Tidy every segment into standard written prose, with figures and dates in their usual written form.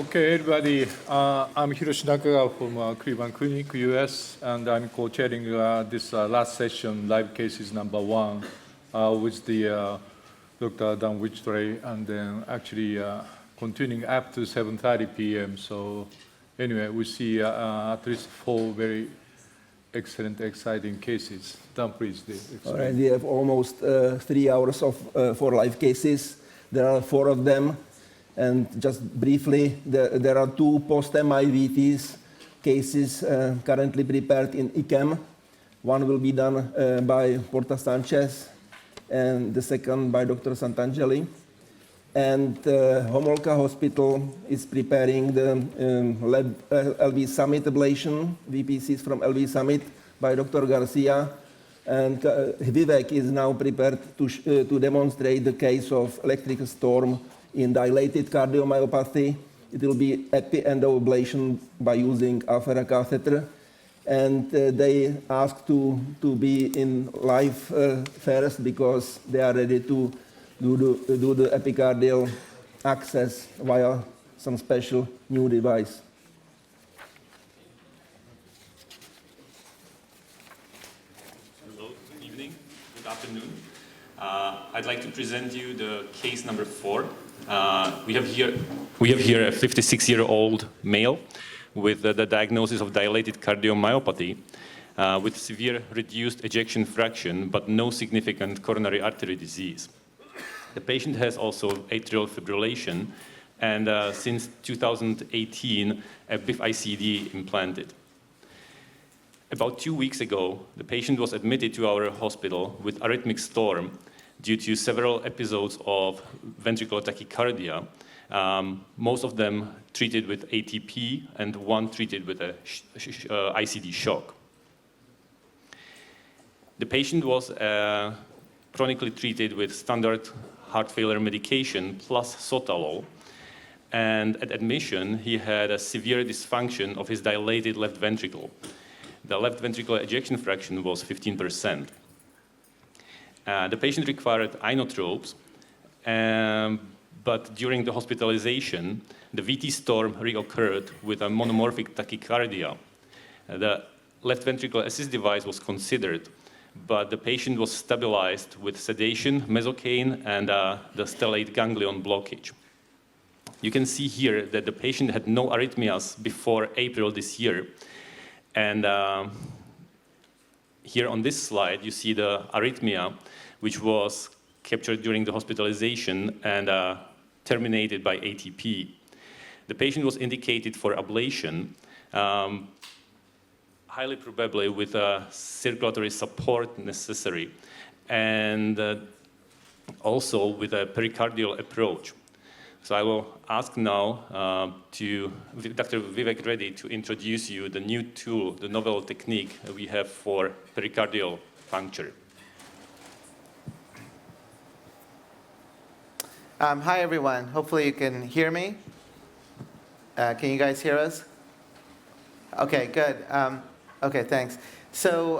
Okay, everybody. I'm Hiroshi Nakagawa from Cleveland Clinic, US, and I'm co-chairing this last session, live cases #1, with the Dr. Dan Wichtre, and then actually continuing up to 7:30 p.m. So anyway, we see at least 4 very excellent, exciting cases. Dan, please. All right, we have almost 3 hours of 4 live cases. There are 4 of them. And just briefly, there are 2 post-MI VTs cases currently prepared in ICHEM. One will be done by Porta Sanchez, and the second by Dr. Santangeli. And Homolka Hospital is preparing the LV Summit ablation, VPCs from LV Summit by Dr. Garcia. And Vivek is now prepared to demonstrate the case of electrical storm in dilated cardiomyopathy. It will be epi-endo ablation by using Alfera catheter. And they asked to be in live first because they are ready to do the epicardial access via some special new device. Hello, good evening, good afternoon. I'd like to present you the case number 4. We have here a 56-year-old male with the diagnosis of dilated cardiomyopathy with severe reduced ejection fraction, but no significant coronary artery disease. The patient has also atrial fibrillation, and since 2018, a BIF ICD implanted. About 2 weeks ago, the patient was admitted to our hospital with arrhythmic storm due to several episodes of ventricular tachycardia, most of them treated with ATP and one treated with a ICD shock. The patient was chronically treated with standard heart failure medication plus sotalol, and at admission he had a severe dysfunction of his dilated left ventricle. The left ventricular ejection fraction was 15%. The patient required inotropes, but during the hospitalization, the VT storm reoccurred with a monomorphic tachycardia. The left ventricular assist device was considered, but the patient was stabilized with sedation, mesocaine, and the stellate ganglion blockage. You can see here that the patient had no arrhythmias before April this year. And here on this slide, you see the arrhythmia, which was captured during the hospitalization and terminated by ATP. The patient was indicated for ablation, highly probably with a circulatory support necessary, and also with a pericardial approach. So I will ask now to Dr. Vivek Reddy to introduce you the new tool, the novel technique we have for pericardial puncture. Hi, everyone. Hopefully you can hear me. Can you guys hear us? Okay, good. Okay, thanks. So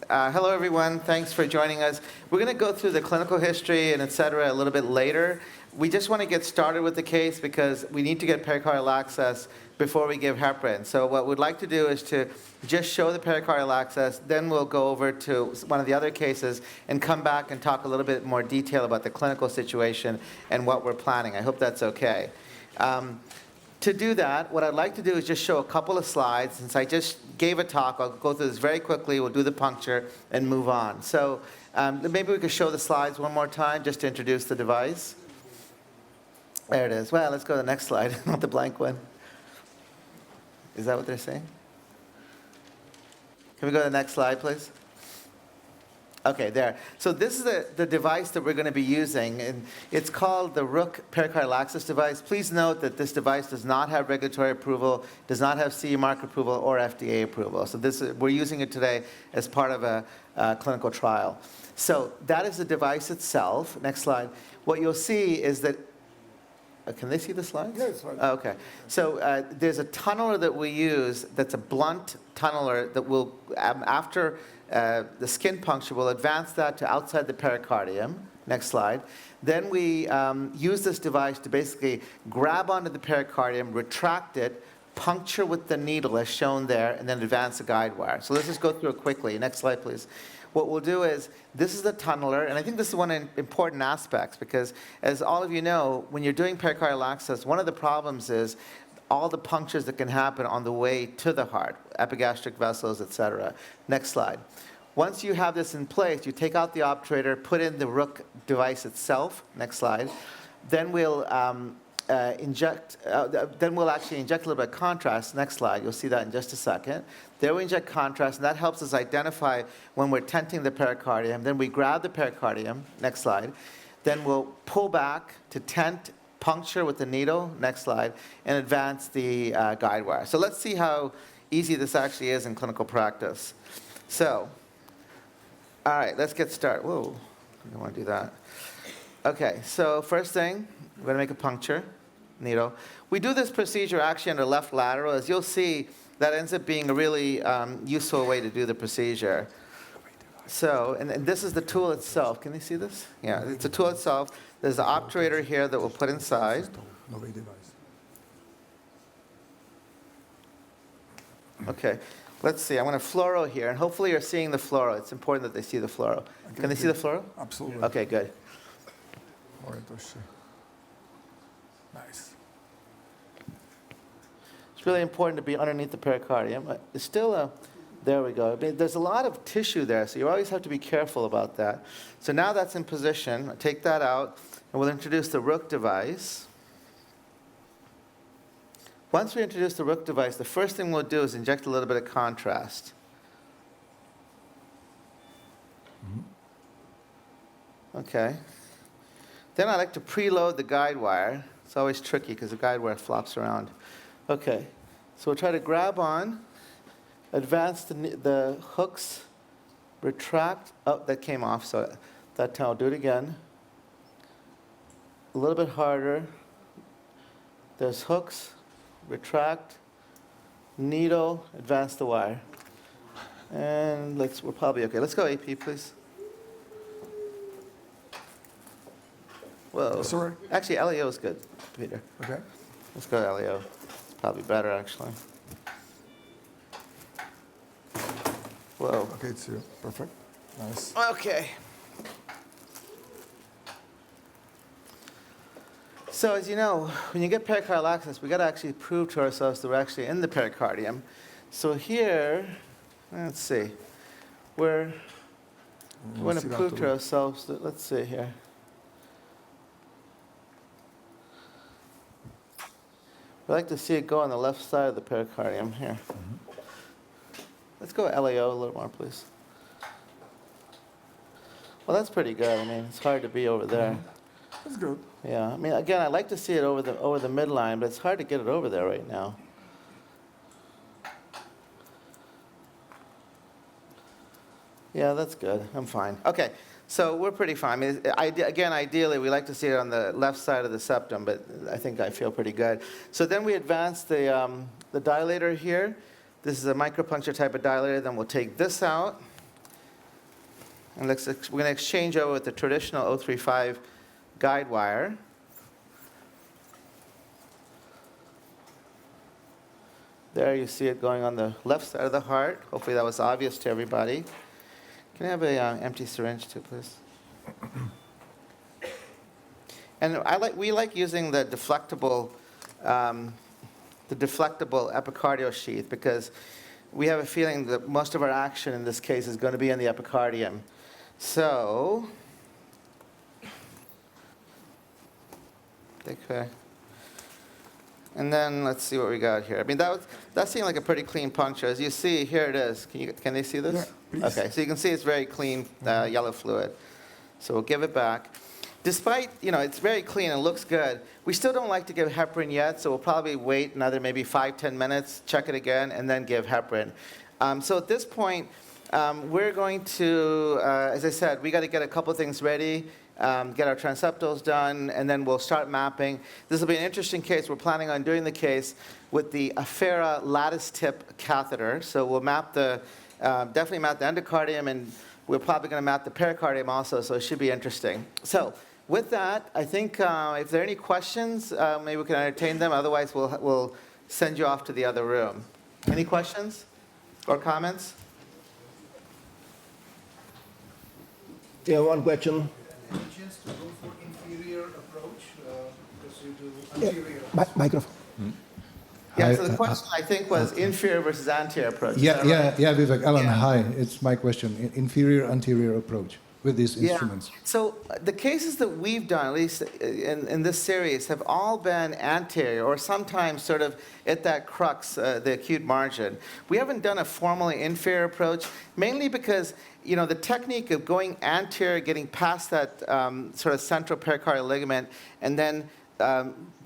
hello, everyone. Thanks for joining us. We're going to go through the clinical history and et cetera a little bit later. We just want to get started with the case because we need to get pericardial access before we give heparin. So what we'd like to do is to just show the pericardial access, then we'll go over to one of the other cases and come back and talk a little bit more detail about the clinical situation and what we're planning. I hope that's okay. To do that, what I'd like to do is just show a couple of slides. Since I just gave a talk, I'll go through this very quickly. We'll do the puncture and move on. So maybe we could show the slides one more time just to introduce the device. There it is. Well, let's go to the next slide, not the blank one. Is that what they're saying? Can we go to the next slide, please? Okay, there. So this is the device that we're going to be using, and it's called the Rook pericardial access device. Please note that this device does not have regulatory approval, does not have CE mark approval or FDA approval. So we're using it today as part of a clinical trial. So that is the device itself. Next slide. What you'll see is that can they see the slides? Yes. Oh, okay. So there's a tunneler that we use that's a blunt tunneler that will, after the skin puncture, will advance that to outside the pericardium. Next slide. Then we use this device to basically grab onto the pericardium, retract it, puncture with the needle as shown there, and then advance the guide wire. So let's just go through it quickly. Next slide, please. What we'll do is, this is the tunneler, and I think this is one of the important aspects, because as all of you know, when you're doing pericardial access, one of the problems is all the punctures that can happen on the way to the heart, epigastric vessels, etc. Next slide. Once you have this in place, you take out the obturator, put in the Rook device itself. Next slide. Then we'll then we'll actually inject a little bit of contrast. Next slide. You'll see that in just a second. There we inject contrast, and that helps us identify when we're tenting the pericardium. Then we grab the pericardium. Next slide. Then we'll pull back to tent, puncture with the needle. Next slide. And advance the guide wire. So let's see how easy this actually is in clinical practice. So, all right, let's get started. Whoa, I don't want to do that. Okay, so first thing, we're going to make a puncture, needle. We do this procedure actually on the left lateral. As you'll see, that ends up being a really useful way to do the procedure. So, and this is the tool itself. Can you see this? Yeah, it's the tool itself. There's the obturator here that we'll put inside. Okay, let's see. I'm going to fluoro here, and hopefully you're seeing the fluoro. It's important that they see the fluoro. Can they see the fluoro? Absolutely. Okay, good. Nice. It's really important to be underneath the pericardium. It's still a, there we go. I mean, there's a lot of tissue there, so you always have to be careful about that. So now that's in position. I'll take that out, and we'll introduce the Rook device. Once we introduce the Rook device, the first thing we'll do is inject a little bit of contrast. Okay. Then I like to preload the guide wire. It's always tricky because the guide wire flops around. Okay, so we'll try to grab on, advance the hooks, retract. Oh, that came off, so that time I'll do it again. A little bit harder. There's hooks, retract, needle, advance the wire. And we're probably okay. Let's go AP, please. Whoa. Sorry. Actually, LEO is good, Peter. Okay. Let's go to LEO. It's probably better, actually. Whoa. Okay, it's you. Perfect. Nice. Okay. So as you know, when you get pericardial access, we got to actually prove to ourselves that we're actually in the pericardium. So here, let's see, we're going to prove to ourselves that, let's see here. We like to see it go on the left side of the pericardium here. Let's go LAO a little more, please. Well, that's pretty good. I mean, it's hard to be over there. That's good. Yeah, I mean, again, I'd like to see it over the midline, but it's hard to get it over there right now. Yeah, that's good. I'm fine. Okay, so we're pretty fine. I mean, again, ideally, we like to see it on the left side of the septum, but I think I feel pretty good. So then we advance the dilator here. This is a micropuncture type of dilator. Then we'll take this out. And we're going to exchange over with the traditional 035 guide wire. There you see it going on the left side of the heart. Hopefully that was obvious to everybody. Can I have an empty syringe too, please? And we like using the deflectable epicardial sheath because we have a feeling that most of our action in this case is going to be in the epicardium. So, okay. And then let's see what we got here. I mean, that seemed like a pretty clean puncture. As you see, here it is. Can they see this? Yeah, please. Okay, so you can see it's very clean yellow fluid. So we'll give it back. Despite, it's very clean and looks good, we still don't like to give heparin yet, so we'll probably wait another maybe 5-10 minutes, check it again, and then give heparin. So at this point, we're going to, as I said, we got to get a couple things ready. Get our transseptals done, and then we'll start mapping. This will be an interesting case. We're planning on doing the case with the Affera lattice tip catheter. So we'll map definitely map the endocardium and we're probably going to map the pericardium also, so it should be interesting. So with that, I think if there are any questions, maybe we can entertain them. Otherwise, we'll send you off to the other room. Any questions or comments? Yeah, one question. Any chance to go for inferior approach because you do anterior? Microphone. Yeah, so the question, I think, was inferior versus anterior approach. Is Yeah, that right? yeah, Vivek. Alan, Yeah. hi. It's my question. Inferior, anterior approach with these instruments. So the cases that we've done, at least in this series, have all been anterior or sometimes sort of at that crux, the acute margin. We haven't done a formally inferior approach, mainly because the technique of going anterior, getting past that sort of central pericardial ligament, and then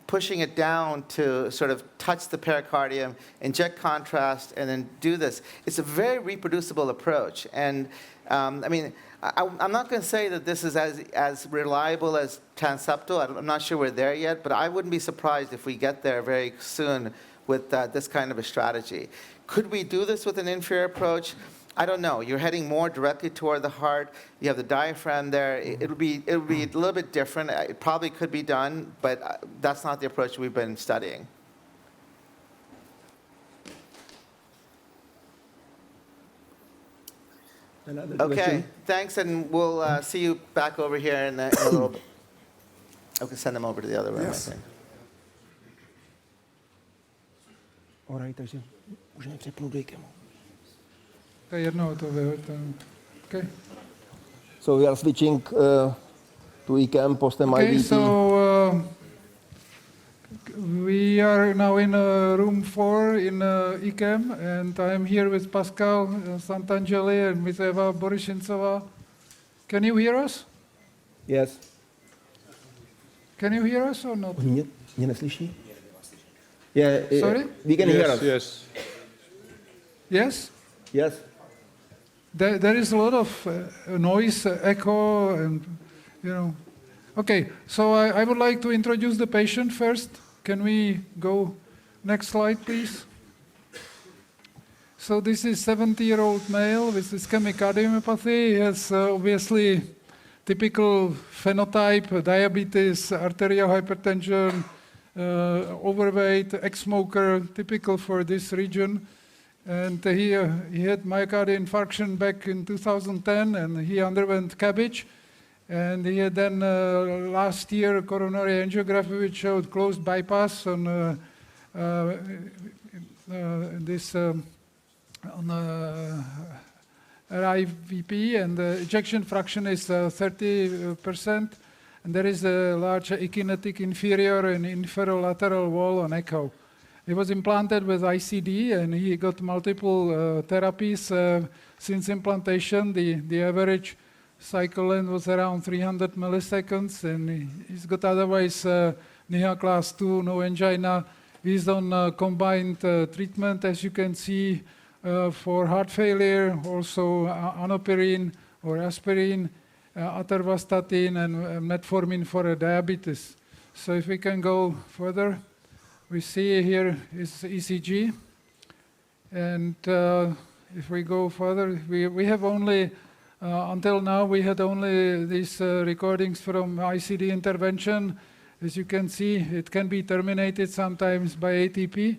pushing it down to sort of touch the pericardium, inject contrast, and then do this. It's a very reproducible approach. And I mean, I'm not going to say that this is as reliable as Transseptal. I'm not sure we're there yet, but I wouldn't be surprised if we get there very soon with this kind of a strategy. Could we do this with an inferior approach? I don't know. You're heading more directly toward the heart. You have the diaphragm there. It'll be a little bit different. It probably could be done, but that's not the approach we've been studying. Another Okay, question. thanks, and we'll see you back over here in a little bit. Okay, send them over to the other room, Yes. I think. Alright, takže můžeme přepnout do IKEMu. To je jedno, to vyhoďte. Okay. So we are switching to IKEM post Okay, MIVT. so we are now in room 4 in ICAM, and I'm here with Pascal Santangeli and with Eva Borishincová. Can you hear us? Yes. Can you hear us or not? Oni mě neslyší? Yeah, Sorry? we can hear Yes, us. yes. Yes? Yes. There is a lot of noise, echo, and Okay, so I would like to introduce the patient first. Can we go next slide, please? So this is 70-year-old male with ischemic cardiomyopathy. He has obviously typical phenotype, diabetes, arterial hypertension, overweight, ex-smoker, typical for this region. And he had myocardial infarction back in 2010, and he underwent CABG. And he had then last year coronary angiography, which showed closed bypass on RIVP, and the ejection fraction is 30%. And there is a large akinetic inferior and inferolateral wall on echo. He was implanted with ICD, and he got multiple therapies since implantation. The average cycle length was around 300 milliseconds, and he's got otherwise NIHA class 2, no angina. He's on combined treatment, as you can see, for heart failure, also anoperine or aspirin, atorvastatin, and metformin for diabetes. So if we can go further, we see here is ECG. And if we go further, we have only until now, we had only these recordings from ICD intervention. As you can see, it can be terminated sometimes by ATP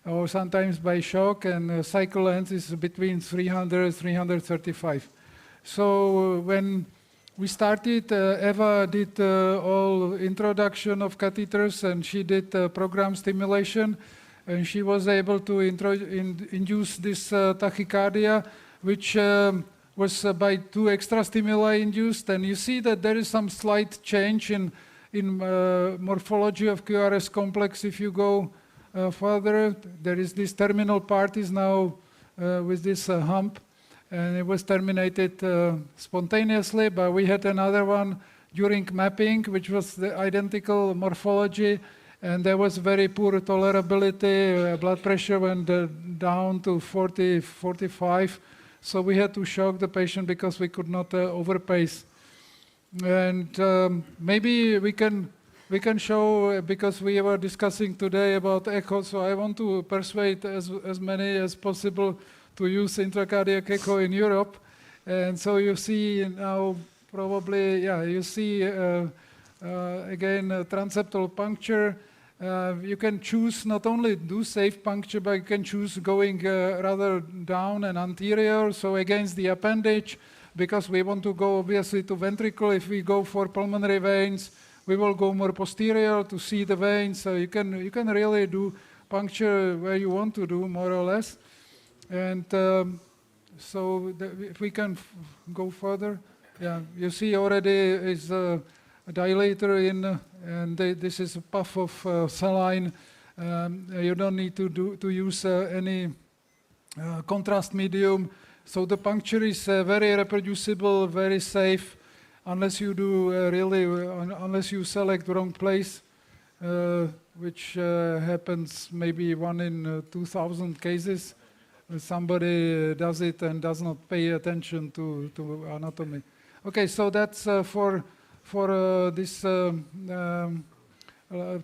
or sometimes by shock, and cycle length is between 300 and 335. So when we started, Eva did all introduction of catheters, and she did program stimulation, and she was able to induce this tachycardia, which was by 2 extra stimuli induced, and you see that there is some slight change in morphology of QRS complex. If you go further, there is this terminal part is now with this hump, and it was terminated spontaneously, but we had another one during mapping, which was the identical morphology, and there was very poor tolerability. Blood pressure went down to 40, 45. So we had to shock the patient because we could not overpace. And maybe we can show, because we were discussing today about echo, so I want to persuade as many as possible to use intracardiac echo in Europe. And so you see now probably, yeah, you see again transseptal puncture. You can choose not only do safe puncture, but you can choose going rather down and anterior, so against the appendage, because we want to go obviously to ventricle. If we go for pulmonary veins, we will go more posterior to see the veins. So you can really do puncture where you want to do, more or less. And if we can go further, yeah, you see already is a dilator in, and this is a puff of saline. You don't need to use any contrast medium. So the puncture is very reproducible, very safe, unless you do unless you select wrong place, which happens maybe 1 in 2,000 cases. Somebody does it and does not pay attention to anatomy. Okay, so that's for this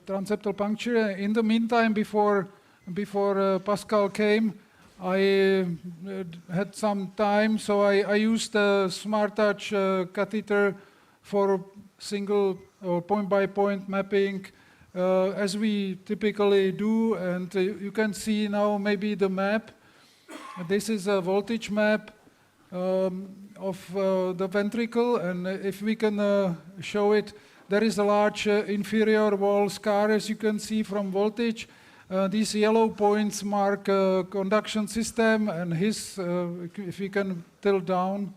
transseptal puncture. In the meantime, before Pascal came, I had some time, so I used a Smart Touch catheter for single or point-by-point mapping, as we typically do. And you can see now maybe the map. This is a voltage map of the ventricle, and if we can show it, there is a large inferior wall scar, as you can see from voltage. These yellow points mark conduction system, and his, if we can tilt down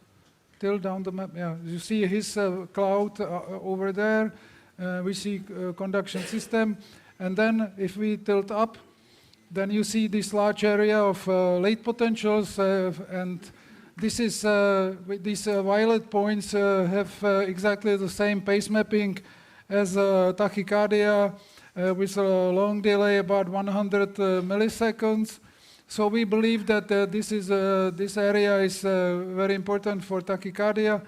the map, yeah, you see his cloud over there. We see conduction system, and then if we tilt up, then you see this large area of late potentials, and this is these violet points have exactly the same pace mapping as tachycardia with a long delay, about 100 milliseconds. So we believe that this area is very important for tachycardia.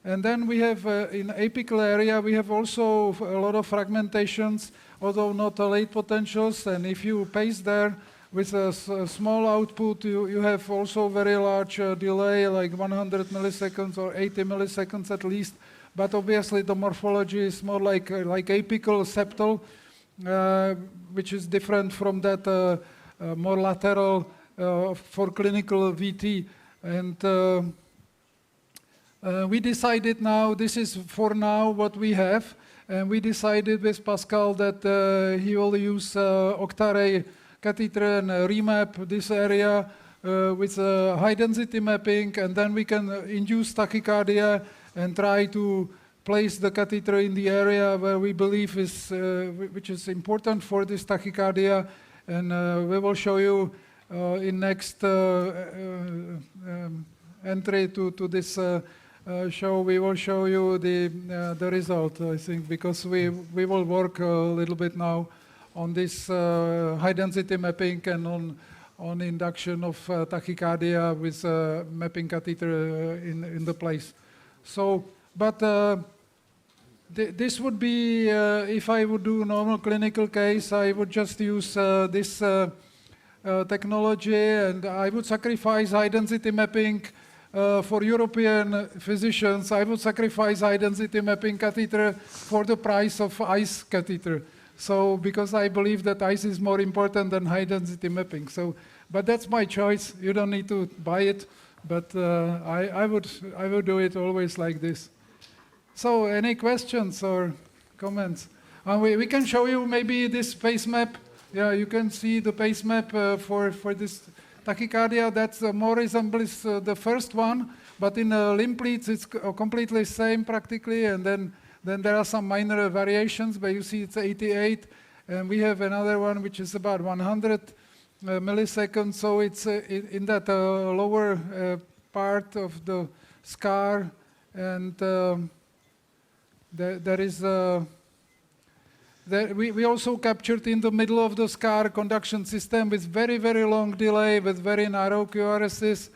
And then we have in apical area, we have also a lot of fragmentations, although not late potentials. And if you pace there with a small output, you have also very large delay, like 100 milliseconds or 80 milliseconds at least. But obviously the morphology is more like apical septal, which is different from that more lateral for clinical VT. And we decided now, this is for now what we have, and we decided with Pascal that he will use Octare catheter and remap this area with high density mapping, and then we can induce tachycardia and try to place the catheter in the area where we believe is, which is important for this tachycardia, and we will show you in next entry to this show, we will show you the result, I think, because we will work a little bit now on this high density mapping and on induction of tachycardia with mapping catheter in the place. So, but this would be, if I would do normal clinical case, I would just use this technology, and I would sacrifice high density mapping. For European physicians, I would sacrifice high density mapping catheter for the price of ICE catheter. So, because I believe that ICE is more important than high density mapping. So, but that's my choice. You don't need to buy it, but I would do it always like this. So, any questions or comments? We can show you maybe this pace map. Yeah, you can see the pace map for this tachycardia. That's more resembles the first one, but in limb leads it's completely same practically, and then there are some minor variations, but you see it's 88, and we have another one which is about 100 milliseconds, so it's in that lower part of the scar, and there is we also captured in the middle of the scar conduction system with very, very long delay, with very narrow QRSs,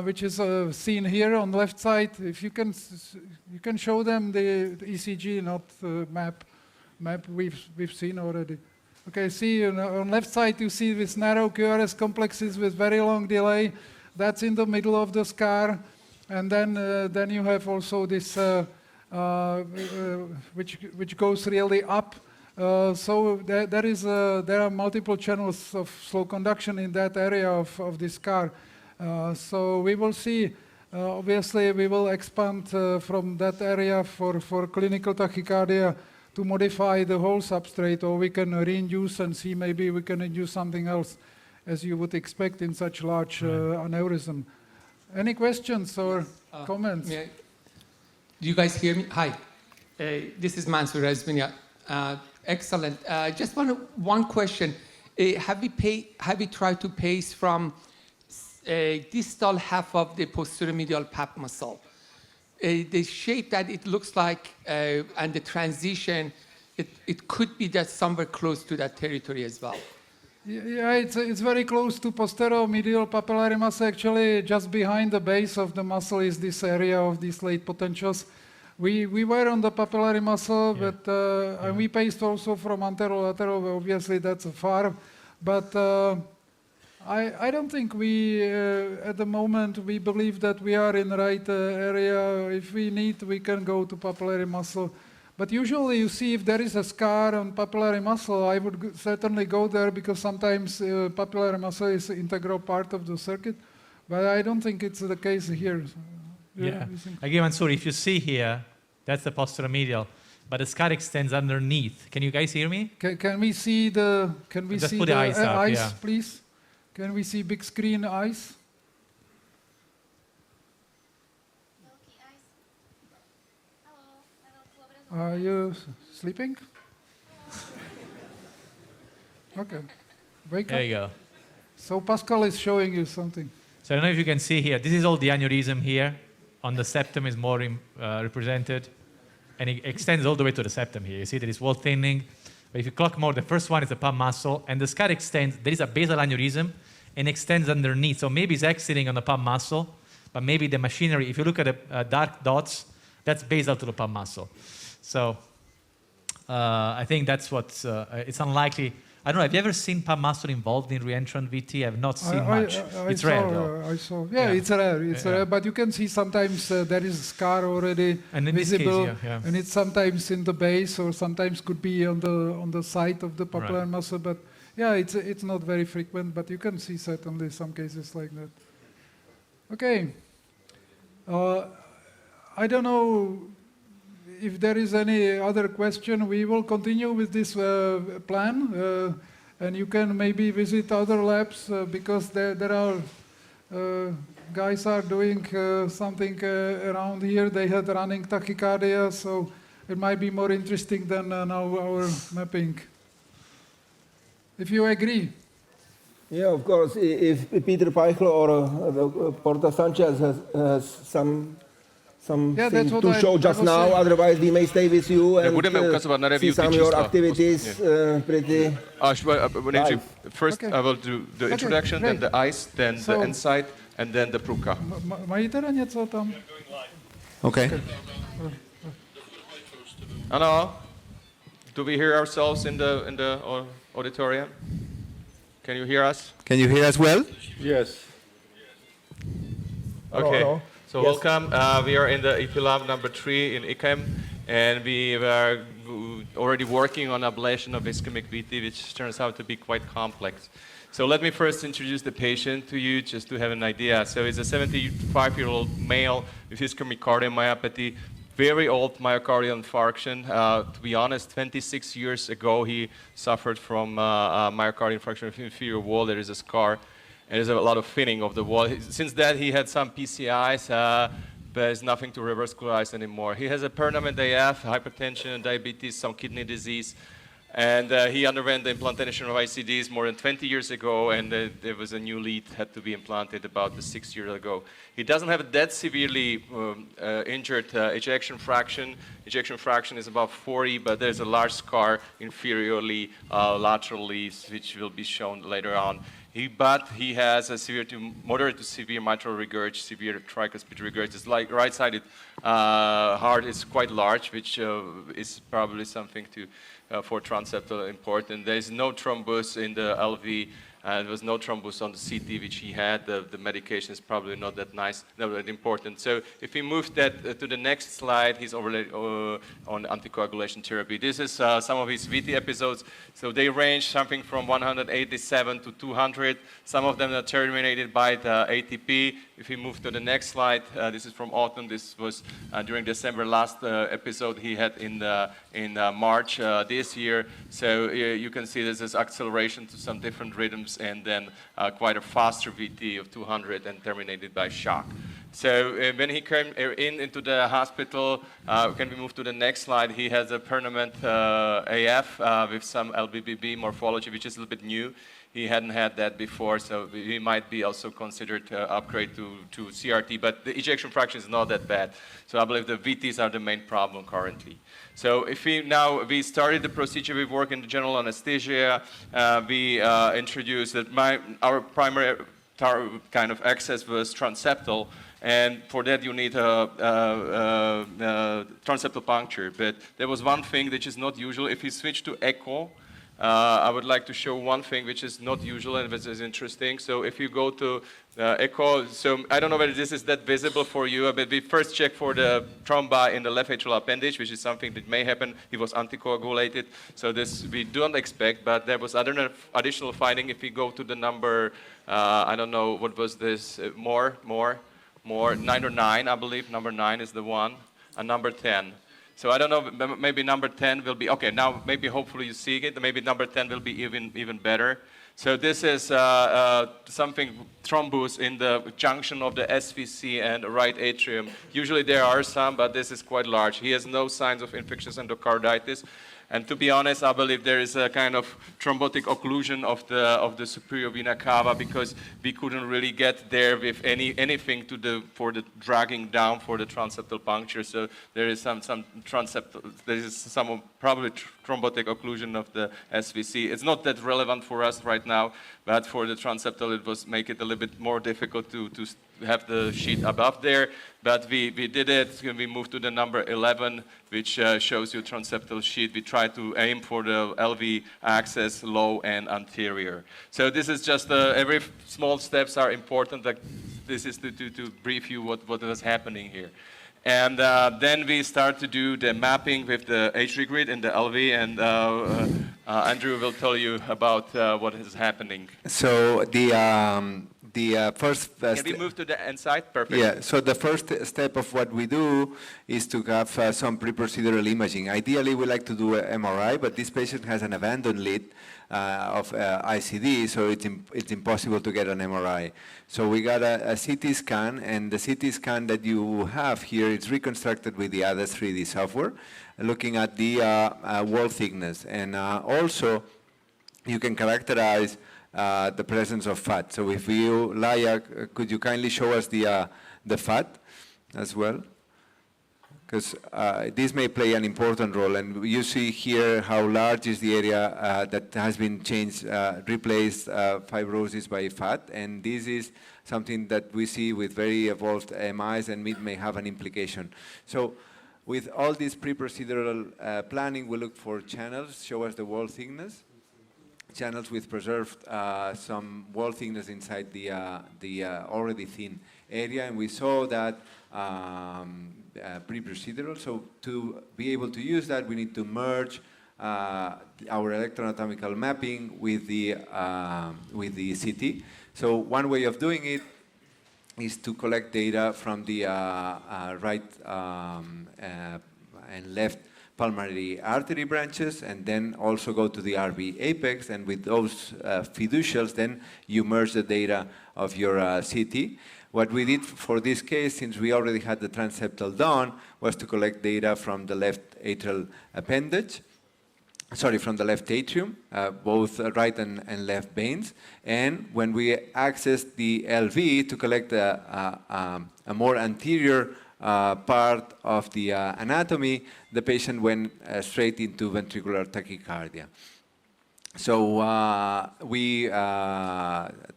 which is seen here on the left side. If you can show them the ECG, not map we've seen already. Okay, see on left side you see this narrow QRS complexes with very long delay. That's in the middle of the scar. And then you have also this which goes really up. So there are multiple channels of slow conduction in that area of this car. So we will see. Obviously, we will expand from that area for clinical tachycardia to modify the whole substrate, or we can reinduce and see maybe we can induce something else, as you would expect in such large aneurysm. Any questions or comments? Do you guys hear me? Hi. This is Mansour Azminia. Excellent. Just one question. Have we tried to pace from distal half of the posterior medial pap muscle? The shape that it looks like and the transition, it could be just somewhere close to that territory as well. Yeah, it's very close to posterior medial papillary muscle. Actually, just behind the base of the muscle is this area of these late potentials. We were on the papillary muscle, but and we paced also from anterolateral. Obviously, that's far, but I don't think we, at the moment, we believe that we are in the right area. If we need, we can go to papillary muscle. But usually you see if there is a scar on papillary muscle, I would certainly go there because sometimes papillary muscle is an integral part of the circuit. But I don't think it's the case here. Yeah. Again, Mansour, if you see here, that's the posterior medial, but the scar extends underneath. Can you guys hear me? Can we see the Just put the eyes up, eyes, yeah. please? Can we see big screen eyes? Are you sleeping? Okay. Wake up. There you go. So Pascal is showing you something. So I don't know if you can see here. This is all the aneurysm here. On the septum is more represented. And it extends all the way to the septum here. You see there is wall thinning. But if you clock more, the first one is the pap muscle. And the scar extends. There is a basal aneurysm and extends underneath. So maybe it's exiting on the pap muscle. But maybe the machinery, if you look at the dark dots, that's basal to the pap muscle. So I think that's what, it's unlikely. I don't know, have you ever seen pap muscle involved in reentrant VT? I've not seen much. It's rare though. I saw. Yeah, it's rare. It's rare. But you can see sometimes there is a scar already and in visible. This case, yeah. And it's sometimes in the base or sometimes could be on the side of the papillary muscle. But yeah, it's not very frequent, but you can see certainly some cases like that. Okay. I don't know if there is any other question. We will continue with this plan, and you can maybe visit other labs because there are guys are doing something around here. They had running tachycardia, so it might be more interesting than now our mapping. If you agree. Yeah, of course. If Peter Peichel or Porta Sanchez has something to show just now, otherwise we may stay with you and see some of your activities pretty live. First I will do the introduction, then the eyes, then the inside, and then the pruka. Mají teda něco tam? Okay. Hello. Do we hear ourselves in the auditorium? Can you hear us? Can you hear us well? Yes. Okay. Hello. So welcome. We are in the EP lab number 3 in ICHEM, and we were already working on ablation of ischemic VT, which turns out to be quite complex. So let me first introduce the patient to you, just to have an idea. So he's a 75-year-old male with ischemic cardiomyopathy, very old myocardial infarction. To be honest, 26 years ago, he suffered from myocardial infarction of the inferior wall. There is a scar. And there's a lot of thinning of the wall. Since then, he had some PCIs, but there's nothing to revascularize anymore. He has a permanent AF, hypertension, diabetes, some kidney disease. And he underwent the implantation of ICDs more than 20 years ago, and there was a new lead had to be implanted about 6 years ago. He doesn't have that severely injured ejection fraction. Ejection fraction is about 40, but there's a large scar inferiorly, laterally, which will be shown later on. But he has a severe to moderate to severe mitral regurg, severe tricuspid regurg. His right-sided heart is quite large, which is probably something to for Transseptal important. There is no thrombus in the LV. There was no thrombus on the CT, which he had. The medication is probably not that nice, not that important. So if we move that to the next slide, he's already on anticoagulation therapy. This is some of his VT episodes. So they range something from 187 to 200. Some of them are terminated by the ATP. If we move to the next slide, this is from autumn. This was during December last episode he had in March this year. So you can see this is acceleration to some different rhythms and then quite a faster VT of 200 and terminated by shock. So when he came into the hospital, can we move to the next slide? He has a permanent AF with some LBBB morphology, which is a little bit new. He hadn't had that before, so he might be also considered to upgrade to CRT, but the ejection fraction is not that bad. So I believe the VTs are the main problem currently. So if we started the procedure, we work in the general anesthesia, we introduced that our primary kind of access was Transseptal, and for that you need a transseptal puncture. But there was one thing which is not usual. If you switch to echo, I would like to show one thing which is not usual and which is interesting. So if you go to echo, so I don't know whether this is that visible for you, but we first check for the thrombi in the left atrial appendage, which is something that may happen. He was anticoagulated, so this we don't expect, but there was additional finding. If we go to the number, I don't know, what was this, more, 9 or 9, I believe, number 9 is the one, and number 10. So I don't know, maybe number 10 will be, okay, now maybe hopefully you see it, maybe number 10 will be even better. So this is something, thrombus in the junction of the SVC and right atrium. Usually there are some, but this is quite large. He has no signs of infectious endocarditis. And to be honest, I believe there is a kind of thrombotic occlusion of the superior vena cava because we couldn't really get there with anything for the dragging down for the transseptal puncture. So there is some probably thrombotic occlusion of the SVC. It's not that relevant for us right now, but for the transseptal it was make it a little bit more difficult to have the sheet above there. But we did it. We moved to the number 11, which shows you transseptal sheet. We try to aim for the LV axis, low and anterior. So this is just every small steps are important. Like this is to brief you what was happening here. And then we start to do the mapping with the HD grid and the LV, and Andrew will tell you about what is happening. So the first Can we move to the inside? Perfect. Yeah, so the first step of what we do is to have some pre-procedural imaging. Ideally, we like to do an MRI, but this patient has an abandoned lid of ICD, so it's impossible to get an MRI. So we got a CT scan, and the CT scan that you have here is reconstructed with the other 3D software, looking at the wall thickness. And also, you can characterize the presence of fat. So if you, Laia, could you kindly show us the fat as well? Because this may play an important role. And you see here how large is the area that has been changed, replaced fibrosis by fat. And this is something that we see with very evolved MIs, and it may have an implication. So with all this pre-procedural planning, we look for channels, show us the wall thickness. Channels with preserved some wall thickness inside the already thin area, and we saw that pre-procedural. So to be able to use that, we need to merge our electroanatomical mapping with the CT. So one way of doing it is to collect data from the right and left pulmonary artery branches, and then also go to the RV apex, and with those fiducials, then you merge the data of your CT. What we did for this case, since we already had the transseptal done, was to collect data from the left atrial appendage, from the left atrium, both right and left veins. And when we accessed the LV to collect a more anterior part of the anatomy, the patient went straight into ventricular tachycardia. So we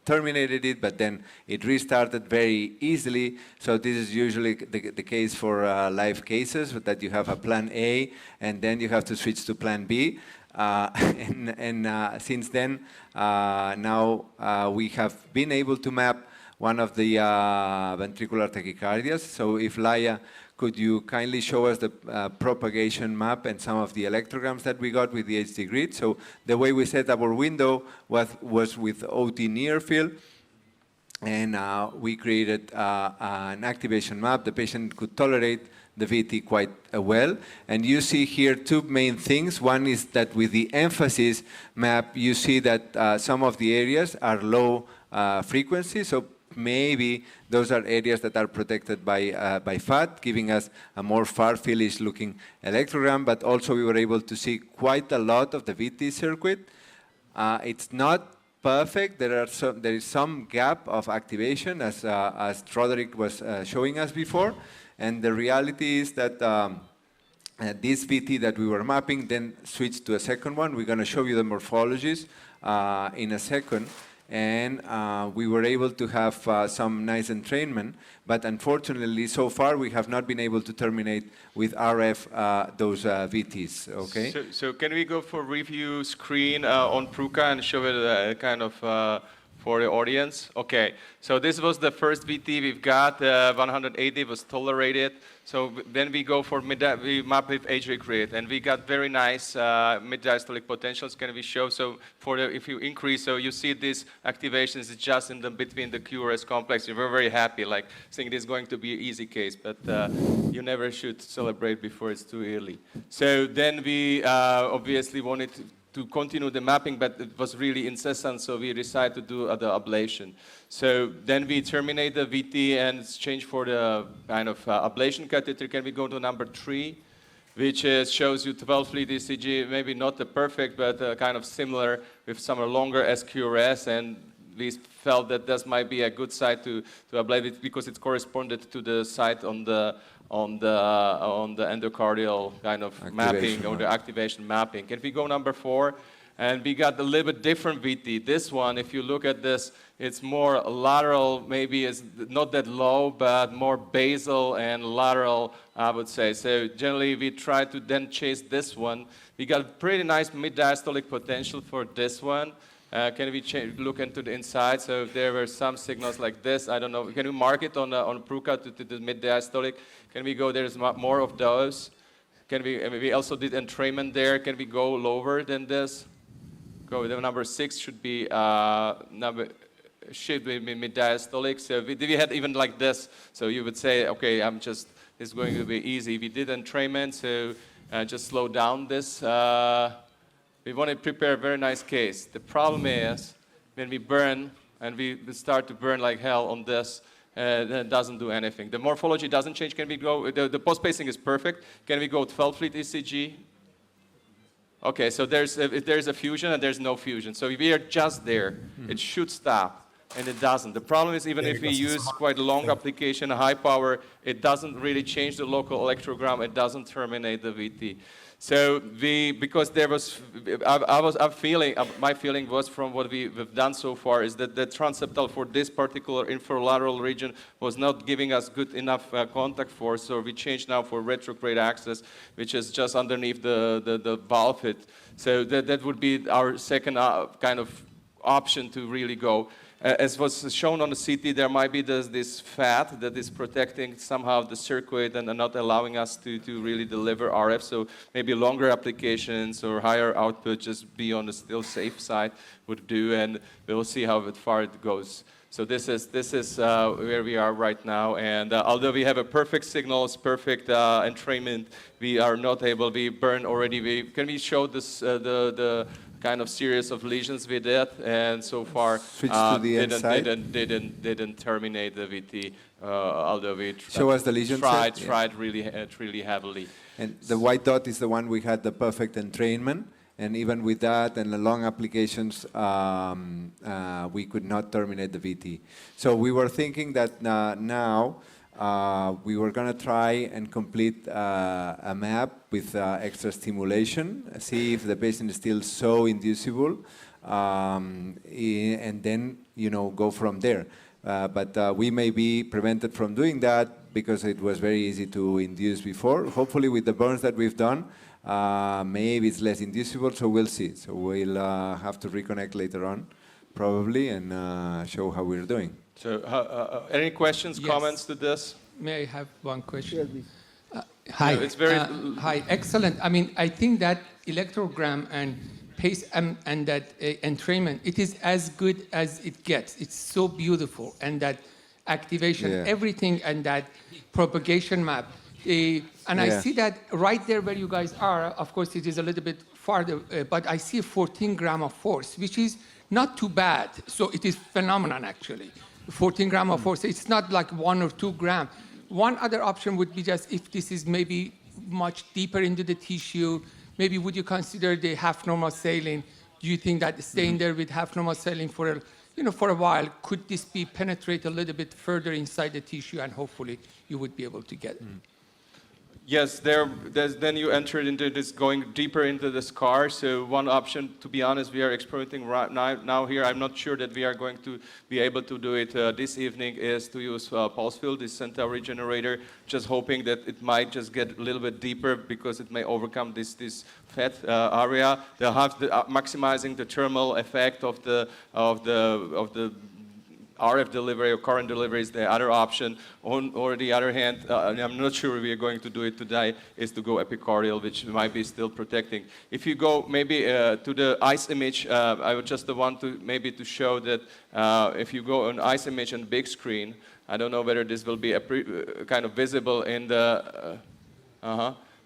terminated it, but then it restarted very easily. So this is usually the case for live cases, that you have a plan A, and then you have to switch to plan B. and since then, now we have been able to map one of the ventricular tachycardias. So if Laia, could you kindly show us the propagation map and some of the electrograms that we got with the HD grid? So the way we set our window was with OT near field, and we created an activation map. The patient could tolerate the VT quite well. And you see here two main things. One is that with the emphasis map, you see that some of the areas are low frequency. So maybe those are areas that are protected by fat, giving us a more far-fieldish looking electrogram, but also we were able to see quite a lot of the VT circuit. It's not perfect. There is some gap of activation, as Roderick was showing us before, and the reality is that this VT that we were mapping then switched to a second one. We're going to show you the morphologies in a second. And we were able to have some nice entrainment, but unfortunately, so far, we have not been able to terminate with RF those VTs, okay? So can we go for review screen on Pruka and show it kind of for the audience? Okay, so this was the first VT we've got, 180 was tolerated. So then we go for we map with HD grid, and we got very nice mid-diastolic potentials. Can we show? So for if you increase, so you see these activations is just in between the QRS complex. We're very happy, like saying this is going to be an easy case, but you never should celebrate before it's too early. So then we obviously wanted to continue the mapping, but it was really incessant, so we decided to do the ablation. So then we terminate the VT and change for the kind of ablation catheter. Can we go to number 3, which shows you 12-lead ECG, maybe not the perfect, but kind of similar with some longer SQRS, and we felt that this might be a good site to ablate it because it corresponded to the site on the endocardial kind of mapping or the activation mapping. Can we go number 4? And we got a little bit different VT. This one, if you look at this, it's more lateral, maybe it's not that low, but more basal and lateral, I would say. So generally, we try to then chase this one. We got pretty nice mid-diastolic potential for this one. Can we look into the inside? So if there were some signals like this, I don't know. Can we mark it on Pruka to the mid-diastolic? Can we go? There's more of those. Can we also did entrainment there. Can we go lower than this? Go. The number 6 should be mid-diastolic. So we had even like this. So you would say, okay, it's going to be easy. We did entrainment, so just slow down this. We want to prepare a very nice case. The problem is when we burn, and we start to burn like hell on this, then it doesn't do anything. The morphology doesn't change. Can we go? The post-pacing is perfect. Can we go 12-lead ECG? Okay, so there's a fusion and there's no fusion. So we are just there. It should stop, and it doesn't. The problem is even if we use quite a long application, high power, it doesn't really change the local electrogram. It doesn't terminate the VT. So because there was, my feeling was from what we've done so far is that the Transseptal for this particular infralateral region was not giving us good enough contact force, so we changed now for retrograde access, which is just underneath the valve hit. So that would be our second kind of option to really go. As was shown on the CT, there might be this fat that is protecting somehow the circuit and not allowing us to really deliver RF. So maybe longer applications or higher output, just be on the still safe side would do, and we'll see how far it goes. So this is where we are right now, and although we have a perfect signals, perfect entrainment, we are not able. We burn already. Can we show this the kind of series of lesions we did, and so far didn't terminate the VT, although we show us the lesion tried really heavily. And the white dot is the one we had the perfect entrainment, and even with that and the long applications, we could not terminate the VT. So we were thinking that now we were going to try and complete a map with extra stimulation, see if the patient is still so inducible, and then go from there. But we may be prevented from doing that because it was very easy to induce before. Hopefully with the burns that we've done, Maybe it's less inducible, so we'll see. So we'll have to reconnect later on, probably, and show how we're doing. So, any questions, Yes. comments to this? May I have one question? Yes, please. Hi. Yeah, it's very- Hi. Excellent. I mean, I think that electrogram and pace and that entrainment, it is as good as it gets. It's so beautiful, and that activation, Yeah. everything, and that propagation map. And I Yeah. see that right there where you guys are. Of course, it is a little bit farther, but I see 14 gram of force, which is not too bad. So it is phenomenon, actually. 14 gram of force. It's not like 1 or 2 gram. One other option would be just if this is maybe much deeper into the tissue, maybe would you consider the half normal saline? Do you think that staying there with half normal saline for a while, could this be penetrate a little bit further inside the tissue, and hopefully you would be able to get it? Yes, then you enter into this, going deeper into the scar. So one option, to be honest, we are experimenting right now here. I'm not sure that we are going to be able to do it this evening, is to use pulse field, this Centaur regenerator, just hoping that it might just get a little bit deeper because it may overcome this fat area. They'll have maximizing the thermal effect of the RF delivery or current delivery is the other option. Or the other hand, I'm not sure we are going to do it today, is to go epicardial, which might be still protecting. If you go maybe to the ICE image, I would just want to maybe to show that if you go on ICE image on big screen, I don't know whether this will be kind of visible in the,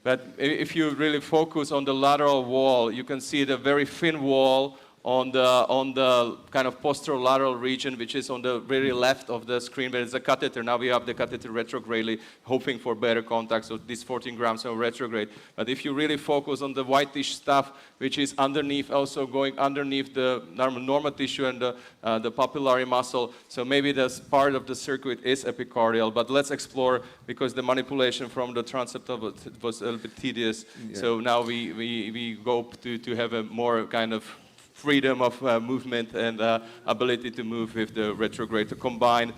but if you really focus on the lateral wall, you can see the very thin wall on the kind of posterolateral region, which is on the very left of the screen, where it's a catheter. Now we have the catheter retrogradely, hoping for better contact, so this 14 grams are retrograde. But if you really focus on the whitish stuff, which is underneath, also going underneath the normal tissue and the papillary muscle, so maybe this part of the circuit is epicardial. But let's explore, because the manipulation from the Transseptal was a little bit tedious. Yeah. So now we go to have a more kind of freedom of movement and ability to move with the retrograde to combine.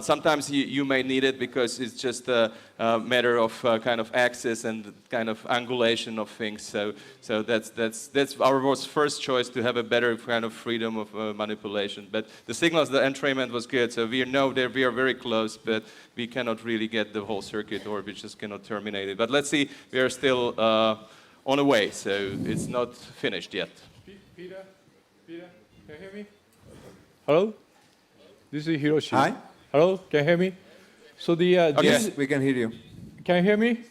Sometimes you may need it because it's just a matter of kind of axis and kind of angulation of things. So that's our first choice, to have a better kind of freedom of manipulation. But the signals, the entrainment was good, so we know that we are very close, but we cannot really get the whole circuit, or we just cannot terminate it. But let's see, we are still on the way, so it's not finished yet. Peter, can you hear me? Hello? This is Hiroshi. Hi. Hello, can you hear me? So Yes, we can hear you. Can you hear me?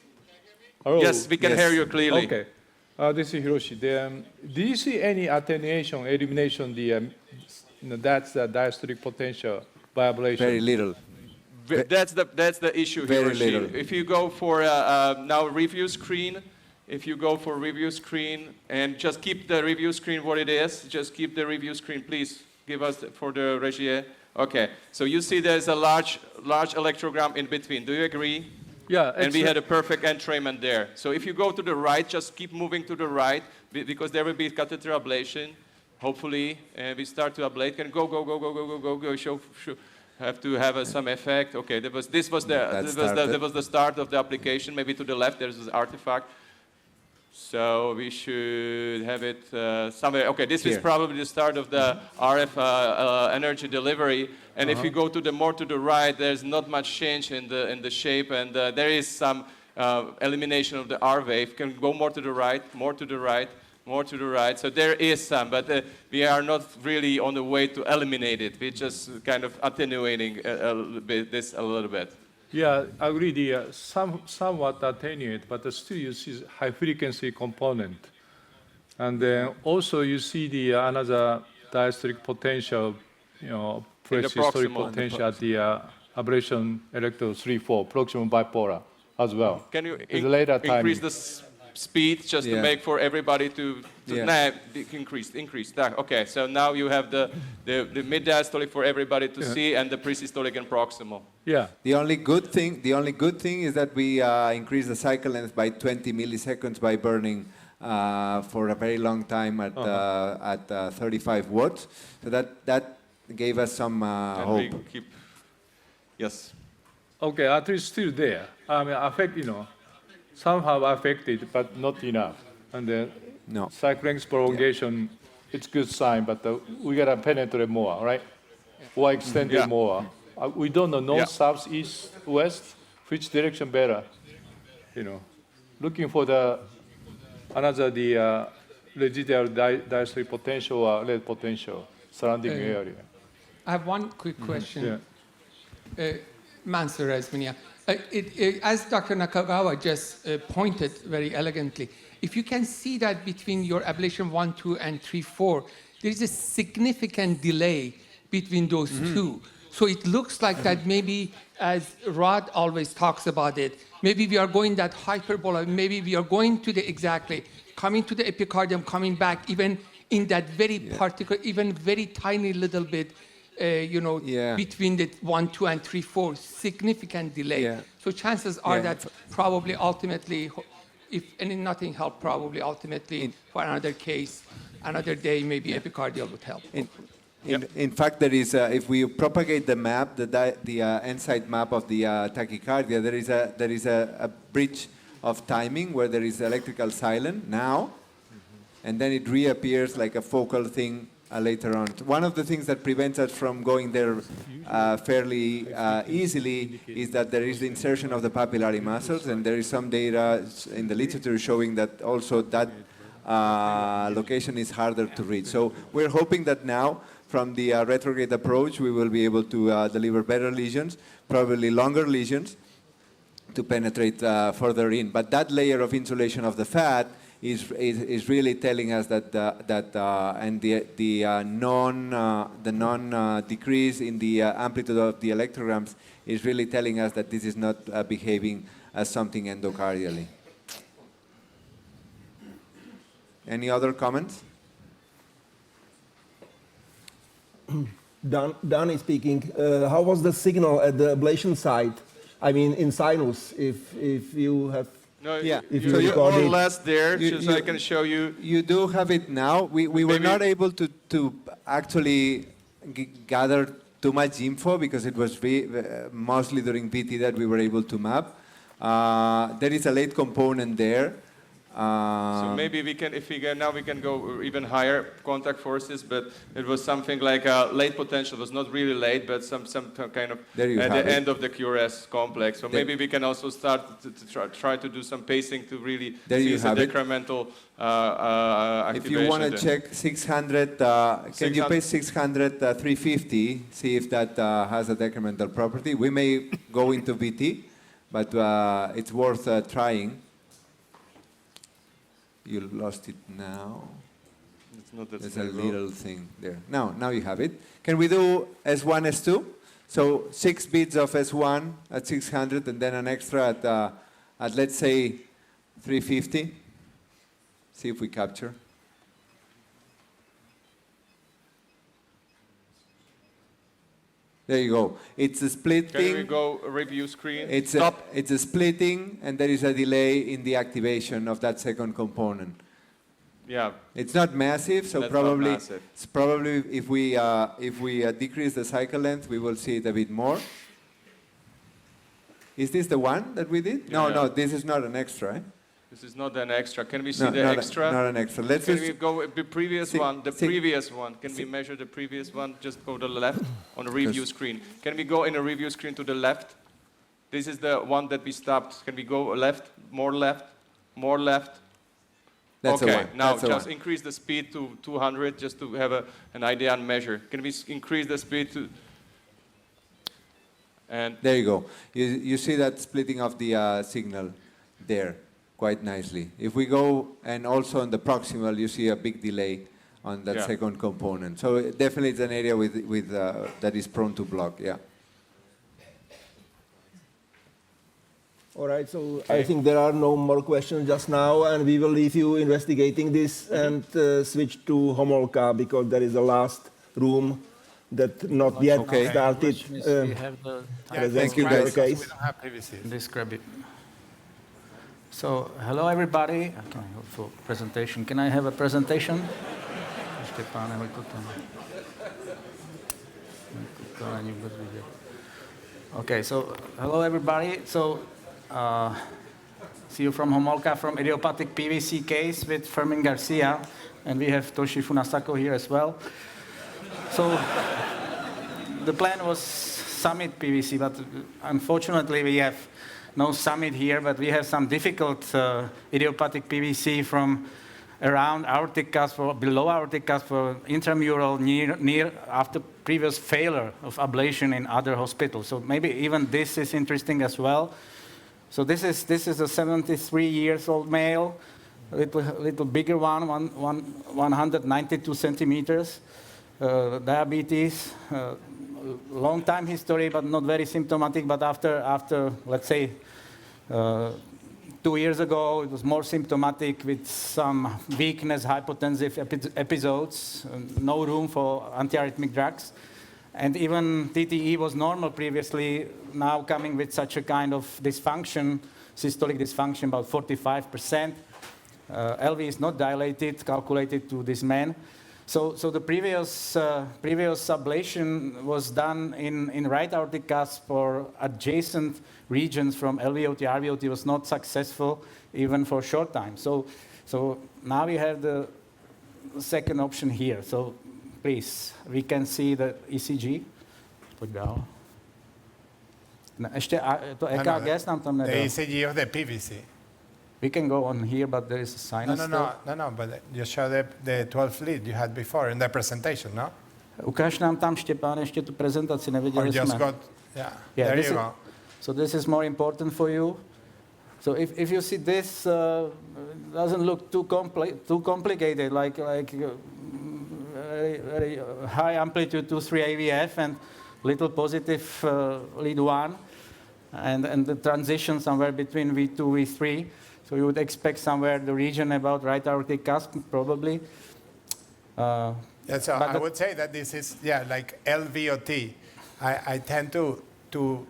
Hello? Yes, we can hear you clearly. Okay. This is Hiroshi. Do you see any attenuation, elimination, that's the diastolic potential by ablation? Very little. That's the issue, Very Hiroshi. little. If you go for now review screen, if you go for review screen and just keep the review screen what it is, just keep the review screen, please give us for the regie. Okay, so you see there's a large electrogram in between. Do you agree? Yeah. And we had a perfect entrainment there. So if you go to the right, just keep moving to the right, because there will be catheter ablation, hopefully, and we start to ablate. Can go. Show. Have to have some effect. Okay, that was the start of the application. Maybe to the left there's this artifact. So we should have it somewhere. Okay, this is probably the start of the RF energy delivery. And if you go to more to the right, there's not much change in the shape, and there is some elimination of the R wave. Can go more to the right, more to the right, more to the right. So there is some, but we are not really on the way to eliminate it. We're just kind of attenuating this a little bit. Yeah, I agree. Somewhat attenuate, but still you see high frequency component. And then also you see another diastolic potential, pre-systolic potential at the ablation electrode 3-4, proximal bipolar as well. Can you increase the speed just to make for everybody to increase that? Okay, so now you have the mid-diastolic for everybody to see, and the pre-systolic and proximal. Yeah. The only good thing is that we increase the cycle length by 20 milliseconds by burning for a very long time at 35 watts. So that gave us some hope. Yes. Okay, at least still there. I mean, somehow affected, but not enough. And then No. cycle length prolongation, it's good sign, but we gotta penetrate more, right? Or extend it more. We don't know north, south, east, west, which direction better, you know. Looking for the residual diastolic potential or lead potential surrounding area. I have one quick question. Yeah. Mansur Resminia. As Dr. Nakagawa just pointed very elegantly, if you can see that between your ablation 1, 2, and 3, 4, there is a significant delay between those two. So it looks like that maybe, as Rod always talks about it, maybe we are going that hyperbola, maybe we are going to the exactly, coming to the epicardium, coming back, even in that very particular, even very tiny little bit, between the 1, 2, and 3, 4, significant delay. Yeah. So chances are that probably ultimately, if nothing helped, probably ultimately for another case, another day, maybe epicardial would help. In fact, there is, if we propagate the map, the end-side map of the tachycardia, there is a bridge of timing where there is electrical silence now, and then it reappears like a focal thing later on. One of the things that prevents us from going there fairly easily is that there is the insertion of the papillary muscles, and there is some data in the literature showing that also that location is harder to reach. So we're hoping that now, from the retrograde approach, we will be able to deliver better lesions, probably longer lesions, to penetrate further in. But that layer of insulation of the fat is really telling us that the non decrease in the amplitude of the electrograms is really telling us that this is not behaving as something endocardially. Any other comments? Dan is speaking. How was the signal at the ablation site? I mean, in sinus, if you have... No, if you're more or recorded- less there, just so I can show you. You do have it now. We were not able to actually gather too much info because it was mostly during VT that we were able to map. There is a late component there. So maybe we can, now we can go even higher contact forces, but it was something like a late potential. It was not really late, but some kind of at the end of the QRS complex. So maybe we can also start to try to do some pacing to really see the decremental activation. If you want to check 600, can you pace 600, 350, see if that has a decremental property? We may go into VT, but it's worth trying. You lost it now. It's not that There's a little thing there. Now you have it. Can we do S1, S2? So 6 beats of S1 at 600 and then an extra at let's say 350. See if we capture. There you go. It's a splitting. Can we go review screen? It's a splitting, and there is a delay in the activation of that second component. Yeah. It's not massive, so That's probably not massive. it's probably if we decrease the cycle length, we will see it a bit more. Is this the one that we did? Yeah. No, this is not an extra. Eh? This is not an extra. Can we see the extra? Not an extra. Let's Can just we go the previous one? The previous one. Can we measure the previous one? Just go to the left on the review screen. Can we go in a review screen to the left? This is the one that we stopped. Can we go left, more left, more left? That's the okay, one. now That's the just one. increase the speed to 200 just to have an idea and measure. Can we increase the speed to... And there you go. You see that splitting of the signal there quite nicely. If we go, and also on the proximal, you see a big delay on that second component. So definitely it's an area with that is prone to block, yeah. All right, so I think there are no more questions just now, and we will leave you investigating this and switch to Homolka because there is a last room that not yet started. We have the thank you guys. Case. This grab it. So, hello everybody. Okay, also presentation. Can I have a presentation? Okay, so hello everybody. So See you from Homolka from idiopathic PVC case with Fermin Garcia, and we have Toshi Funasako here as well. So the plan was Summit PVC, but unfortunately we have no Summit here, but we have some difficult idiopathic PVC from around aortic cusp or below aortic cusp for intramural near after previous failure of ablation in other hospitals. So maybe even this is interesting as well. So this is a 73 years old male, little bigger one, 192 centimeters, diabetes, long time history, but not very symptomatic. But after let's say 2 years ago, it was more symptomatic with some weakness, hypotensive episodes, no room for antiarrhythmic drugs. And even TTE was normal previously, now coming with such a kind of dysfunction, systolic dysfunction, about 45%. LV is not dilated, calculated to this man. So the previous ablation was done in right aortic cusp or adjacent regions from LVOT, RVOT was not successful even for a short time. So now we have the second option here. So please, we can see the ECG. Pojď dál. Ještě to EKG nám tam nedá. The ECG of the PVC. We can go on here, but there is a sinus. No, but you show the 12 lead you had before in the presentation, no? Ukáž nám tam, Štěpán, ještě tu prezentaci, neviděli jsme. Yeah, there you go. So this is more important for you. So if you see this, doesn't look too complicated, like very high amplitude 2-3 AVF and little positive lead 1, and the transition somewhere between V2, V3. So you would expect somewhere the region about right aortic cusp, probably. So I would say that this is, like LVOT. I tend to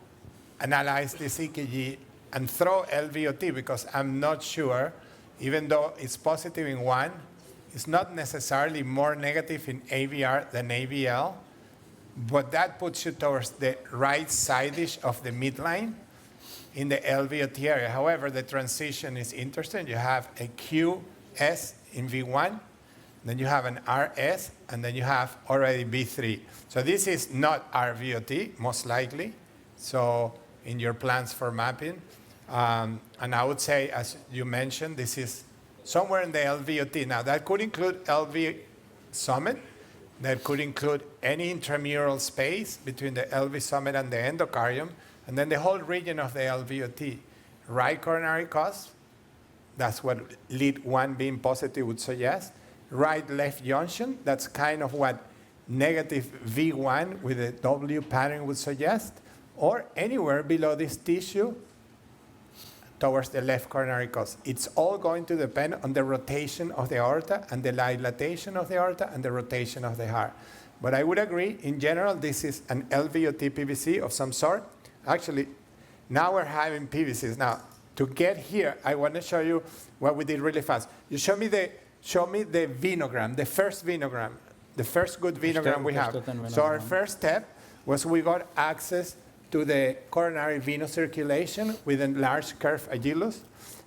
analyze this EKG and throw LVOT because I'm not sure, even though it's positive in one, it's not necessarily more negative in AVR than AVL, but that puts you towards the right side-ish of the midline in the LVOT area. However, the transition is interesting. You have a QS in V1, then you have an RS, and then you have already V3. So this is not RVOT, most likely, so in your plans for mapping. And I would say, as you mentioned, this is somewhere in the LVOT. Now, that could include LV summit. That could include any intramural space between the LV summit and the endocardium, and then the whole region of the LVOT. Right coronary cusp, that's what lead 1 being positive would suggest. Right-left junction, that's kind of what negative V1 with a W pattern would suggest, or anywhere below this tissue towards the left coronary cusp. It's all going to depend on the rotation of the aorta and the dilatation of the aorta and the rotation of the heart. But I would agree, in general, this is an LVOT PVC of some sort. Actually, now we're having PVCs. Now, to get here, I want to show you what we did really fast. You show me the venogram, the first venogram, the first good venogram we have. So our first step was we got access to the coronary venous circulation with a large curved agilus.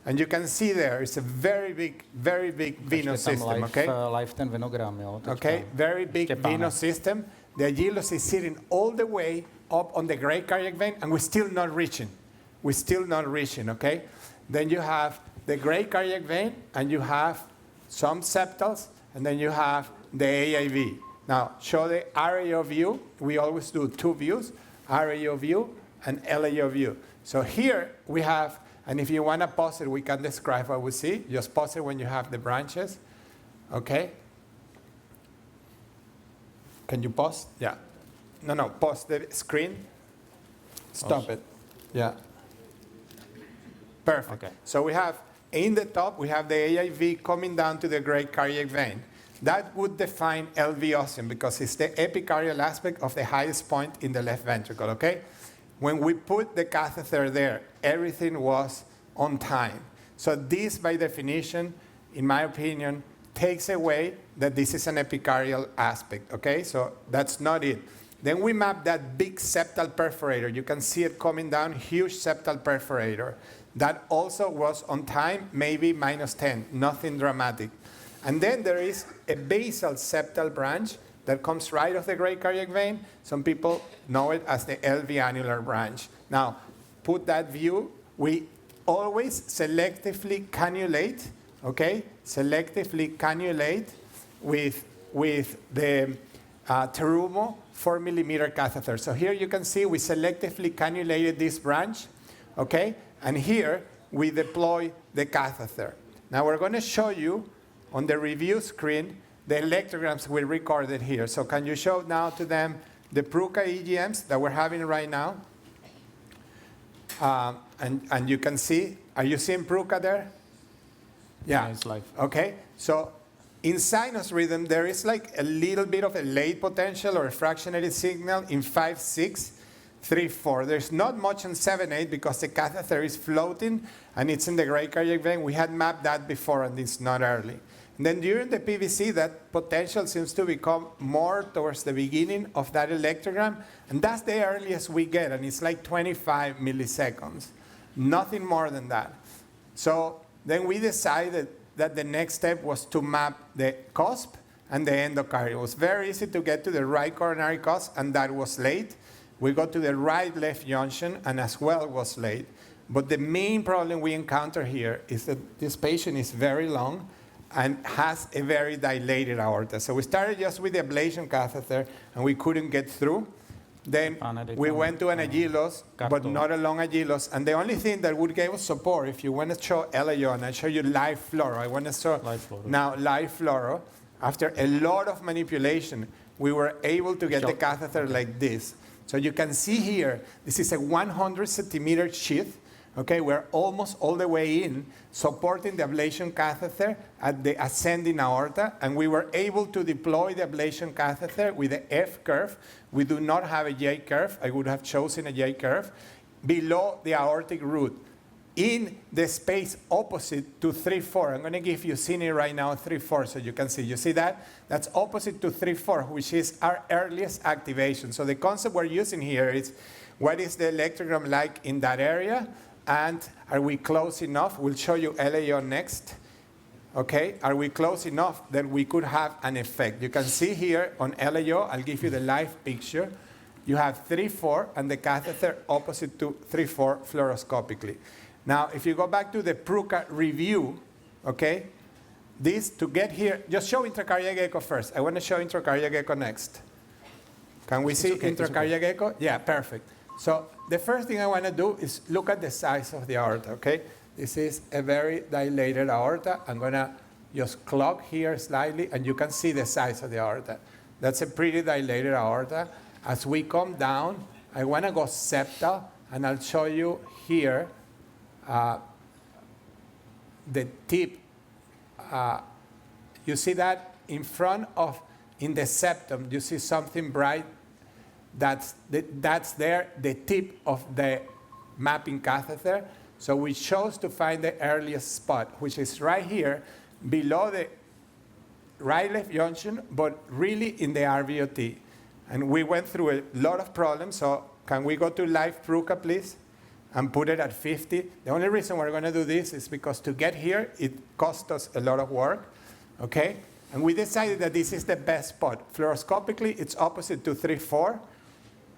And you can see there, it's a very big venous system, okay? Okay, very big venous system. The agilus is sitting all the way up on the great cardiac vein, and we're still not reaching. We're still not reaching, okay? Then you have the great cardiac vein, and you have some septals, and then you have the AIV. Now, show the RAO view. We always do 2 views, RAO view and LAO view. So here we have, and if you want to pause it, we can describe what we see. Just pause it when you have the branches, okay? Can you pause? Yeah. No, pause the screen. Stop it. Yeah. Perfect. Okay. So we have, in the top, we have the AIV coming down to the great cardiac vein. That would define LV ostium because it's the epicardial aspect of the highest point in the left ventricle, okay? When we put the catheter there, everything was on time. So this, by definition, in my opinion, takes away that this is an epicardial aspect, okay? So that's not it. Then we map that big septal perforator. You can see it coming down, huge septal perforator. That also was on time, maybe -10, nothing dramatic. And then there is a basal septal branch that comes right off the great cardiac vein. Some people know it as the LV annular branch. Now, put that view. We always selectively cannulate, okay? Selectively cannulate with the Terumo 4 millimeter catheter. So here you can see we selectively cannulated this branch, okay? And here we deploy the catheter. Now we're going to show you on the review screen the electrograms we recorded here. So can you show now to them the Pruka EGMs that we're having right now? And you can see, are you seeing Pruka there? Yeah, it's live. Okay, so in sinus rhythm, there is like a little bit of a late potential or a fractionated signal in 5, 6, 3, 4. There's not much in 7, 8 because the catheter is floating and it's in the great cardiac vein. We had mapped that before and it's not early. And then during the PVC, that potential seems to become more towards the beginning of that electrogram, and that's the earliest we get, and it's like 25 milliseconds. Nothing more than that. So then we decided that the next step was to map the cusp and the endocardium. It was very easy to get to the right coronary cusp, and that was late. We got to the right-left junction, and as well was late. But the main problem we encounter here is that this patient is very long and has a very dilated aorta. So we started just with the ablation catheter, and we couldn't get through. Then we went to an Agilos, but not a long Agilos. And the only thing that would give us support, if you want to show LAO, and I show you live fluoro, I want to show now live fluoro. After a lot of manipulation, we were able to get the catheter like this. So you can see here, this is a 100 centimeter sheath. Okay, we're almost all the way in, supporting the ablation catheter at the ascending aorta, and we were able to deploy the ablation catheter with the F curve. We do not have a J curve. I would have chosen a J curve below the aortic root in the space opposite to 3-4. I'm going to give you cine right now 3-4 so you can see. You see that? That's opposite to 3-4, which is our earliest activation. So the concept we're using here is what is the electrogram like in that area? And are we close enough? We'll show you LAO next. Okay, are we close enough that we could have an effect? You can see here on LAO, I'll give you the live picture. You have 3-4 and the catheter opposite to 3-4 fluoroscopically. Now, if you go back to the Pruka review, okay, this to get here, just show intracardiac echo first. I want to show intracardiac echo next. Can we see intracardiac echo? Yeah, perfect. So the first thing I want to do is look at the size of the aorta, okay? This is a very dilated aorta. I'm going to just clock here slightly, and you can see the size of the aorta. That's a pretty dilated aorta. As we come down, I want to go septal, and I'll show you here the tip. You see that in front of, in the septum, you see something bright? That's there, the tip of the mapping catheter. So we chose to find the earliest spot, which is right here below the right-left junction, but really in the RVOT. And we went through a lot of problems. So can we go to live Pruka, please, and put it at 50? The only reason we're going to do this is because to get here, it cost us a lot of work, okay? And we decided that this is the best spot. Fluoroscopically, it's opposite to 3-4.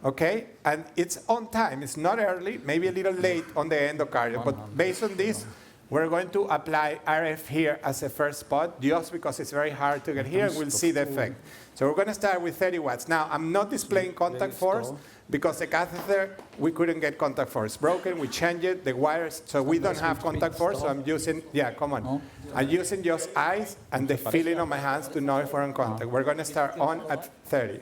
Okay, and it's on time. It's not early, maybe a little late on the endocardium. But based on this, we're going to apply RF here as a first spot, just because it's very hard to get here. We'll see the effect. So we're going to start with 30 watts. Now, I'm not displaying contact force because the catheter, we couldn't get contact force. It's broken, we changed it, the wires, so we don't have contact force. So I'm using, yeah, come on. I'm using just eyes and the feeling of my hands to know if we're in contact. We're going to start on at 30.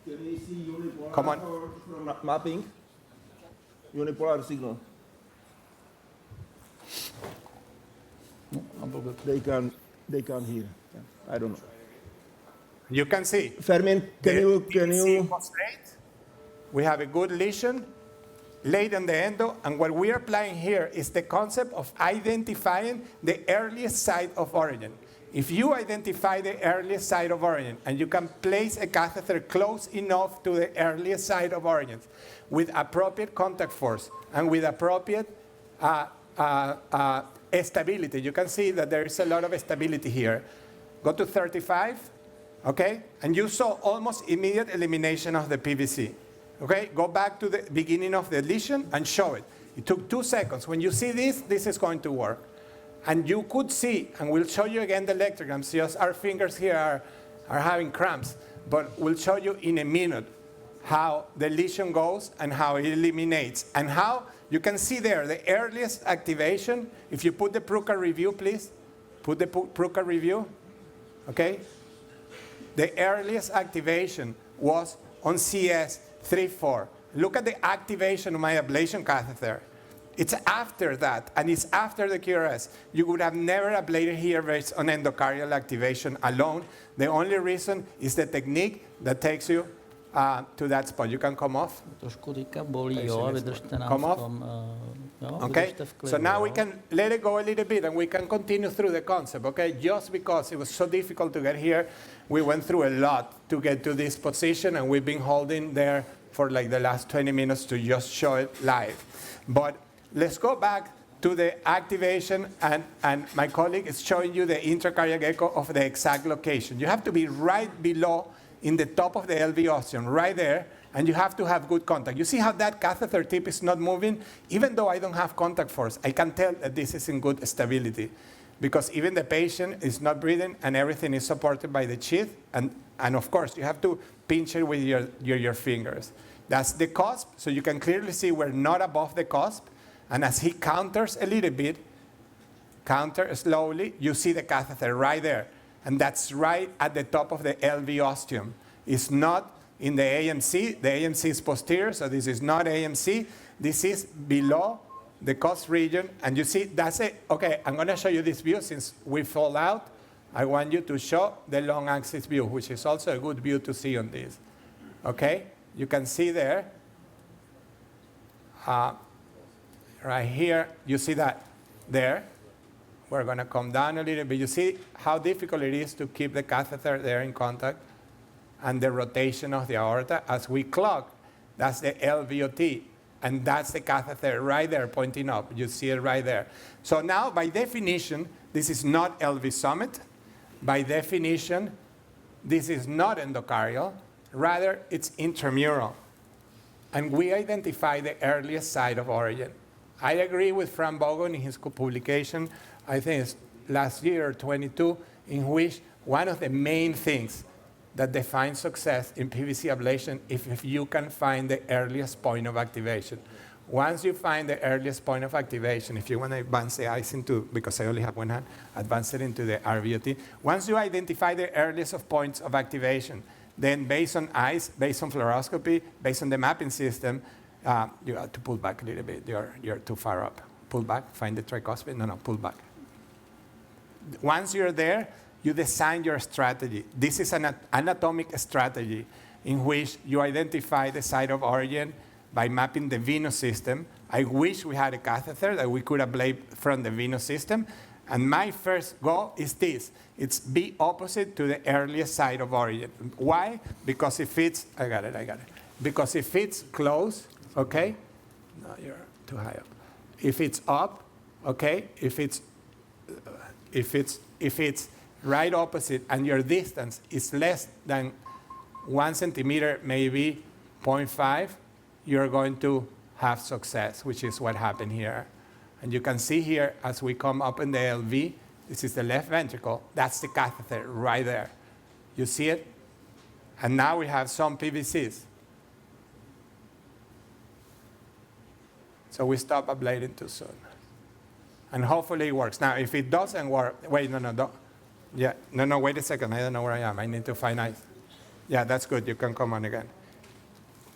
Can we see unipolar Come on. from mapping? Unipolar signal. They can't hear. I don't know. You can see. Fermin, can you? We have a good lesion, late in the endo, and what we are applying here is the concept of identifying the earliest site of origin. If you identify the earliest site of origin and you can place a catheter close enough to the earliest site of origin with appropriate contact force and with appropriate stability. You can see that there is a lot of stability here. Go to 35, okay? And you saw almost immediate elimination of the PVC. Okay, go back to the beginning of the lesion and show it. It took 2 seconds. When you see this, this is going to work. And you could see, and we'll show you again the electrograms, just our fingers here are having cramps, but we'll show you in a minute how the lesion goes and how it eliminates. And how, you can see there, the earliest activation, if you put the Pruka review, please, put the Pruka review, okay? The earliest activation was on CS 3-4. Look at the activation of my ablation catheter. It's after that, and it's after the QRS. You would have never ablated here based on endocardial activation alone. The only reason is the technique that takes you to that spot. You can come off. Come off. Okay, so now we can let it go a little bit and we can continue through the concept, okay? Just because it was so difficult to get here, we went through a lot to get to this position, and we've been holding there for like the last 20 minutes to just show it live. But let's go back to the activation, and my colleague is showing you the intracardiac echo of the exact location. You have to be right below in the top of the LV ostium, right there, and you have to have good contact. You see how that catheter tip is not moving? Even though I don't have contact force, I can tell that this is in good stability, because even the patient is not breathing and everything is supported by the sheath, and of course you have to pinch it with your fingers. That's the cusp, so you can clearly see we're not above the cusp, and as he counters a little bit, counter slowly, you see the catheter right there, and that's right at the top of the LV ostium. It's not in the AMC. The AMC is posterior, so this is not AMC. This is below the cusp region, and you see, that's it. Okay, I'm gonna show you this view. Since we fall out, I want you to show the long axis view, which is also a good view to see on this. Okay, you can see there, right here, you see that there. We're gonna come down a little bit. You see how difficult it is to keep the catheter there in contact, and the rotation of the aorta as we clock. That's the LVOT, and that's the catheter right there pointing up. You see it right there. So now, by definition, this is not LV summit. By definition, this is not endocardial. Rather, it's intramural. And we identify the earliest site of origin. I agree with Frank Bogon in his publication, I think it's last year or 22, in which one of the main things that defines success in PVC ablation is if you can find the earliest point of activation. Once you find the earliest point of activation, if you want to advance the eyes into, because I only have one hand, advance it into the RVOT. Once you identify the earliest of points of activation, then based on eyes, based on fluoroscopy, based on the mapping system, you have to pull back a little bit. You're too far up. Pull back, find the tricuspid. No, pull back. Once you're there, you design your strategy. This is an anatomic strategy in which you identify the site of origin by mapping the venous system. I wish we had a catheter that we could ablate from the venous system. And my first goal is this. It's be opposite to the earliest site of origin. Why? Because if it's, I got it. Because if it's close, okay? No, you're too high up. If it's up, okay? If it's right opposite and your distance is less than 1 centimeter, maybe 0.5, you're going to have success, which is what happened here. And you can see here, as we come up in the LV, this is the left ventricle. That's the catheter right there. You see it? And now we have some PVCs. So we stop ablating too soon. And hopefully it works. Now, if it doesn't work, wait, don't. Yeah, no, wait a second. I don't know where I am. I need to find eyes. Yeah, that's good. You can come on again.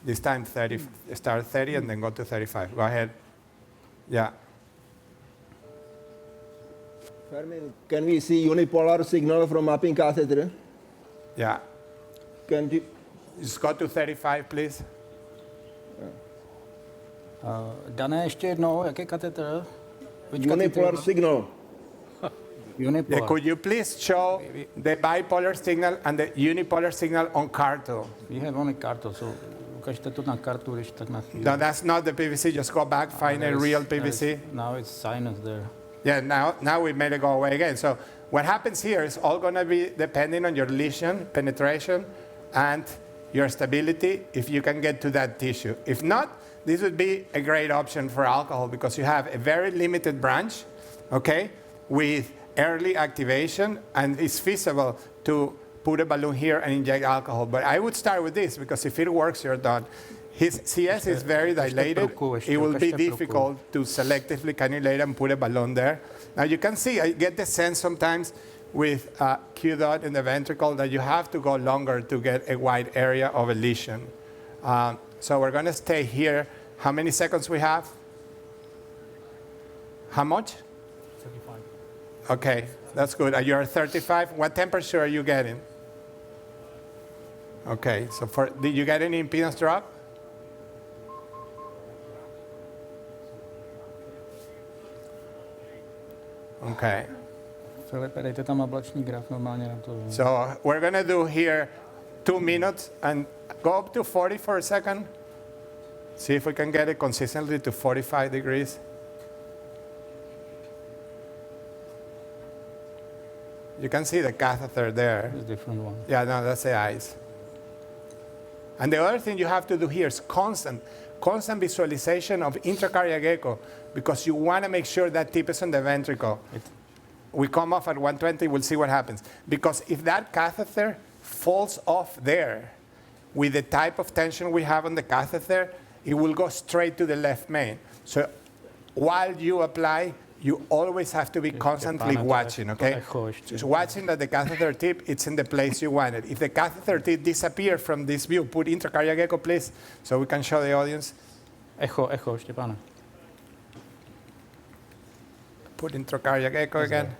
This time 30, start 30 and then go to 35. Go ahead. Yeah. Fermin, can we see unipolar signal from mapping catheter? Yeah. Can you just go to 35, please? Dané, ještě jednou, jaký katetr? Unipolar signal. Unipolar. Yeah, could you please show the bipolar signal and the unipolar signal on Carto? We have only Carto, so Ukažte to na kartu, když tak na chvíli. No, that's not the PVC. Just go back, find a real PVC. Now it's sinus there. Yeah, now we made it go away again. So what happens here is all going to be depending on your lesion, penetration, and your stability, if you can get to that tissue. If not, this would be a great option for alcohol because you have a very limited branch, okay, with early activation, and it's feasible to put a balloon here and inject alcohol. But I would start with this because if it works, you're done. His CS is very dilated. It will be difficult to selectively cannulate and put a balloon there. Now you can see, I get the sense sometimes with Q dot in the ventricle that you have to go longer to get a wide area of a lesion. So we're going to stay here. How many seconds we have? How much? 35. Okay, that's good. You're 35. What temperature are you getting? Okay, so did you get any impedance drop? Okay. Filipe, dejte tam ablační graf normálně na to. So we're going to do here 2 minutes and go up to 40 for a second. See if we can get it consistently to 45 degrees. You can see the catheter there. It's a different one. Yeah, no, that's the eyes. And the other thing you have to do here is constant visualization of intracardiac echo because you want to make sure that tip is on the ventricle. We come off at 120, we'll see what happens. Because if that catheter falls off there, with the type of tension we have on the catheter, it will go straight to the left main. So while you apply, you always have to be constantly watching, okay? Just watching that the catheter tip, it's in the place you want it. If the catheter tip disappears from this view, put intracardiac echo, please, so we can show the audience. Echo, Štěpáne. Put intracardiac echo again.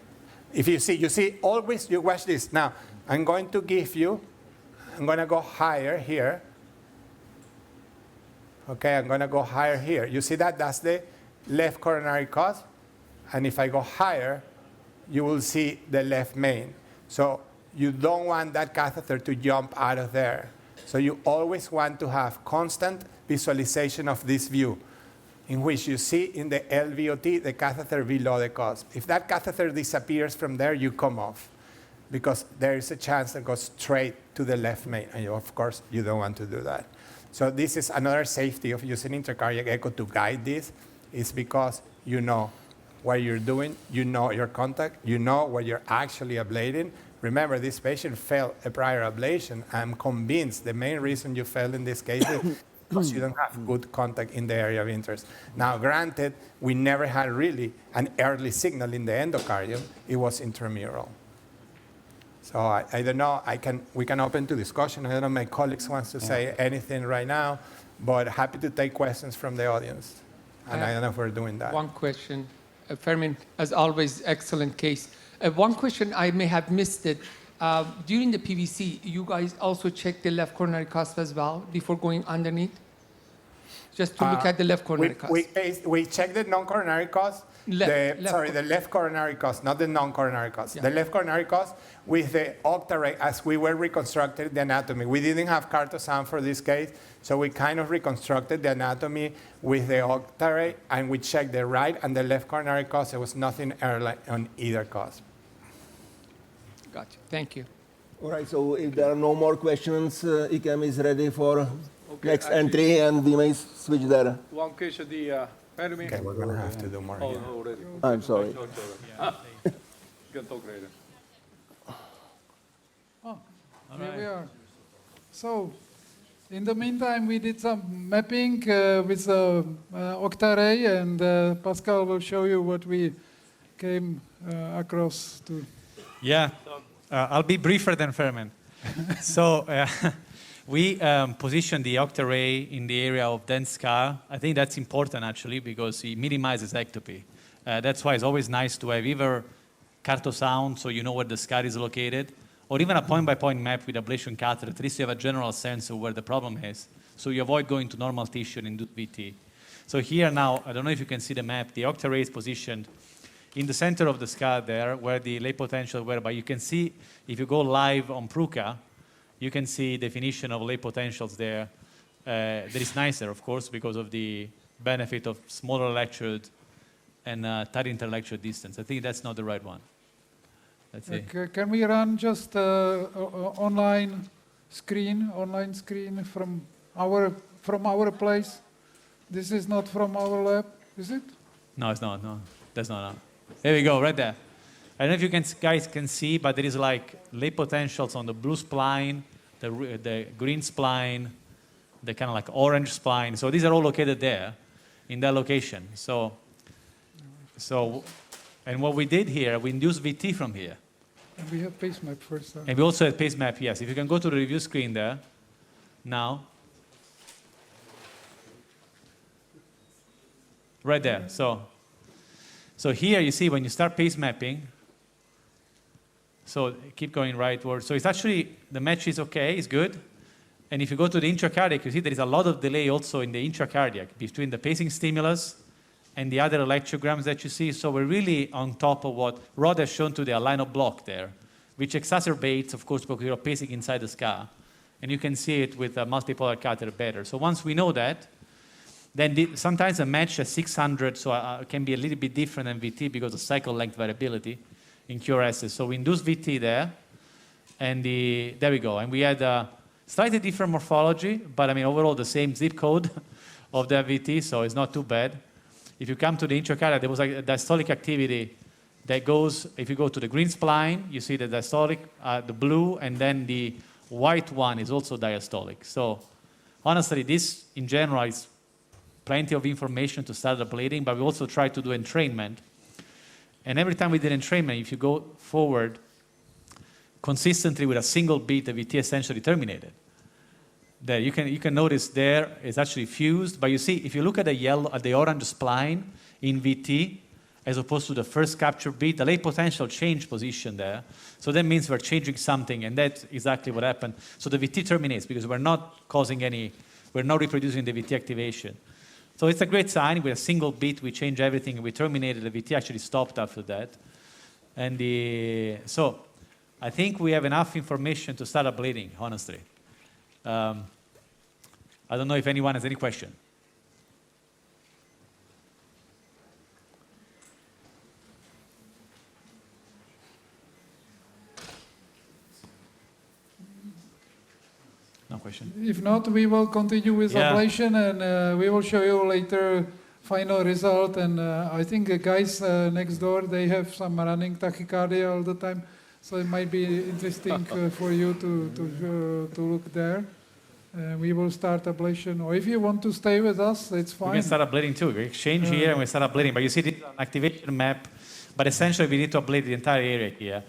If you see, always you watch this. Now, I'm going to go higher here. Okay, I'm going to go higher here. You see that? That's the left coronary cause. And if I go higher, you will see the left main. So you don't want that catheter to jump out of there. So you always want to have constant visualization of this view, in which you see in the LVOT the catheter below the cusp. If that catheter disappears from there, you come off, because there is a chance it goes straight to the left main, and of course you don't want to do that. So this is another safety of using intracardiac echo to guide this, is because you know what you're doing, you know your contact, you know what you're actually ablating. Remember, this patient failed a prior ablation. I'm convinced the main reason you failed in this case is because you don't have good contact in the area of interest. Now, granted, we never had really an early signal in the endocardium. It was intramural. So I don't know, we can open to discussion. I don't know if my colleagues wants to say anything right now, but happy to take questions from the audience. And I don't know if we're doing that. One question. Fermin, as always, excellent case. One question, I may have missed it. During the PVC, you guys also check the left coronary cusp as well before going underneath? Just to look at the left coronary cusp. We check the non-coronary cusp. The left coronary cusp, not the non-coronary cusp. Yeah. The left coronary cusp with the octave as we were reconstructing the anatomy. We didn't have cartosound for this case, so we kind of reconstructed the anatomy with the octave, and we checked the right and the left coronary cusp. There was nothing early on either cusp. Gotcha. Thank you. All right, so if there are no more questions, ICAM is ready for next entry, and we may switch there. One case of the Fermi. Okay, we're going to have to do more here. Already. I'm sorry. You can talk later. Oh, here we are. So, in the meantime, we did some mapping with the octarray, and Pascal will show you what we came across to. Yeah, I'll be briefer than Fermin. So we position the octarray in the area of dense scar. I think that's important actually because it minimizes ectopy. That's why it's always nice to have either cartosound, so you know where the scar is located, or even a point-by-point map with ablation catheter. At least you have a general sense of where the problem is, so you avoid going to normal tissue and induced VT. So here now, I don't know if you can see the map, the octarray is positioned in the center of the scar there, where the lay potential, whereby you can see, if you go live on Pruka, you can see definition of lay potentials there. that is nicer, of course, because of the benefit of smaller electrode and tight inter-electrode distance. I think that's not the right one. Let's see. Can we run just online screen from our place? This is not from our lab, is it? No, it's not. No, that's not. There we go, right there. I don't know if you guys can see, but there is like lay potentials on the blue spline, the green spline, the kind of like orange spline. So these are all located there, in that location. So, and what we did here, we induced VT from here. And we have pace map first. And we also had pace map, yes. If you can go to the review screen there, now. Right there. So here you see when you start pace mapping, so keep going rightward. So it's actually, the match is okay, it's good. And if you go to the intracardiac, you see there is a lot of delay also in the intracardiac between the pacing stimulus and the other electrograms that you see. So we're really on top of what Rod has shown today, a line of block there, which exacerbates, of course, because you're pacing inside the scar. And you can see it with a multipolar catheter better. So once we know that, then sometimes a match at 600 can be a little bit different than VT because of cycle length variability in QRSs. So we induce VT there, and there we go. And we had a slightly different morphology, but I mean overall the same zip code of the VT, so it's not too bad. If you come to the intracardiac, there was like a diastolic activity that goes, if you go to the green spline, you see the diastolic, the blue, and then the white one is also diastolic. So honestly, this in general is plenty of information to start the bleeding, but we also try to do entrainment. And every time we did entrainment, if you go forward consistently with a single beat, the VT essentially terminated. There, you can notice there it's actually fused, but you see, if you look at the orange spline in VT, as opposed to the first capture beat, the late potential changed position there. So that means we're changing something, and that's exactly what happened. So the VT terminates because we're not reproducing the VT activation. So it's a great sign. With a single beat, we change everything, and we terminated. The VT actually stopped after that. And so I think we have enough information to start ablating, honestly. I don't know if anyone has any question. No question. If not, we will continue with ablation, and we will show you later final result. And I think the guys next door, they have some running tachycardia all the time, so it might be interesting for you to look there. We will start ablation, or if you want to stay with us, it's fine. We can start ablating too. We exchange here and we start ablating. But you see, this is an activation map. But essentially, we need to ablate the entire area here,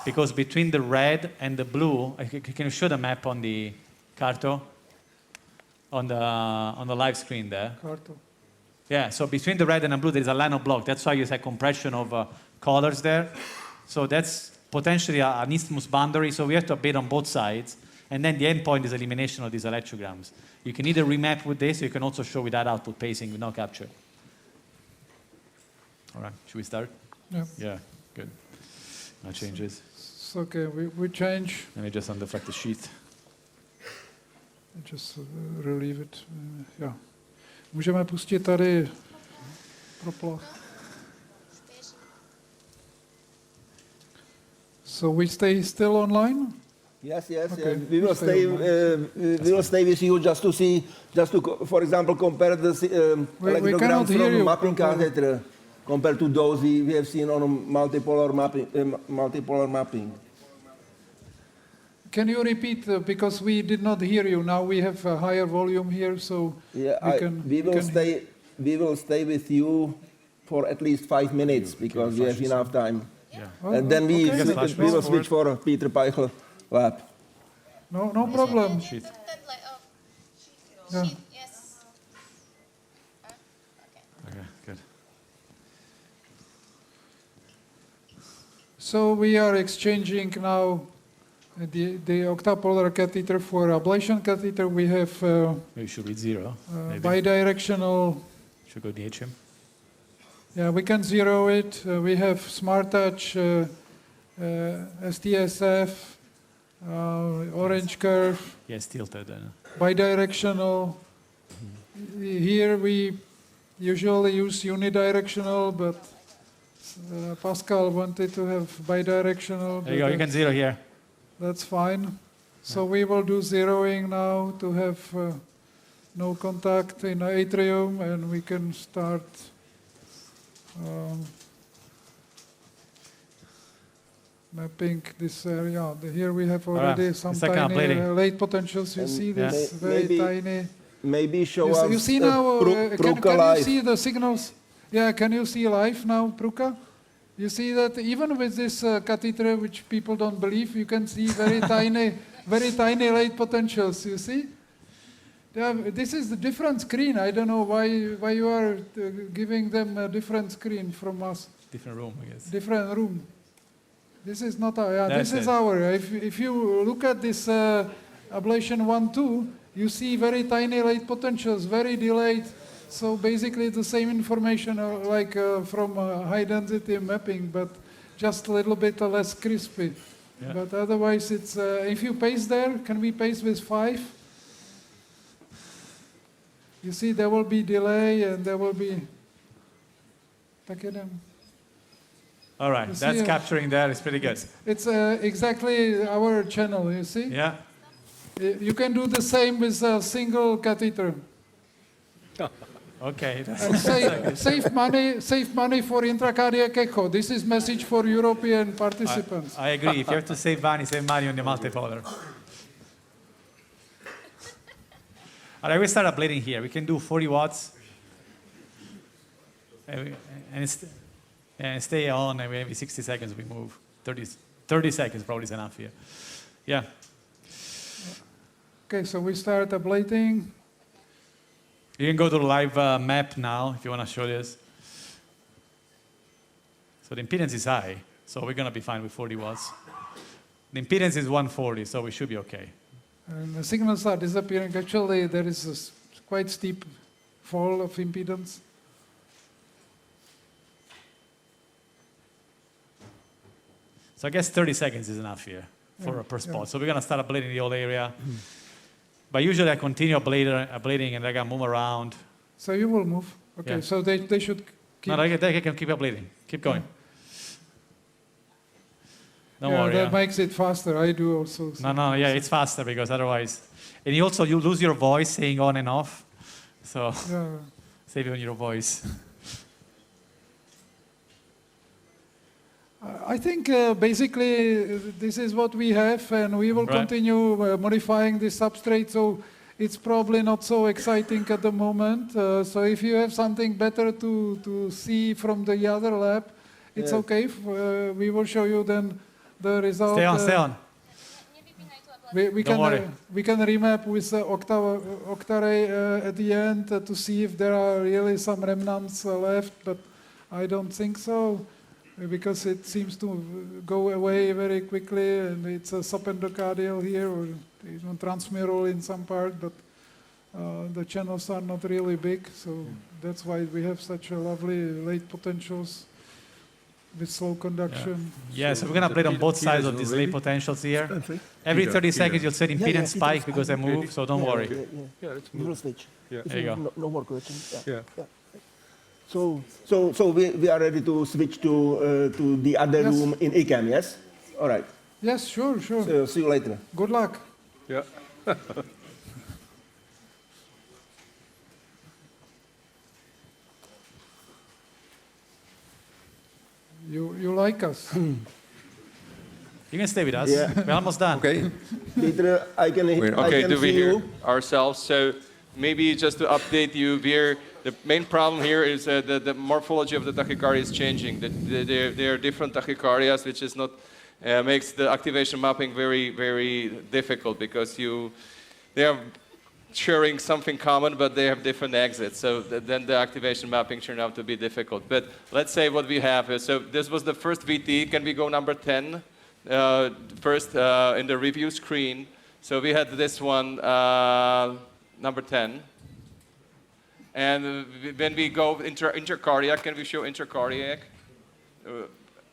because between the red and the blue, can you show the map on the Carto? On the live screen there. Carto. Yeah. So between the red and the blue, there is a line of block. That's why you see compression of colors there. So that's potentially an isthmus boundary. So we have to ablate on both sides. And then the end point is elimination of these electrograms. You can either remap with this, or you can also show without output pacing with no capture. All right, should we start? Yeah. Yeah, good. No changes. It's okay, we change. Let me just undeflect the sheet. Just relieve it. Yeah. Můžeme pustit tady proplach. So we stay still online? Yes, yes. Okay. We will stay. We will stay with you just to see, for example, compare the electrograms from mapping catheter compared to those we have seen on multipolar mapping. Can you repeat because we did not hear you? Now we have a higher volume here, so we will stay with you for at least 5 minutes because we have enough time. Yeah. And then we will switch for Peter Peichel lab. No problem. Sheet. Yeah. Okay, good. So we are exchanging now the octapolar catheter for ablation catheter. We have Maybe should read 0. bidirectional. Should go DHM. Yeah, we can zero it. We have Smart Touch, STSF, orange curve. Yes, tilted. Bidirectional. Here we usually use unidirectional, but Pascal wanted to have bidirectional. There you go, you can zero here. That's fine. So we will do zeroing now to have no contact in the atrium, and we can start mapping this area. Here we have already some tiny late potentials. You see this very tiny. Maybe show us. You see now, Pruka can live. you see the signals? Yeah, can you see live now, Pruka? You see that even with this catheter, which people don't believe, you can see very tiny late potentials, you see? This is the different screen. I don't know why you are giving them a different screen from us. Different room, I guess. Different room. This is not our, this is it. our. If you look at this ablation 1-2, you see very tiny late potentials, very delayed. So basically the same information like from high density mapping, but just a little bit less crispy. Yeah. But otherwise it's, if you paste there, can we paste with 5? You see there will be delay and there will be... All right, that's capturing that. It's pretty good. It's exactly our channel, you see? Yeah. You can do the same with a single catheter. Okay. And save money for intracardiac echo. This is message for European participants. I agree. If you have to save money on the multipolar. All right, we start ablating here. We can do 40 watts. And stay on, and maybe 60 seconds we move. 30 seconds probably is enough here. Yeah. Okay, so we start ablating. You can go to the live map now if you want to show this. So the impedance is high, so we're going to be fine with 40 watts. The impedance is 140, so we should be okay. And the signals are disappearing. Actually, there is a quite steep fall of impedance. So I guess 30 seconds is enough here for per spot. So we're going to start ablating the whole area. But usually I continue ablating and I can move around. So you will move. Okay, Yeah. so they should keep... No, they can keep ablating. Keep going. Don't worry. That makes it faster. I do also. So. No, it's faster because otherwise... And you lose your voice saying on and off. So save on your voice. I think basically this is what we have, and we will continue modifying the substrate, so it's probably not so exciting at the moment. So if you have something better to see from the other lab, it's okay. We will show you then the result. Stay on. We can remap with Octaray at the end to see if there are really some remnants left, but I don't think so. Because it seems to go away very quickly, and it's a subendocardial here, or even transmural in some part, but the channels are not really big, so that's why we have such a lovely late potentials with slow conduction. Yeah, so we're going to ablate on both sides of these late potentials here. Every 30 seconds you'll see impedance spike because I move, so don't worry. You will switch. There you go. No more questions. Yeah. So we are ready to switch to the other room in ICAM, yes? All right. Yes, sure. So see you later. Good luck. Yeah. You like us? You can stay with us. Yeah. We're almost done. Okay. Peter, I can do we see hear you. ourselves? So maybe just to update you, the main problem here is the morphology of the tachycardia is changing. There are different tachycardias, which is not makes the activation mapping very, very difficult because they are sharing something common, but they have different exits. So then the activation mapping turned out to be difficult. But let's say what we have is, so this was the first VT. Can we go number 10 first in the review screen? So we had this one, number 10. And when we go intracardiac, can we show intracardiac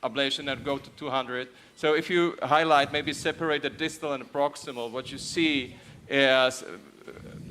ablation and go to 200? So if you highlight, maybe separate the distal and proximal, what you see is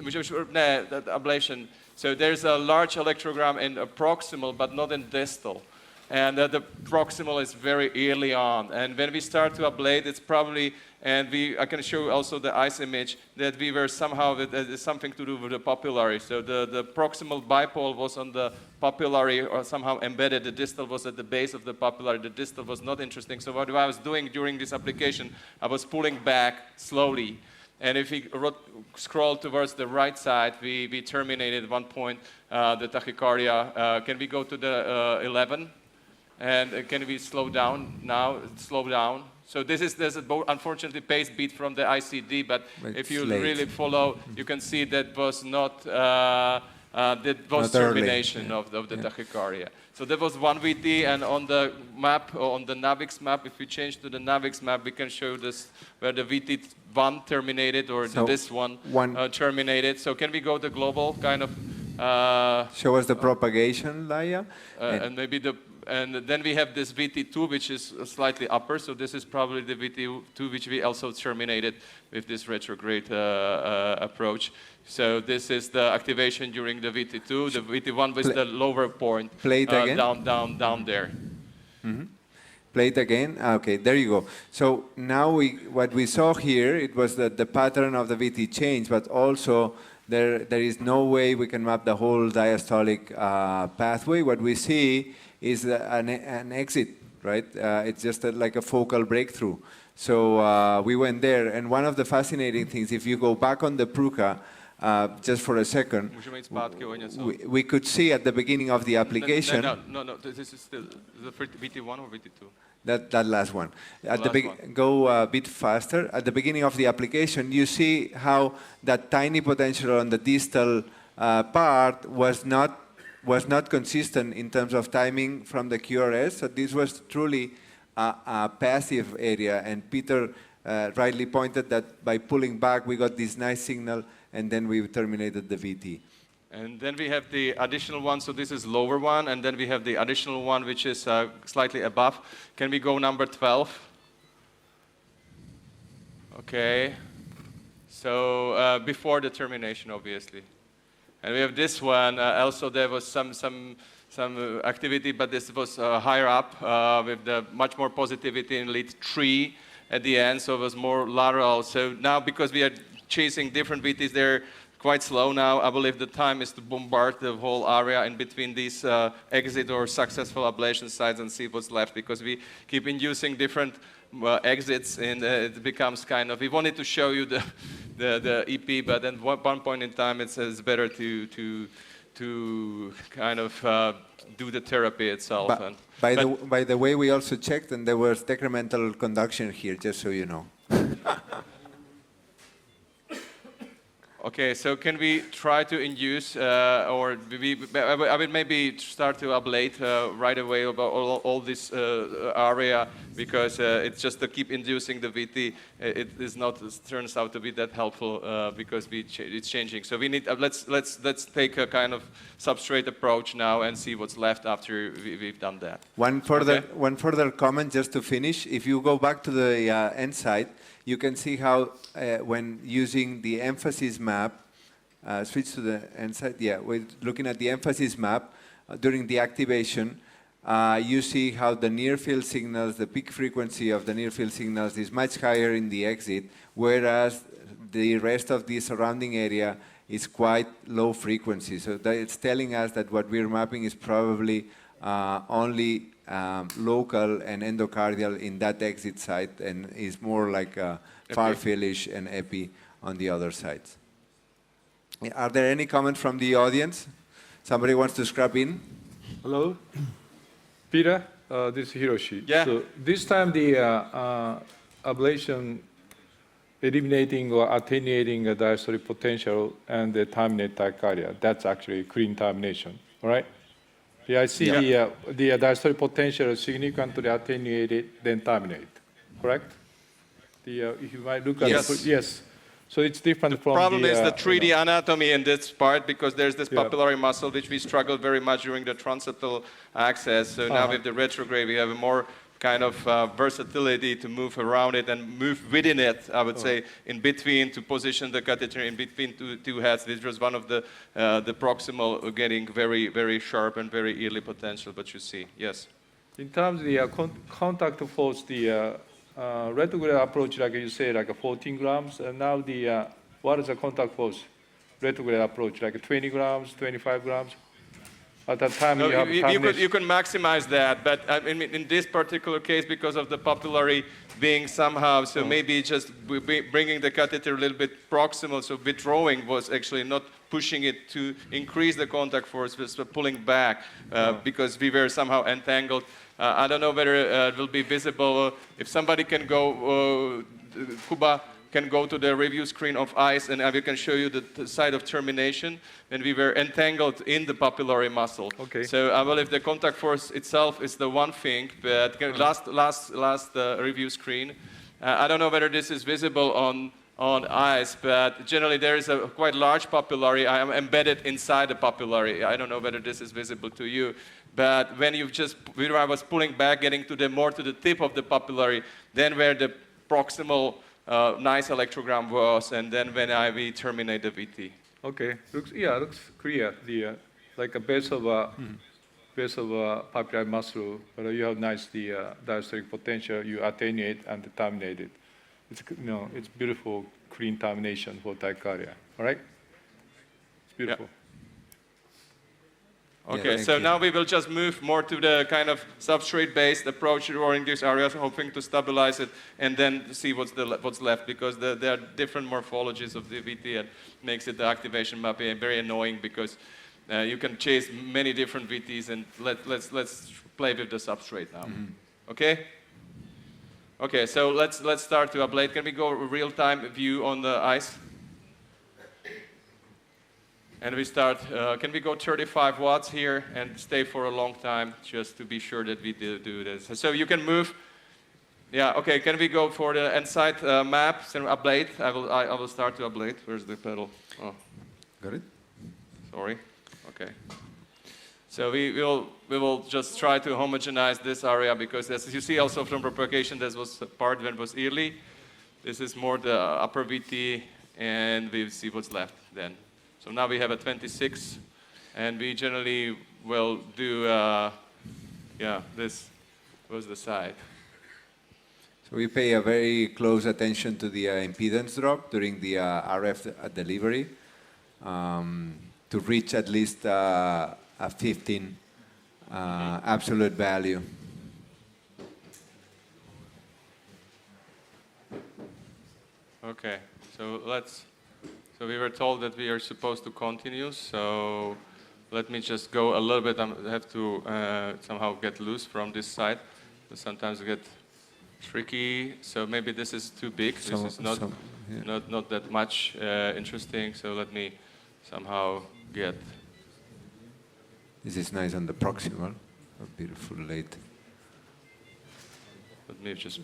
that ablation. So there's a large electrogram in proximal, but not in distal. And the proximal is very early on. And when we start to ablate, it's probably, and I can show also the ICE image, that we were somehow, something to do with the papillary. So the proximal bipole was on the papillary or somehow embedded. The distal was at the base of the papillary. The distal was not interesting. So what I was doing during this application, I was pulling back slowly. And if we scroll towards the right side, we terminated at one point the tachycardia. Can we go to the 11? And can we slow down now? Slow down. So there's unfortunately pace beat from the ICD, but if you really follow, you can see that was not termination of the tachycardia. So there was one VT, and on the map, on the NAVIX map, if we change to the NAVIX map, we can show this where the VT1 terminated, or this one terminated. So can we go to global kind of? Show us the propagation, Laia. And maybe and then we have this VT2, which is slightly upper. So this is probably the VT2, which we also terminated with this retrograde approach. So this is the activation during the VT2. The VT1 was the lower point. Play it again. Down there. Mm-hmm. Play it again. Okay, there you go. So now what we saw here, it was that the pattern of the VT change, but also there is no way we can map the whole diastolic pathway. What we see is an exit, right? It's just like a focal breakthrough. So we went there, and one of the fascinating things, if you go back on the Pruka, just for a second, we could see at the beginning of the application. No, this is still the VT1 or VT2? That last one. Go a bit faster. At the beginning of the application, you see how that tiny potential on the distal part was not consistent in terms of timing from the QRS. So this was truly a passive area. And Peter rightly pointed that by pulling back, we got this nice signal, and then we terminated the VT. And then we have the additional one. So this is lower one. And then we have the additional one, which is slightly above. Can we go number 12? OK. So before the termination, obviously. And we have this one. Also, there was some activity, but this was higher up with the much more positivity in lead 3 at the end. So it was more lateral. So now, because we are chasing different VTs, they're quite slow now. I believe the time is to bombard the whole area in between these exit or successful ablation sites and see what's left, because we keep inducing different exits, and it becomes kind of, we wanted to show you the EP, but at one point in time it's better to kind of do the therapy itself. By the way, we also checked, and there was decremental conduction here, just so you know. Okay, so can we try to induce, or I would maybe start to ablate right away about all this area, because it's just to keep inducing the VT. It is not, it turns out to be that helpful because it's changing. So we need, let's take a kind of substrate approach now and see what's left after we've done that. One further comment just to finish. If you go back to the end site, you can see how when using the emphasis map, switch to the end side, yeah, we're looking at the emphasis map during the activation, you see how the near field signals, the peak frequency of the near field signals is much higher in the exit, whereas the rest of the surrounding area is quite low frequency. So it's telling us that what we're mapping is probably only local and endocardial in that exit site, and is more like far fieldish and epi on the other sides. Are there any comments from the audience? Somebody wants to scrap in? Hello? Peter, this is Hiroshi. Yeah. So this time the ablation eliminating or attenuating the diastolic potential and the terminate tachycardia, that's actually clean termination, all right? Yeah, I see the diastolic potential is significantly attenuated, then terminate, correct? If you might look at yes. So it's different from the problem is the 3D anatomy in this part, because there's this papillary muscle which we struggled very much during the transseptal access. So now with the retrograde, we have a more kind of versatility to move around it and move within it, I would say, in between, to position the catheter in between two heads. This was one of the proximal getting very, very sharp and very early potential, but you see, yes. In terms of the contact force, the retrograde approach, like you say, like 14 grams, and now the what is the contact force? Retrograde approach, like 20 grams, 25 grams? At that time, No, you have you can maximize that, but I mean, in this particular case, because of the papillary being somehow, so maybe just bringing the catheter a little bit proximal, so withdrawing was actually not pushing it to increase the contact force, but pulling back because we were somehow entangled. I don't know whether it will be visible. If somebody can go, Kuba can go to the review screen of ICE, and we can show you the site of termination, and we were entangled in the papillary muscle. Okay. So well, if the contact force itself is the one thing, but last review screen, I don't know whether this is visible on ICE, but generally there is a quite large papillary. I am embedded inside the papillary. I don't know whether this is visible to you, but when I was pulling back, getting to more to the tip of the papillary, then where the proximal nice electrogram was, and then when we terminate the VT. Okay, looks clear. The like a base of papillary muscle, but you have nice diastolic potential. You attenuate and terminate it. It's it's beautiful, clean termination for tachycardia. All right, it's beautiful. Yeah. Okay, so now we will just move more to the kind of substrate-based approach in these areas, hoping to stabilize it and then see what's left, because there are different morphologies of the VT and makes it the activation mapping very annoying, because you can chase many different VTs, and let's play with the substrate now. Okay? Okay, so let's start to ablate. Can we go real-time view on the ICE? And we start, can we go 35 watts here and stay for a long time, just to be sure that we do this. So you can move. Yeah, okay, can we go for the inside map, and ablate? I will start to ablate. Where's the pedal? Oh. Got it? Sorry, okay. So we will just try to homogenize this area, because as you see also from propagation, this was the part when it was early. This is more the upper VT, and we'll see what's left then. So now we have a 26, and we generally will do, this was the side. So we pay a very close attention to the impedance drop during the RF delivery to reach at least a 15 absolute value. Okay, so So we were told that we are supposed to continue, so let me just go a little bit. I have to somehow get loose from this side. Sometimes get tricky, so maybe this is too big. This is not that much interesting, so let me somehow get... This is nice on the proximal, a beautiful late. Let me just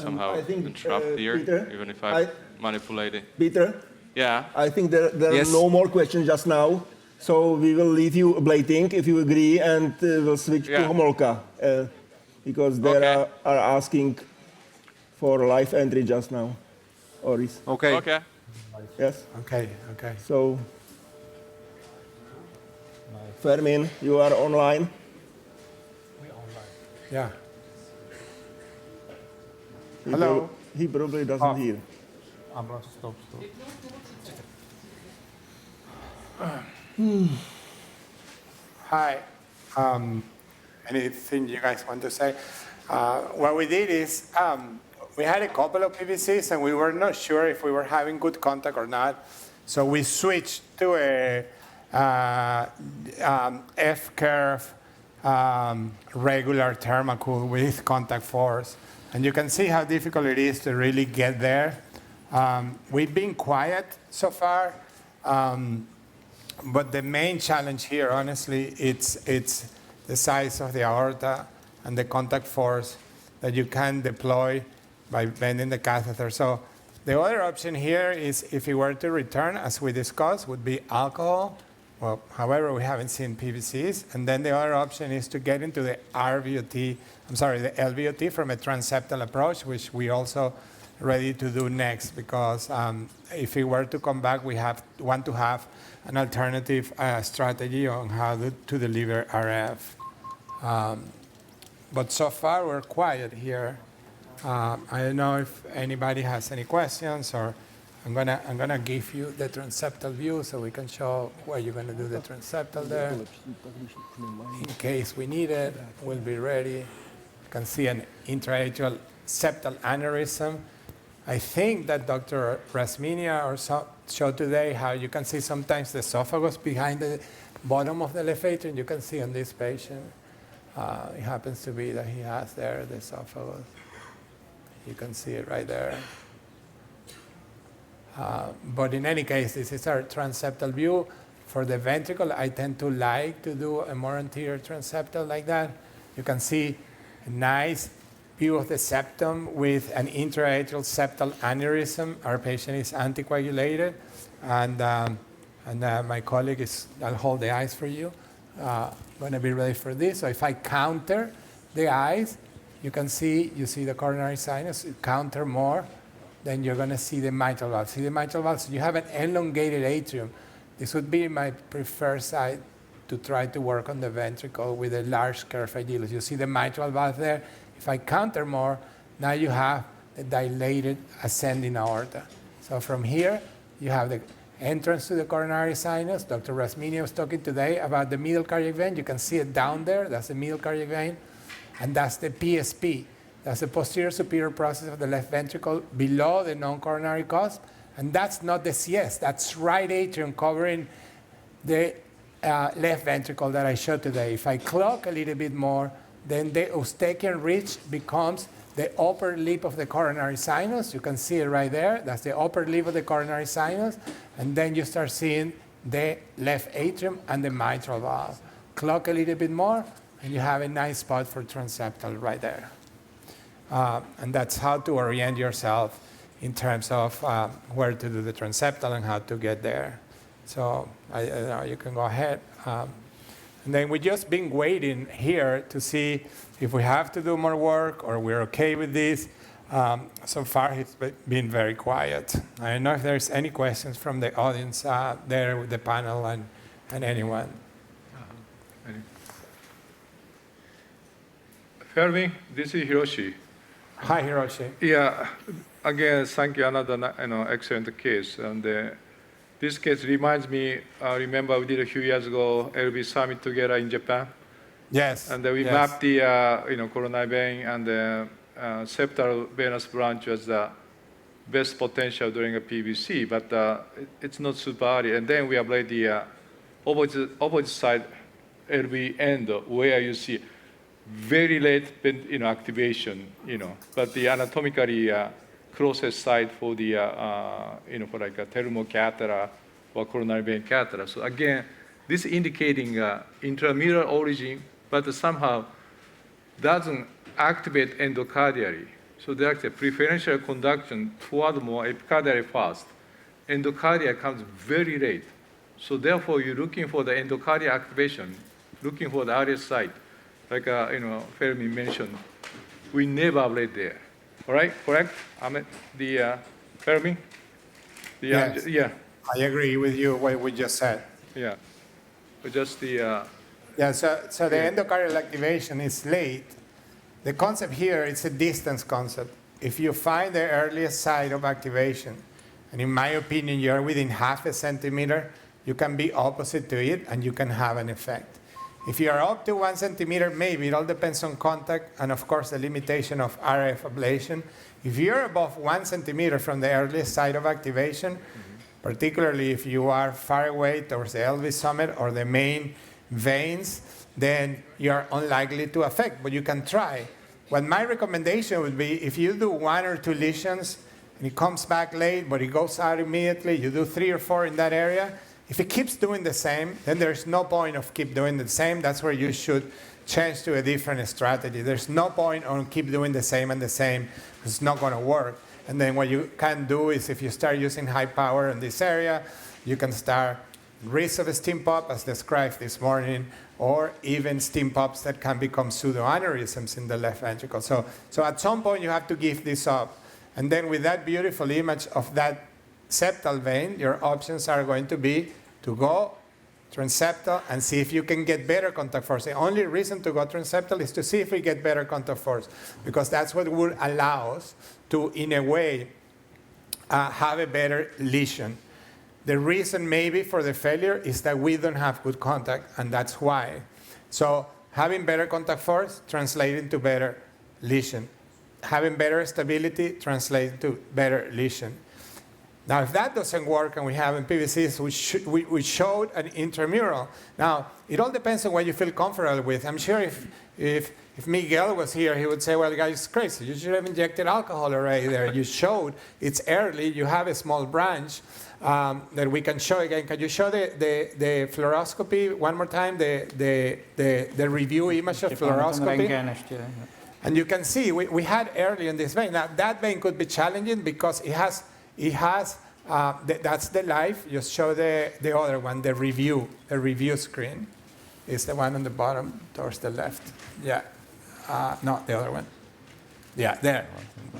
somehow interrupt here, Peter, even if I manipulate it. Peter? Yeah. I think there are no more questions just now, so we will leave you ablating if you agree, and we'll switch to Homolka because they are asking for live entry just now. Oris. Okay. Okay. Yes. Okay. So, Fermin, you are online. Yeah. Hello. He probably doesn't hear. Stop. Hi. Anything you guys want to say? What we did is we had a couple of PVCs, and we were not sure if we were having good contact or not. So we switched to a F-curve regular thermocool with contact force. And you can see how difficult it is to really get there. We've been quiet so far, but the main challenge here, honestly, it's the size of the aorta and the contact force that you can deploy by bending the catheter. So the other option here is, if you were to return, as we discussed, would be alcohol well, however, we haven't seen PVCs. And then the other option is to get into the the LVOT from a transseptal approach, which we also ready to do next, because if we were to come back, we want to have an alternative strategy on how to deliver RF. But so far, we're quiet here. I don't know if anybody has any questions, or I'm gonna give you the transseptal view so we can show where you're gonna do the transseptal there. In case we need it, we'll be ready. You can see an intraatrial septal aneurysm. I think that Dr. Rasminia showed today how you can see sometimes the esophagus behind the bottom of the left atrium. You can see on this patient. It happens to be that he has there the esophagus. You can see it right there. But in any case, this is our transseptal view. For the ventricle, I tend to like to do a more anterior transseptal like that. You can see a nice view of the septum with an intraatrial septal aneurysm. Our patient is anticoagulated, and my colleague I'll hold the eyes for you. Going to be ready for this. So if I counter the eyes, you see the coronary sinus. You counter more, then you're going to see the mitral valve. See the mitral valve? So you have an elongated atrium. This would be my preferred site to try to work on the ventricle with a large curve ideally. You see the mitral valve there? If I counter more, now you have the dilated ascending aorta. So from here, you have the entrance to the coronary sinus. Dr. Rasminia was talking today about the middle cardiac vein. You can see it down there. That's the middle cardiac vein. And that's the PSP. That's the posterior superior process of the left ventricle below the non-coronary cusp. And that's not the CS. That's right atrium covering the left ventricle that I showed today. If I clock a little bit more, then the Eustachian ridge becomes the upper lip of the coronary sinus. You can see it right there. That's the upper lip of the coronary sinus. And then you start seeing the left atrium and the mitral valve. Clock a little bit more, and you have a nice spot for transseptal right there. And that's how to orient yourself in terms of where to do the transseptal and how to get there. So you can go ahead. And then we've just been waiting here to see if we have to do more work or we're okay with this. So far, it's been very quiet. I don't know if there's any questions from the audience there with the panel and anyone. Fermi, this is Hiroshi. Hi, Hiroshi. Yeah, again, thank you. Another excellent case. And this case reminds me, remember we did a few years ago, LV summit together in Japan? Yes. And we mapped the coronary vein and the septal venous branch as the best potential during a PVC, but it's not super early. And then we applied the opposite side LV end where you see very late activation, but the anatomically closest side for the, for like a thermocatheter or coronary vein catheter. So again, this indicating intramural origin, but somehow doesn't activate endocardially. So there's a preferential conduction toward more epicardially fast. Endocardia comes very late. So therefore, you're looking for the endocardial activation, looking for the earliest site. Like Fermi mentioned, we never ablate there. All right, correct? Fermi? Yes. Yeah. I agree with you what we just said. Yeah. But just the... Yeah, so the endocardial activation is late. The concept here is a distance concept. If you find the earliest site of activation, and in my opinion, you're within half a centimeter, you can be opposite to it, and you can have an effect. If you are up to 1 centimeter, maybe. It all depends on contact and, of course, the limitation of RF ablation. If you're above 1 centimeter from the earliest site of activation, particularly if you are far away towards the LV summit or the main veins, then you're unlikely to affect, but you can try. What my recommendation would be, if you do 1 or 2 lesions and it comes back late, but it goes out immediately, you do 3 or 4 in that area. If it keeps doing the same, then there's no point of keep doing the same. That's where you should change to a different strategy. There's no point on keep doing the same and the same. It's not going to work. And then what you can do is if you start using high power in this area, you can start risk of a stim pop, as described this morning, or even stim pops that can become pseudoaneurysms in the left ventricle. So at some point, you have to give this up. And then with that beautiful image of that septal vein, your options are going to be to go transseptal and see if you can get better contact force. The only reason to go transseptal is to see if we get better contact force, because that's what would allow us to, in a way, have a better lesion. The reason maybe for the failure is that we don't have good contact, and that's why. So having better contact force translates into better lesion. Having better stability translates into better lesion. Now, if that doesn't work and we have in PVCs, we showed an intramural. Now, it all depends on what you feel comfortable with. I'm sure if Miguel was here, he would say, well, guys, it's crazy. You should have injected alcohol already there. You showed it's early. You have a small branch that we can show again. Can you show the fluoroscopy one more time, the review image of fluoroscopy? And you can see we had early in this vein. Now, that vein could be challenging because it has that's the live. Just show the other one, the review screen. Is the one on the bottom towards the left. Yeah. No, the other one. Yeah, there.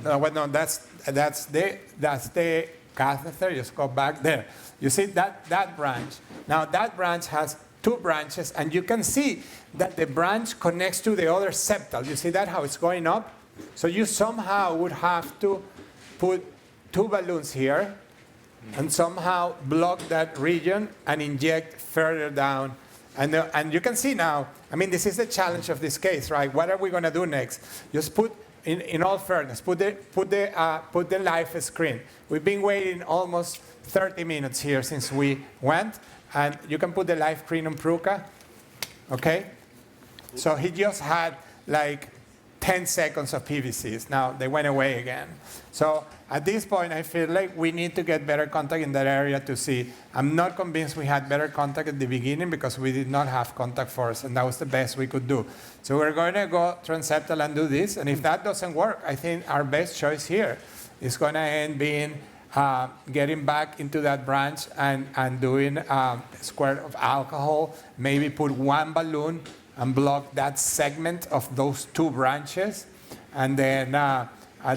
No, that's the catheter. Just go back there. You see that branch. Now that branch has two branches, and you can see that the branch connects to the other septal. You see that, how it's going up? So you somehow would have to put two balloons here and somehow block that region and inject further down. And you can see now, I mean, this is the challenge of this case, right? What are we going to do next? Just put, in all fairness, put the live screen. We've been waiting almost 30 minutes here since we went, and you can put the live screen on Pruka, okay? So he just had like 10 seconds of PVCs. Now they went away again. So at this point, I feel like we need to get better contact in that area to see. I'm not convinced we had better contact at the beginning because we did not have contact force, and that was the best we could do. So we're going to go transseptal and do this, and if that doesn't work, I think our best choice here is going to end being getting back into that branch and doing a squirt of alcohol, maybe put one balloon and block that segment of those two branches, and then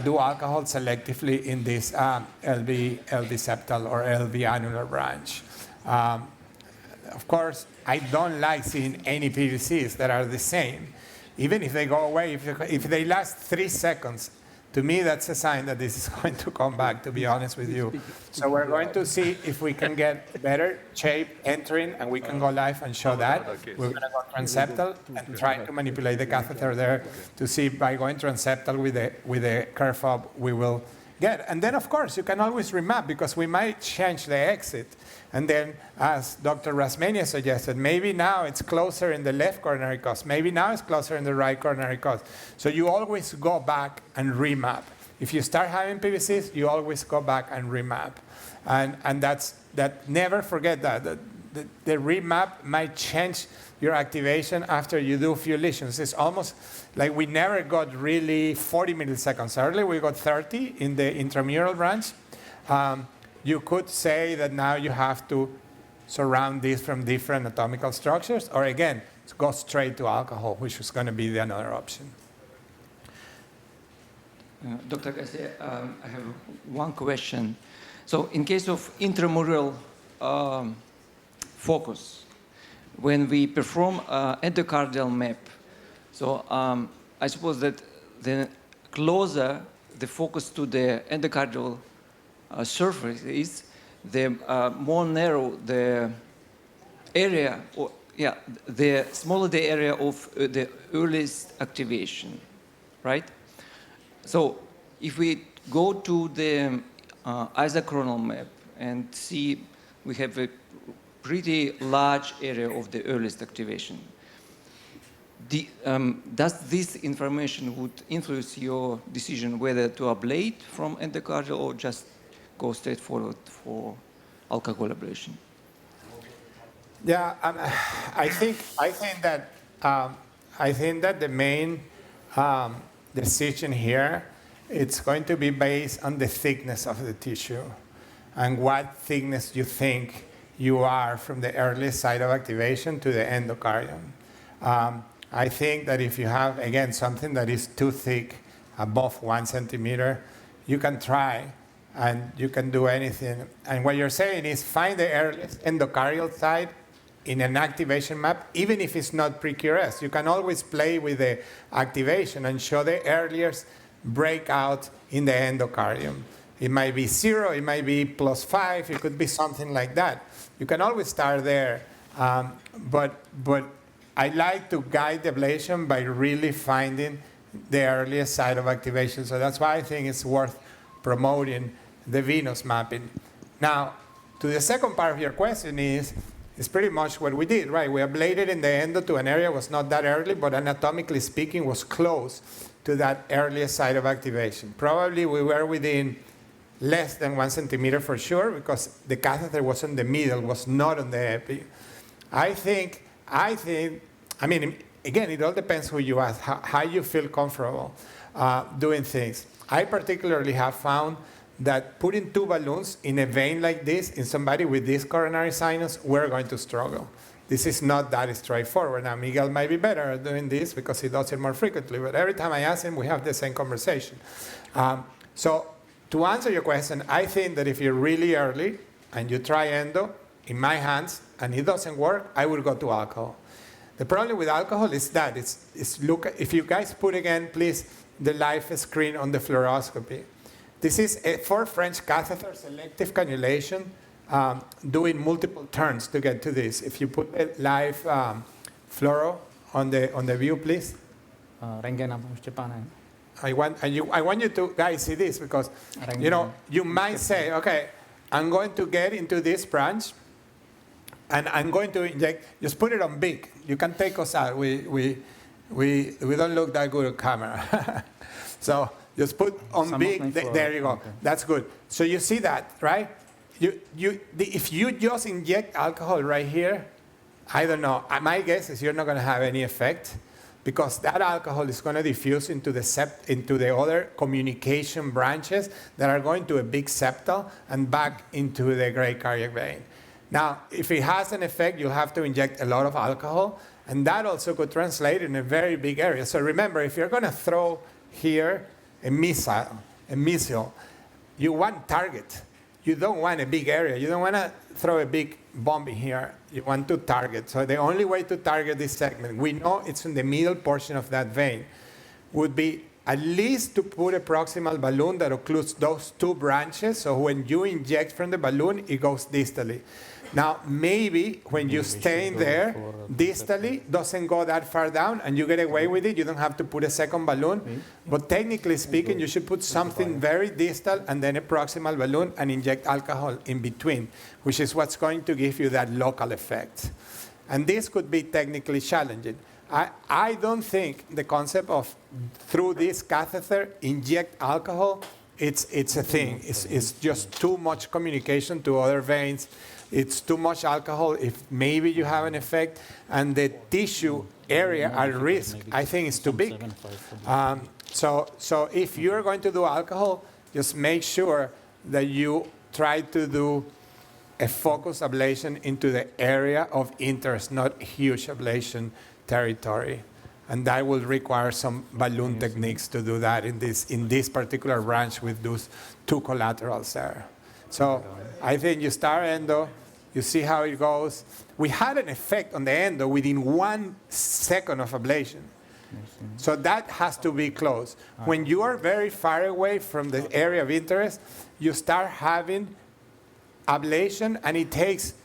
do alcohol selectively in this LV septal or LV annular branch. Of course, I don't like seeing any PVCs that are the same. Even if they go away, if they last 3 seconds, to me, that's a sign that this is going to come back, to be honest with you. So we're going to see if we can get better shape entering, and we can go live and show that. We're going to go transseptal and try to manipulate the catheter there to see by going transseptal with the curve up we will get. And then, of course, you can always remap because we might change the exit. And then, as Dr. Rasmania suggested, maybe now it's closer in the left coronary cos. Maybe now it's closer in the right coronary cos. So you always go back and remap. If you start having PVCs, you always go back and remap. And never forget that. The remap might change your activation after you do a few lesions. It's almost like we never got really 40 milliseconds. Earlier we got 30 in the intramural branch. You could say that now you have to surround this from different anatomical structures, or again, go straight to alcohol, which is going to be another option. Dr. Garcia, I have one question. So in case of intramural focus, when we perform endocardial map, so I suppose that the closer the focus to the endocardial surface is, the more narrow the area, or the smaller the area of the earliest activation, right? So if we go to the isochronal map and see we have a pretty large area of the earliest activation, does this information would influence your decision whether to ablate from endocardial or just go straight forward for alcohol ablation? Yeah, I think that the main decision here, it's going to be based on the thickness of the tissue and what thickness you think you are from the earliest site of activation to the endocardium. I think that if you have, again, something that is too thick, above 1 centimeter, you can try and you can do anything. And what you're saying is find the earliest endocardial site in an activation map, even if it's not pre-QRS. You can always play with the activation and show the earliest breakout in the endocardium. It might be 0, it might be +5, it could be something like that. You can always start there, but I like to guide the ablation by really finding the earliest site of activation. So that's why I think it's worth promoting the venous mapping. Now, to the second part of your question is pretty much what we did, right? We ablated in the endo to an area that was not that early, but anatomically speaking was close to that earliest site of activation. Probably we were within less than 1 centimeter for sure, because the catheter was in the middle, was not on the epi. I mean, again, it all depends who you ask, how you feel comfortable doing things. I particularly have found that putting 2 balloons in a vein like this in somebody with this coronary sinus, we're going to struggle. This is not that straightforward. Now, Miguel might be better at doing this because he does it more frequently, but every time I ask him, we have the same conversation. So to answer your question, I think that if you're really early and you try endo, in my hands, and it doesn't work, I will go to alcohol. The problem with alcohol is that look, if you guys put again, please, the live screen on the fluoroscopy. This is for French catheter, selective cannulation, doing multiple turns to get to this. If you put a live fluoro on the view, please. I want you to guys see this, because you might say, okay, I'm going to get into this branch, and I'm going to inject. Just put it on big. You can take us out. We don't look that good on camera. So just put on big. There you go. Okay. That's good. So you see that, right? If you just inject alcohol right here, I don't know. My guess is you're not going to have any effect, because that alcohol is going to diffuse into the other communication branches that are going to a big septal and back into the great cardiac vein. Now, if it has an effect, you'll have to inject a lot of alcohol, and that also could translate in a very big area. So remember, if you're going to throw here a missile, you want target. You don't want a big area. You don't want to throw a big bomb in here. You want to target. So the only way to target this segment, we know it's in the middle portion of that vein, would be at least to put a proximal balloon that occludes those 2 branches. So when you inject from the balloon, it goes distally. Now, maybe when you stay in there, distally doesn't go that far down and you get away with it. You don't have to put a second balloon. But technically speaking, you should put something very distal and then a proximal balloon and inject alcohol in between, which is what's going to give you that local effect. And this could be technically challenging. I don't think the concept of through this catheter inject alcohol, it's a thing. It's just too much communication to other veins. It's too much alcohol if maybe you have an effect, and the tissue area at risk, I think, is too big. So if you're going to do alcohol, just make sure that you try to do a focused ablation into the area of interest, not huge ablation territory. And that will require some balloon techniques to do that in this particular branch with those 2 collaterals there. So I think you start endo, you see how it goes. We had an effect on the endo within 1 second of ablation. So that has to be close. When you are very far away from the area of interest, you start having ablation, and it takes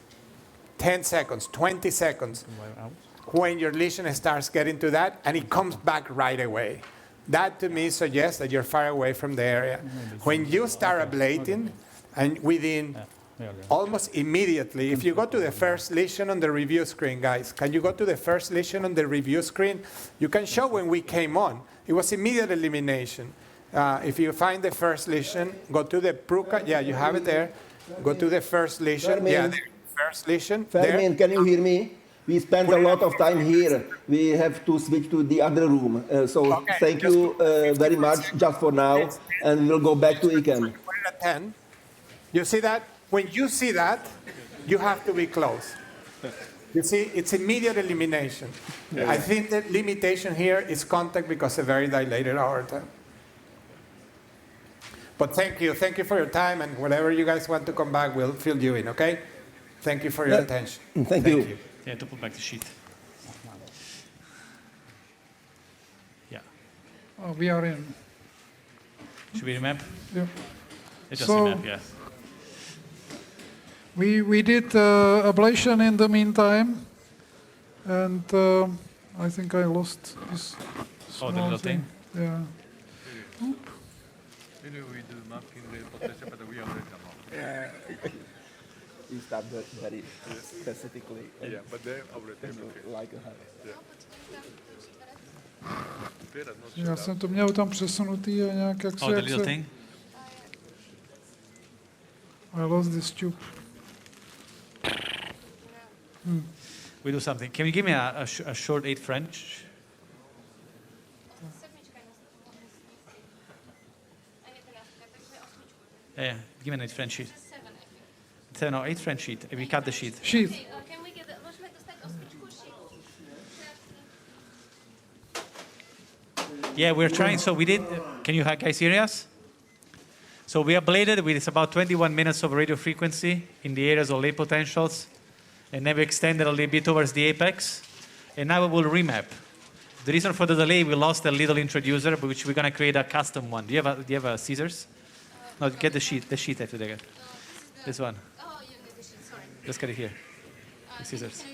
10 seconds, 20 seconds when your lesion starts getting to that, and it comes back right away. That to me suggests that you're far away from the area. When you start ablating, and within almost immediately, if you go to the first lesion on the review screen, guys, can you go to the first lesion on the review screen? You can show when we came on. It was immediate elimination. If you find the first lesion, go to the Pruka. Yeah, you have it there. Go to the first lesion. Fermin. Yeah, the first lesion. Fermin, can you hear me? We spent a lot of time here. We have to switch to the other room. So thank you very much just for now, and we'll go back to ICAM. Put it at 10. You see that? When you see that, you have to be close. You see, it's immediate elimination. I think the limitation here is contact because of very dilated aorta. But thank you for your time, and whenever you guys want to come back, we'll fill you in, okay? Thank you for your attention. Thank you. Yeah, to put back the sheet. Yeah. Oh, we are in. Should we remap? Yeah. It's just So- remap, yeah. We did ablation in the meantime, and I think I lost this Oh, the small little thing? Yeah. We do mapping the potential, but we already know. You start very specifically. Yeah, but they already like Já jsem to měl tam přesunutý a nějak jak se... Oh, the jak little se- thing? I lost this tube. We do something. Can you give me a short 8 French? Yeah, give me an 8 French sheet. 7 or 8 French sheet. We cut the sheet. Sheet. Yeah, we're trying. So we did. Can you guys hear us? So we ablated with about 21 minutes of radio frequency in the areas of lay potentials, and then we extended a little bit towards the apex, and now we will remap. The reason for the delay, we lost a little introducer, which we're going to create a custom one. Do you have a scissors? No, get the sheet after that. This one. Just get it here. The scissors.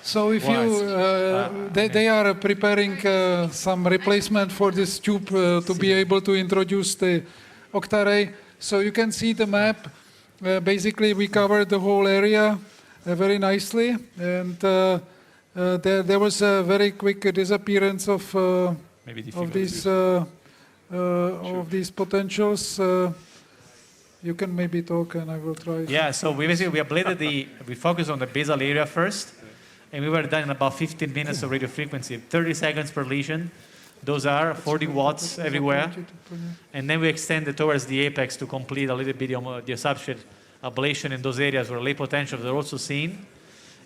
So if you, they are preparing some replacement for this tube to be able to introduce the octarray. So you can see the map. Basically, we covered the whole area very nicely, and there was a very quick disappearance of these potentials. You can maybe talk, and I will try. Yeah, so we ablated we focused on the basal area first, and we were done in about 15 minutes of radio frequency, 30 seconds per lesion. Those are 40 watts everywhere. And then we extended towards the apex to complete a little bit of the substrate ablation in those areas where lay potentials are also seen.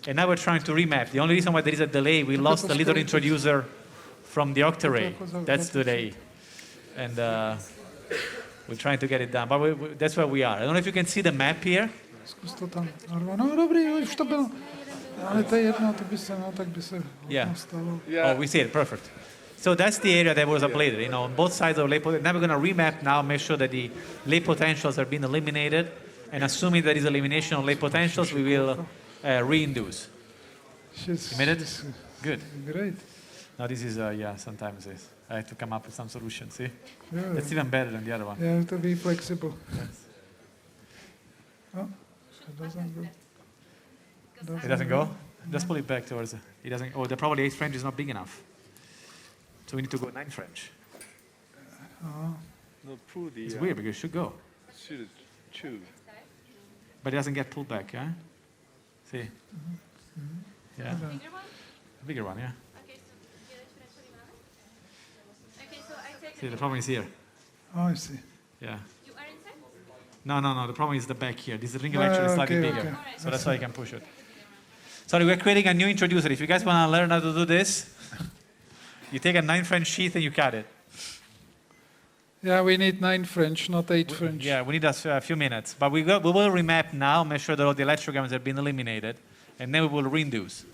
And now we're trying to remap. The only reason why there is a delay, we lost a little introducer from the octarray. That's the delay. And we're trying to get it done. But that's where we are. I don't know if you can see the map here. Zkus to tam. No dobrý, už to bylo. Ale to je jedno, to by se, no, tak by se nastalo. Oh, we see it. Perfect. So that's the area that was ablated, on both sides of lay potential. Now we're going to remap now, make sure that the lay potentials are being eliminated. And assuming there is elimination of lay potentials, we will reinduce. You made it? Good. Great. Now this is, sometimes I have to come up with some solution, see? Yeah. That's even better than the other one. You have to be flexible. Yes. Oh, it doesn't go. It doesn't go? Just pull it back towards it. It doesn't. Oh, the probably 8 French is not big enough. So we need to go 9 French. No, pull the. It's weird because it should go. Should tube. But it doesn't get pulled back, huh? See? Yeah. A bigger one, yeah. See, the problem is here. Oh, I see. Yeah. No. The problem is the back here. This ring electrode is slightly bigger. Okay. So that's why you can push it. Sorry, we're creating a new introducer. If you guys want to learn how to do this, you take a 9 French sheath and you cut it. Yeah, we need 9 French, not 8 French. Yeah, we need a few minutes. But we will remap now, make sure that all the electrograms have been eliminated, and then we will reinduce.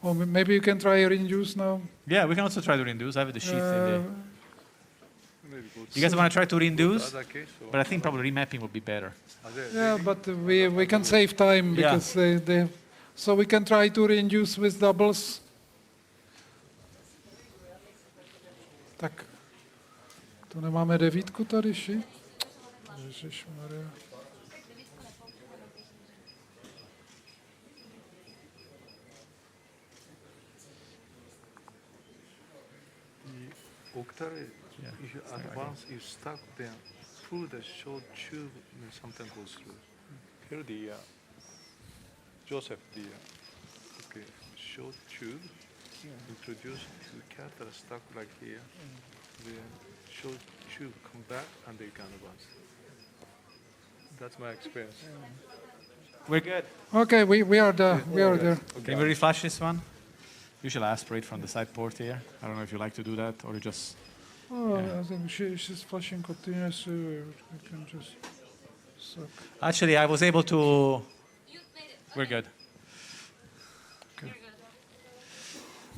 Or maybe you can try reinduce now. Yeah, we can also try to reinduce. I have the sheath in there. You guys want to try to reinduce? But I think probably remapping would be better. Yeah, but we can save time because they so we can try to reinduce with doubles. Tak, to nemáme 9 tady, ši? Ježišmarja. Octarray, if you advance, you stuck there, pull the short tube, and something goes through. Here the Joseph, okay, short tube, introduce to the catheter stuck like here. The short tube come back and they can advance. That's my experience. We're good. Okay, we are there. We are there. Can we reflash this one? Usually I aspirate from the side port here. I don't know if you like to do that or you just... Oh, I think she's flashing continuously. We can just suck. Actually, I was able to... We're good.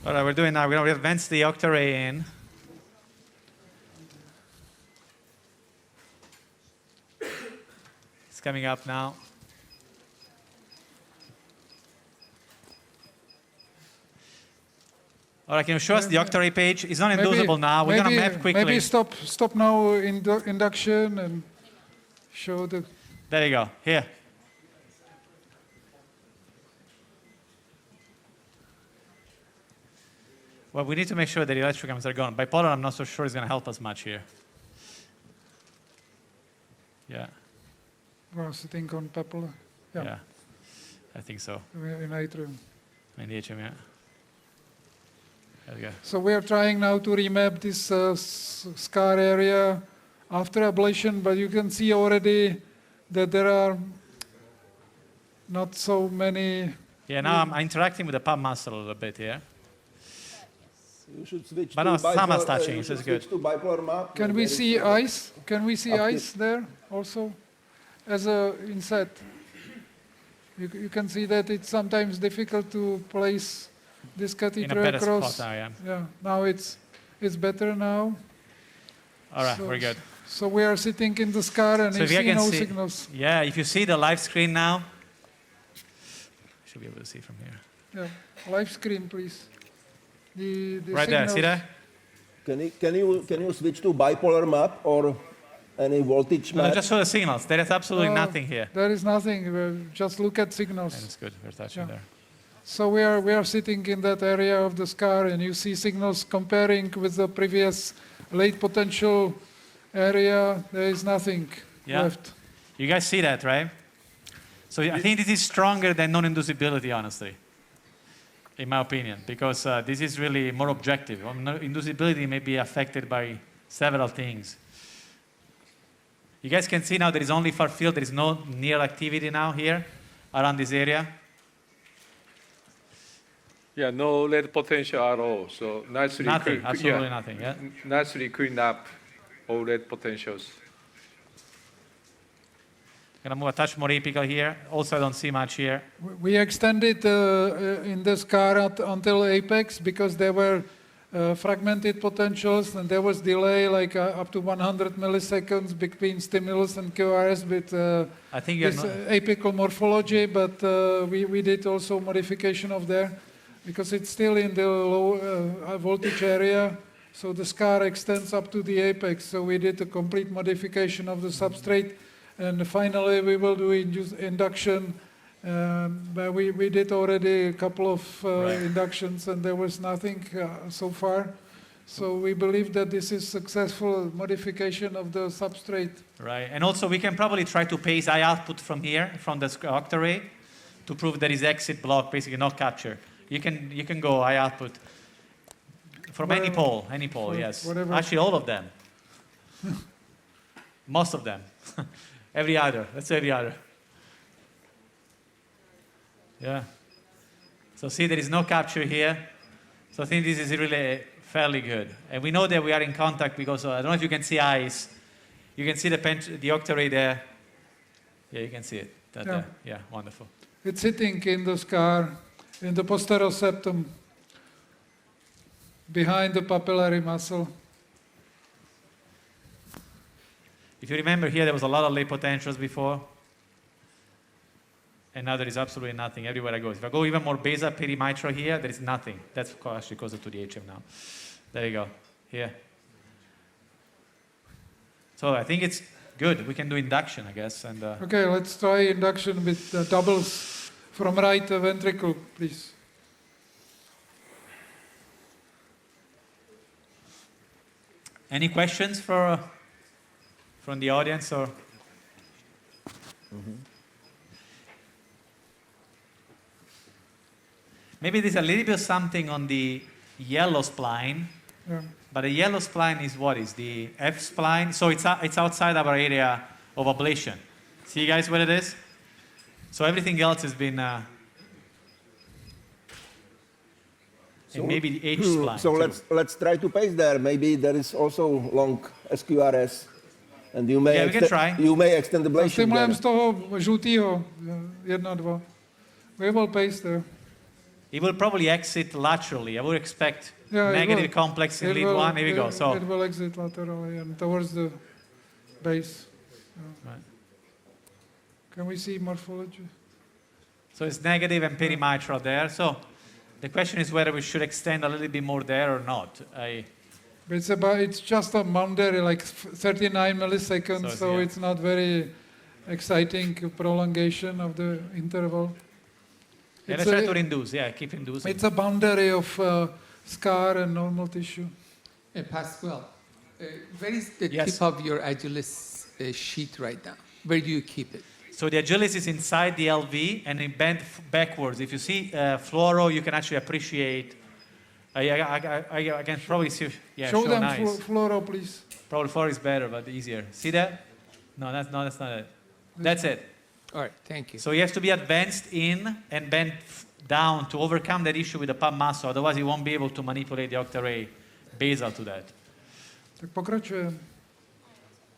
All right, we're doing now. We're going to advance the octarray in. It's coming up now. All right, can you show us the octarray page? It's not inducible now. We're going to map quickly. Maybe stop now induction and show the... There you go. Here. Well, we need to make sure that the electrograms are gone. Bipolar, I'm not so sure is going to help us much here. Yeah. Well, sitting on papilla. Yeah. I think so. In atrium. In the atrium, yeah. There we go. So we are trying now to remap this scar area after ablation, but you can see already that there are not so many... Yeah, now I'm interacting with the pub muscle a little bit here. You should switch but to no, bipolar, Sama's touching, so it's good. to bipolar map. Can we see ice? Can we see ice there also as a inset? You can see that it's sometimes difficult to place this catheter better across. spot now, yeah. Yeah, now it's better now. All right, we're good. So we are sitting in the scar and you see no signals. Yeah, if you see the live screen now, you should be able to see from here. Yeah, live screen, please. The right there, see that? Can you switch to bipolar map or any voltage map? No, just show the signals. There is absolutely nothing here. There is nothing. We'll just look at signals. And it's good. We're touching there. So we are sitting in that area of the scar, and you see signals comparing with the previous late potential area. There is nothing left. You guys see that, right? So I think this is stronger than non-inducibility, honestly, in my opinion, because this is really more objective. Inducibility may be affected by several things. You guys can see now there is only far field. There is no near activity now here around this area. Yeah, no lead potential at all. So nicely nothing, absolutely nothing. Yeah. Nicely cleaned up all lead potentials. Gonna move a touch more apical here. Also, I don't see much here. We extended in the scar until apex because there were fragmented potentials and there was delay like up to 100 milliseconds between stimulus and QRS with I think this apical morphology, but we did also modification of there because it's still in the low voltage area, so the scar extends up to the apex, so we did a complete modification of the substrate. And finally, we will do induction. But we did already a couple of inductions, and there was nothing so far. So we believe that this is successful modification of the substrate. Right, and also we can probably try to pace eye output from here, from the octarray, to prove there is exit block, basically not capture. You can go eye output from any pole, yes. Whatever. Actually, all of them. Most of them. Every other. Let's say every other. Yeah. So see, there is no capture here. So I think this is really fairly good. And we know that we are in contact because I don't know if you can see eyes. You can see the octarray there. Yeah, you can see it. Yeah, wonderful. It's sitting in the scar, in the posterior septum, behind the papillary muscle. If you remember here, there was a lot of late potentials before. And now there is absolutely nothing everywhere I go. If I go even more basal perimitral here, there is nothing. That's actually closer to the HM now. There you go. Here. So I think it's good. We can do induction, I guess. And okay, let's try induction with doubles from right ventricle, please. Any questions from the audience or? Maybe there's a little bit of something on the yellow spline, but the yellow spline is what is the F spline? So it's outside our area of ablation. See, guys, what it is? So everything else has been, So, and maybe the H spline. So too. let's try to paste there. Maybe there is also long SQRS, and you may Yeah, we can try. you may extend the ablation Stimulujeme there. z toho žlutého, 1, 2. We will paste there. It will probably exit laterally. I would expect Yeah, it negative will. complex in It lead will- 1. Here we go. So It will exit laterally and towards the base. Right. Can we see morphology? So it's negative and perimitral there. So the question is whether we should extend a little bit more there or not. It's just a boundary, like 39 milliseconds, So, so yeah. it's not very exciting prolongation of the interval. Yeah, It's let's try a- to induce. Yeah, keep inducing. It's a boundary of scar and normal tissue. Pascal, where is the Yes. tip of your Agilis sheet right now? Where do you keep it? So the Agilis is inside the LV and it bent backwards. If you see fluoro, you can actually appreciate. I can probably see. Yeah, Show them nice. fluoro, please. Probably fluoro is better, but easier. See that? No, that's not it. That's it. All right, thank you. So he has to be advanced in and bent down to overcome that issue with the pump muscle. Otherwise, he won't be able to manipulate the octa-ray basal to that. Tak pokračujeme.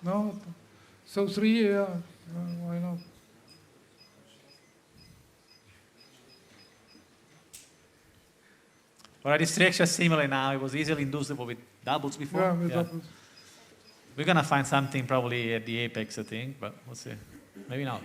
No, so 3, yeah, why not? All right, this 3 extra similar now. It was easily inducible with doubles before. Yeah, with doubles. We're going to find something probably at the apex, I think, but we'll see. Maybe not.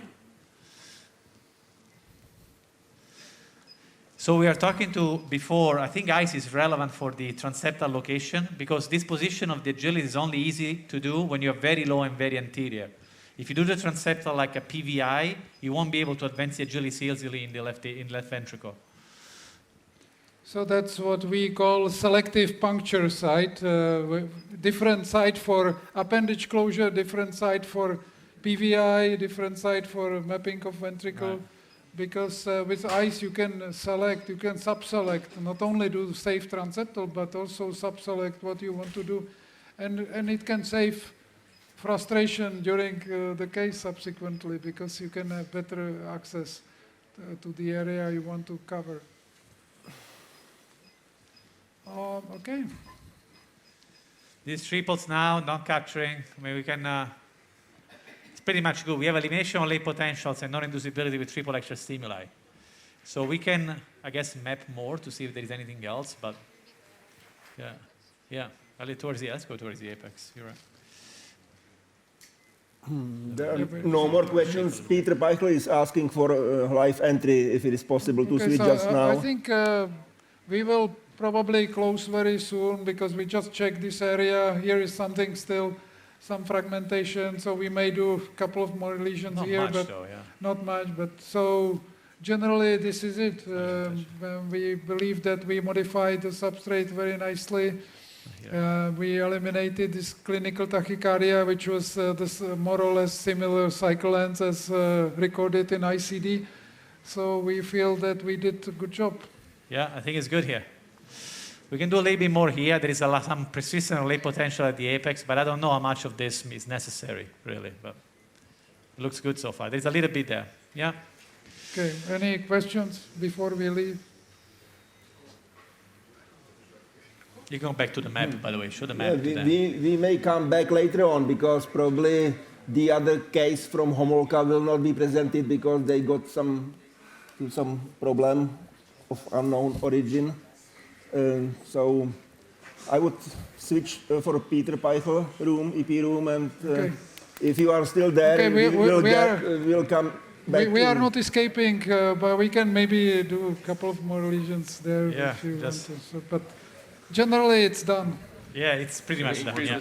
So we are talking to before, I think ice is relevant for the transseptal location because this position of the Agilis is only easy to do when you're very low and very anterior. If you do the transseptal like a PVI, you won't be able to advance the Agilis easily in the left ventricle. So that's what we call selective puncture site. Different site for appendage closure, different site for PVI, different site for mapping of ventricle. Right. Because with ice you can select, you can sub-select, not only do safe transseptal, but also sub-select what you want to do. And it can save frustration during the case subsequently because you can have better access to the area you want to cover. Okay. These triples now, non-capturing, I mean, we can, it's pretty much good. We have elimination of late potentials and non-inducibility with triple extra stimuli. So we can, I guess, map more to see if there is anything else, but yeah. Let's go towards the apex, you're right. There are no more questions. Peter Peichler is asking for live entry, if it is possible to switch so just now. I think we will probably close very soon because we just checked this area. Here is something still, some fragmentation, so we may do a couple of more lesions Not here, much but though, yeah. not much. But so generally this is it. We believe that we modified the substrate very nicely. We eliminated this clinical tachycardia, which was this more or less similar cycle length as recorded in ICD. So we feel that we did a good job. Yeah, I think it's good here. We can do a little bit more here. There is some persistent late potential at the apex, but I don't know how much of this is necessary, really. But it looks good so far. There's a little bit there. Yeah. Okay, any questions before we leave? You can go back to the map, by the way. Show the map to them. We may come back later on because probably the other case from Homolka will not be presented because they got some problem of unknown origin. So I would switch for Peter Peichel room, EP room, and if you are still there, Okay, we'll come back. We are not escaping, but we can maybe do a couple of more lesions there if you want to. So, but generally, it's done. Yeah, it's pretty much done. Yeah.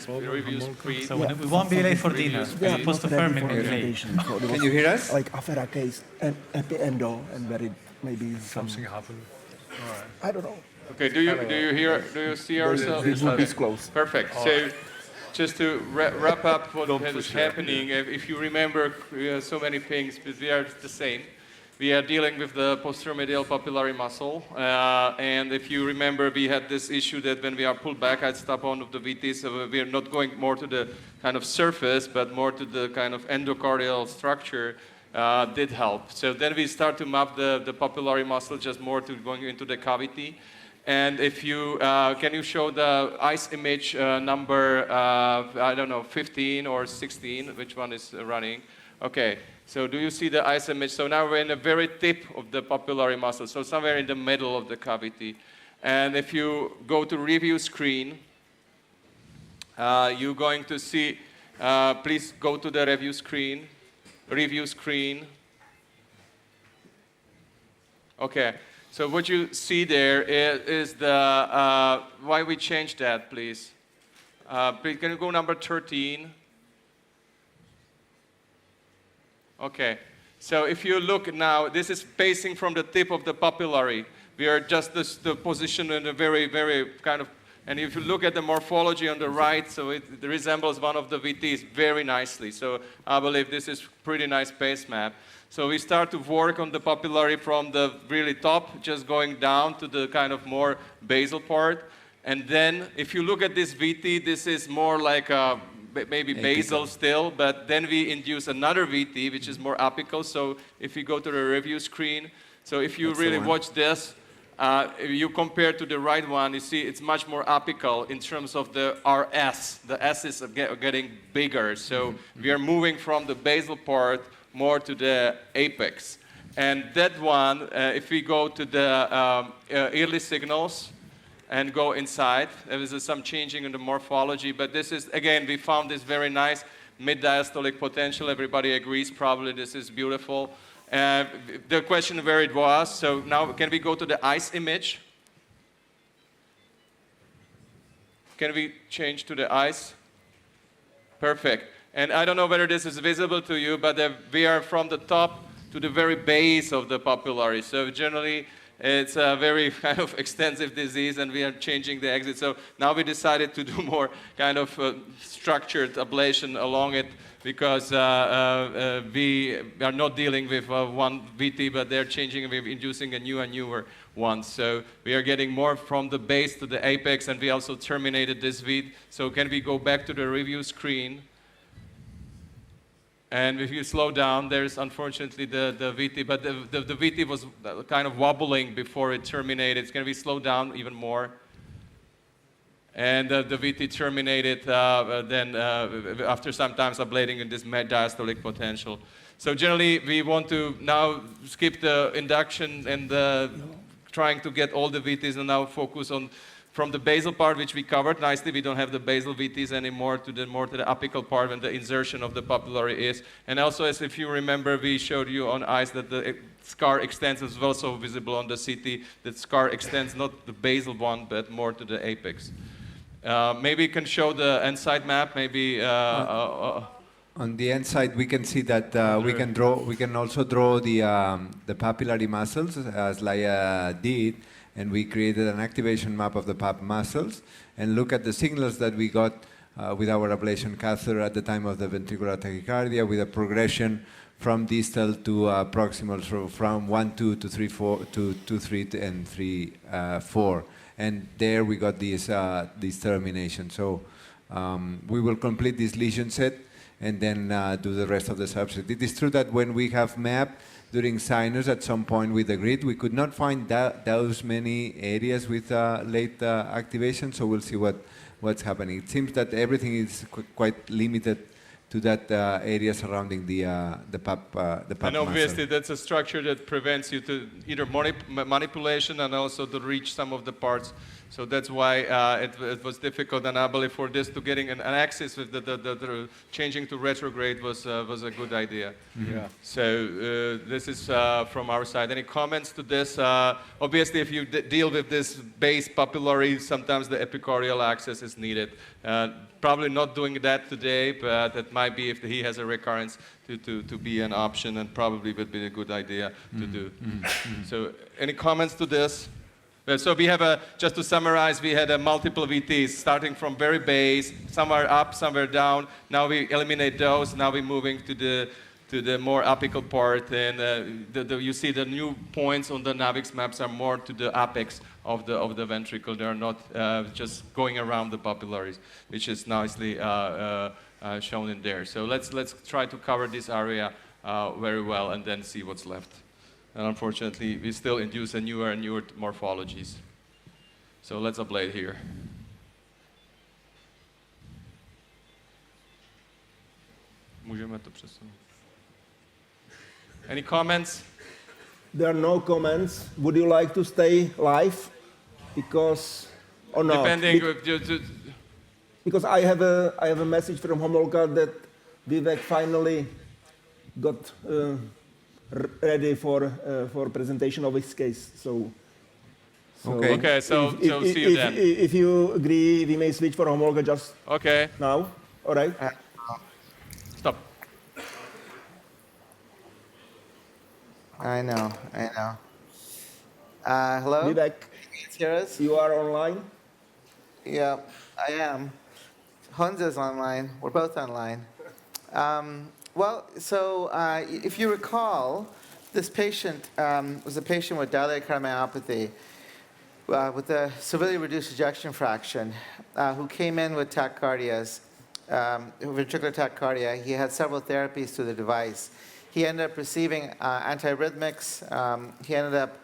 Pre- So we won't be late for dinner. We're supposed to ferment in late. Can you hear us? Like Afera case and endo and very maybe Something happened. I don't know. Okay, do you see ourselves? This will be close. Perfect. So just to wrap up what is happening, if you remember so many things, but we are the same. We are dealing with the posterior medial papillary muscle, and if you remember, we had this issue that when we are pulled back, I'd stop one of the VTs, so we are not going more to the kind of surface, but more to the kind of endocardial structure. did help. So then we start to map the papillary muscle just more to going into the cavity. And if you, can you show the ICE image number, I don't know, 15 or 16, which one is running? Okay, so do you see the ICE image? So now we're in the very tip of the papillary muscle, so somewhere in the middle of the cavity. And if you go to review screen, you're going to see, please go to the review screen. Okay, so what you see there is the, why we changed that, please? Please, can you go number 13? Okay, so if you look now, this is pacing from the tip of the papillary. We are just the position in a very, very kind of, and if you look at the morphology on the right, so it resembles one of the VTs very nicely. So I believe this is pretty nice pace map. So we start to work on the papillary from the really top, just going down to the kind of more basal part. And then if you look at this VT, this is more like a, maybe basal still, but then we induce another VT, which is more apical. So if you go to the review screen, so if you really watch this, if you compare to the right one, you see it's much more apical in terms of the RS. The S is getting bigger. So we are moving from the basal part more to the apex. And that one, if we go to the early signals and go inside, there is some changing in the morphology. But this is, again, we found this very nice mid-diastolic potential. Everybody agrees probably this is beautiful. The question where it was, so now can we go to the ICE image? Can we change to the ICE? Perfect. And I don't know whether this is visible to you, but we are from the top to the very base of the papillary. So generally, it's a very kind of extensive disease, and we are changing the exit. So now we decided to do more kind of structured ablation along it, because we are not dealing with one VT, but they're changing, we're inducing a new and newer one. So we are getting more from the base to the apex, and we also terminated this VT. So can we go back to the review screen? And if you slow down, there's unfortunately the VT, but the VT was kind of wobbling before it terminated. Can we slow down even more? And the VT terminated then after sometimes ablating in this diastolic potential. So generally, we want to now skip the induction and trying to get all the VTs and now focus on from the basal part, which we covered nicely. We don't have the basal VTs anymore, to the more to the apical part when the insertion of the papillary is. And also, as if you remember, we showed you on ICE that the scar extends as well, so visible on the CT. The scar extends not the basal one, but more to the apex. Maybe you can show the end-side map. Maybe on the end side, we can see that we can also draw the papillary muscles as Laia did, and we created an activation map of the pap muscles and look at the signals that we got with our ablation catheter at the time of the ventricular tachycardia, with a progression from distal to proximal, so from 1-2 to 3-4 to 2-3 and 3-4. And there we got this termination. So we will complete this lesion set and then do the rest of the substrate. It is true that when we have mapped during sinus at some point with the grid, we could not find those many areas with late activation, so we'll see what's happening. It seems that everything is quite limited to that area surrounding the pap and obviously muscle. that's a structure that prevents you to either manipulation and also to reach some of the parts. So that's why it was difficult, and I believe for this to getting an axis with the changing to retrograde was a good idea. Mm-hmm. Yeah. So this is from our side. Any comments to this? Obviously, if you deal with this base papillary, sometimes the epicardial axis is needed. Probably not doing that today, but it might be if he has a recurrence to be an option, and probably would be a good idea to do. Mm-hmm. So any comments to this? So we have just to summarize, we had multiple VTs starting from very base, somewhere up, somewhere down. Now we eliminate those. Now we're moving to the more apical part, and you see the new points on the Navix maps are more to the apex of the ventricle. They are not just going around the papillaries, which is nicely shown in there. So let's try to cover this area very well and then see what's left. And unfortunately, we still induce a newer and newer morphologies. So let's ablate here. Můžeme to přesunout. Any comments? There are no comments. Would you like to stay live? Because, or not? Depending. Because I have a message from Homolka that Vivek finally got ready for presentation of his case. So Okay, so see you then. If you agree, we may switch for Homolka just now. All right. Stop. I know. Hello? Vivek, you are online? Yeah, I am. Hunza's online. We're both online. If you recall, this patient was a patient with dilated cardiomyopathy with a severely reduced ejection fraction who came in with tachycardias, ventricular tachycardia. He had several therapies through the device. He ended up receiving antiarrhythmics. He ended up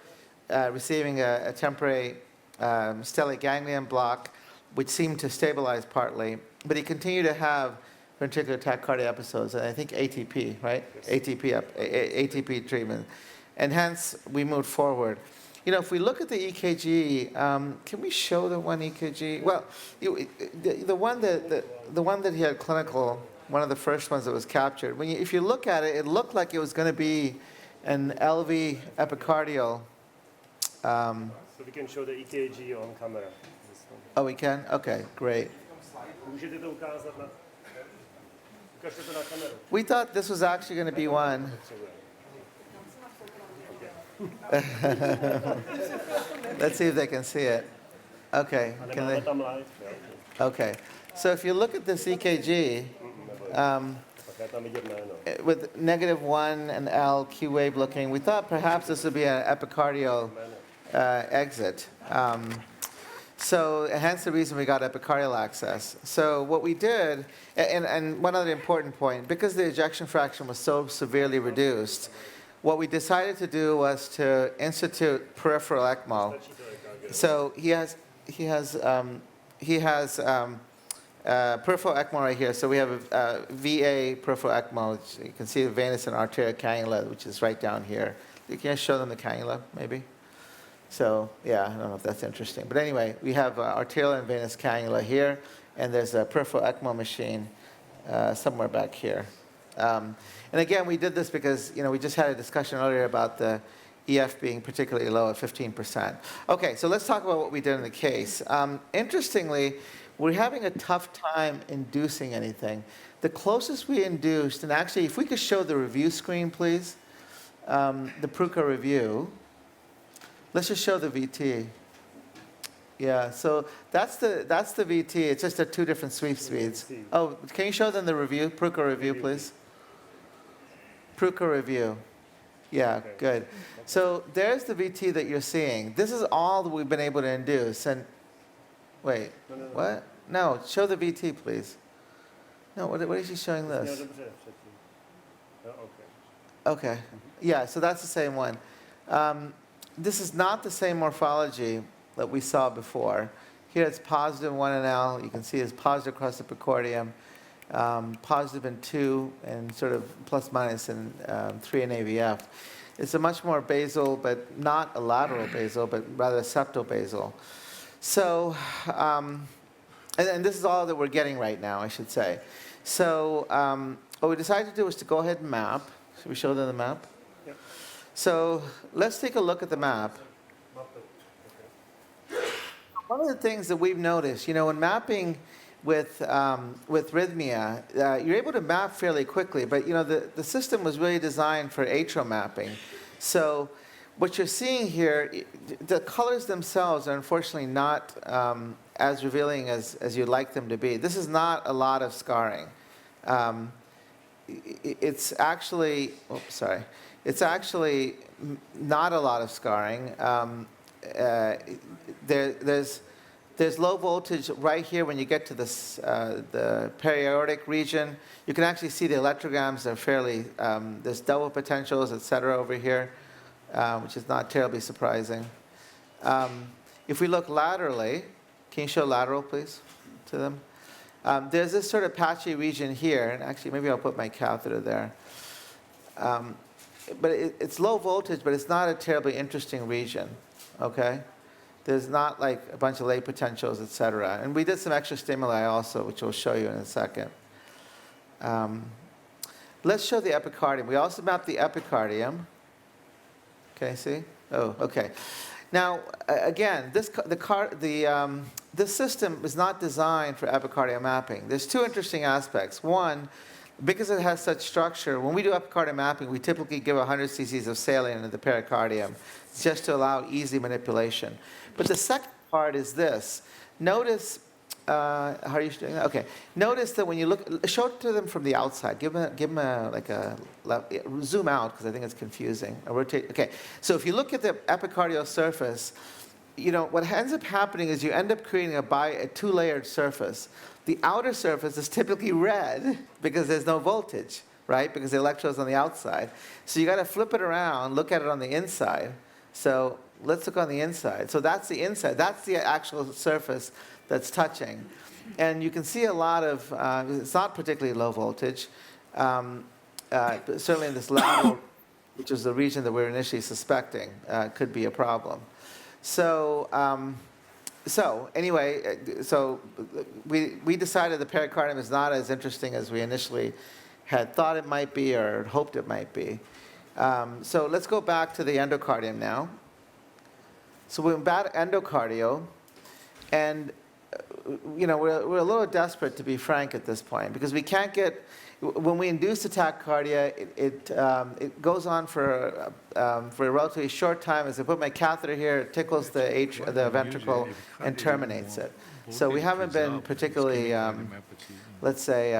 receiving a temporary stellate ganglion block, which seemed to stabilize partly. But he continued to have ventricular tachycardia episodes, and I think ATP, right? Yes. ATP treatment. And hence, we moved forward. You know, if we look at the EKG, can we show the one EKG? Well, the one that he had clinical, one of the first ones that was captured. If you look at it, it looked like it was going to be an LV epicardial. So we can show the EKG on camera. Oh, we can? Okay, great. Můžete to ukázat na... Ukažte to na kameru. We thought this was actually going to be one. Let's see if they can see it. Okay. Can they? Okay. So if you look at this EKG, with -1 and L Q wave looking, we thought perhaps this would be an epicardial exit. So hence the reason we got epicardial access. So what we did, and one other important point, because the ejection fraction was so severely reduced, what we decided to do was to institute peripheral ECMO. So he has peripheral ECMO right here. So we have a VA peripheral ECMO. You can see the venous and arterial cannula, which is right down here. Can I show them the cannula, maybe? So, yeah, I don't know if that's interesting. But anyway, we have arterial and venous cannula here, and there's a peripheral ECMO machine somewhere back here. And again, we did this because, you know, we just had a discussion earlier about the EF being particularly low at 15%. Okay, so let's talk about what we did in the case. Interestingly, we're having a tough time inducing anything. The closest we induced, and actually, if we could show the review screen, please, the Pruka review. Let's just show the VT. Yeah, so that's the VT. It's just at 2 different sweep speeds. Oh, can you show them the review, Pruka review, please? Pruka review. Yeah, good. So there's the VT that you're seeing. This is all that we've been able to induce. And wait, what? No, show the VT, please. No, what is he showing this? Okay. Yeah, so that's the same one. This is not the same morphology that we saw before. Here it's positive 1 in L. You can see it's positive across the precordium, positive in 2, and sort of plus minus in 3 in AVF. It's a much more basal, but not a lateral basal, but rather a septal basal. So, and this is all that we're getting right now, I should say. So what we decided to do was to go ahead and map. Should we show them the map? Yep. So let's take a look at the map. One of the things that we've noticed, you know, when mapping with rhythmia, you're able to map fairly quickly, but you know, the system was really designed for atrial mapping. So what you're seeing here, the colors themselves are unfortunately not as revealing as you'd like them to be. This is not a lot of scarring. It's actually, oops, sorry. It's actually not a lot of scarring. There's There's low voltage right here when you get to this, the periaortic region. You can actually see the electrograms are fairly, there's double potentials, et cetera, over here, which is not terribly surprising. If we look laterally, can you show lateral, please, to them? There's this sort of patchy region here, and actually maybe I'll put my catheter there. But it's low voltage, but it's not a terribly interesting region, okay? There's not like a bunch of late potentials, et cetera. And we did some extra stimuli also, which we'll show you in a second. Let's show the epicardium. We also mapped the epicardium. Okay, see? Oh, okay. Now, again, this system is not designed for epicardial mapping. There's two interesting aspects. One, because it has such structure, when we do epicardial mapping, we typically give 100 cc's of saline into the pericardium just to allow easy manipulation. But the second part is this. Notice, how are you doing that? Okay. Notice that when you look, show it to them from the outside. Give them zoom out, because I think it's confusing. Rotate. Okay. So if you look at the epicardial surface, you know, what ends up happening is you end up creating a two-layered surface. The outer surface is typically red because there's no voltage, right? Because the electrode's on the outside. So you got to flip it around, look at it on the inside. So let's look on the inside. So that's the inside. That's the actual surface that's touching. And you can see a lot of, it's not particularly low voltage, but certainly in this lateral, which is the region that we're initially suspecting, could be a problem. So, anyway, we decided the pericardium is not as interesting as we initially had thought it might be or hoped it might be. So let's go back to the endocardium now. So we're back to endocardial, and you know, we're a little desperate, to be frank, at this point, because we can't get, when we induce the tachycardia, it goes on for a relatively short time. As I put my catheter here, it tickles the ventricle and terminates it. So we haven't been particularly, let's say,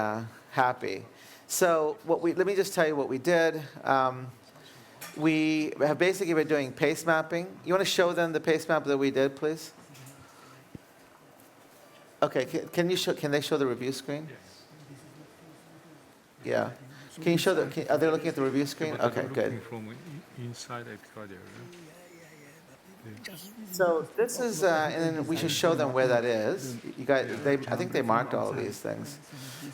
happy. So let me just tell you what we did. We have basically been doing pace mapping. You want to show them the pace map that we did, please? Okay, can they show the review screen? Yeah. Can you show are they looking at the review screen? Okay, good. From inside epicardial. So this is, and then we should show them where that is. You guys, I think they marked all of these things.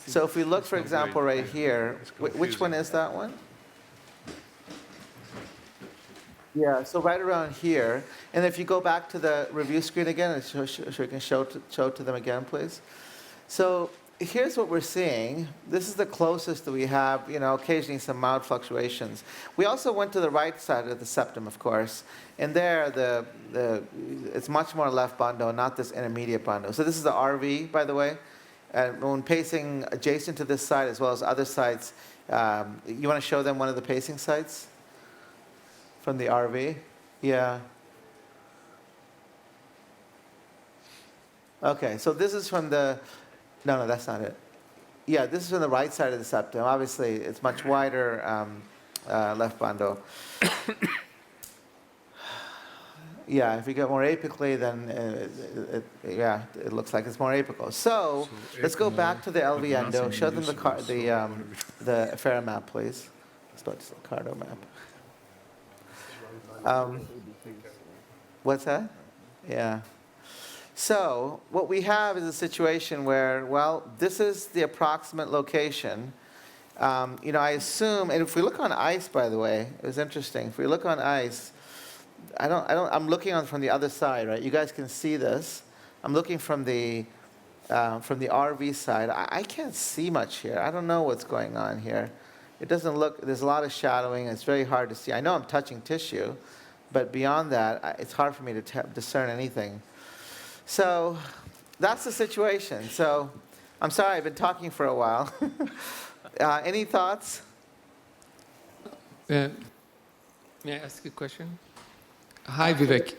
So if we look, for example, right here, which one is that one? Yeah, so right around here. And if you go back to the review screen again, so you can show to them again, please. So here's what we're seeing. This is the closest that we have, you know, occasionally some mild fluctuations. We also went to the right side of the septum, of course, and there it's much more left bundle, not this intermediate bundle. So this is the RV, by the way. And when pacing adjacent to this side as well as other sites, you want to show them one of the pacing sites from the RV? Yeah. Okay, so this is from the, no, that's not it. Yeah, this is from the right side of the septum. Obviously, it's much wider left bundle. Yeah, if you get more apically, then it looks like it's more apical. So let's go back to the LV endo. Show them the Affair map, please. Let's go to the Cardo map. What's that? Yeah. So what we have is a situation where, well, this is the approximate location. You know, I assume, and if we look on ice, by the way, it was interesting. If we look on ice, I'm looking on from the other side, right? You guys can see this. I'm looking from the RV side. I can't see much here. I don't know what's going on here. It doesn't look, there's a lot of shadowing. It's very hard to see. I know I'm touching tissue, but beyond that, it's hard for me to discern anything. So that's the situation. So I'm sorry, I've been talking for a while. Any thoughts? May I ask a question? Hi, Vivek.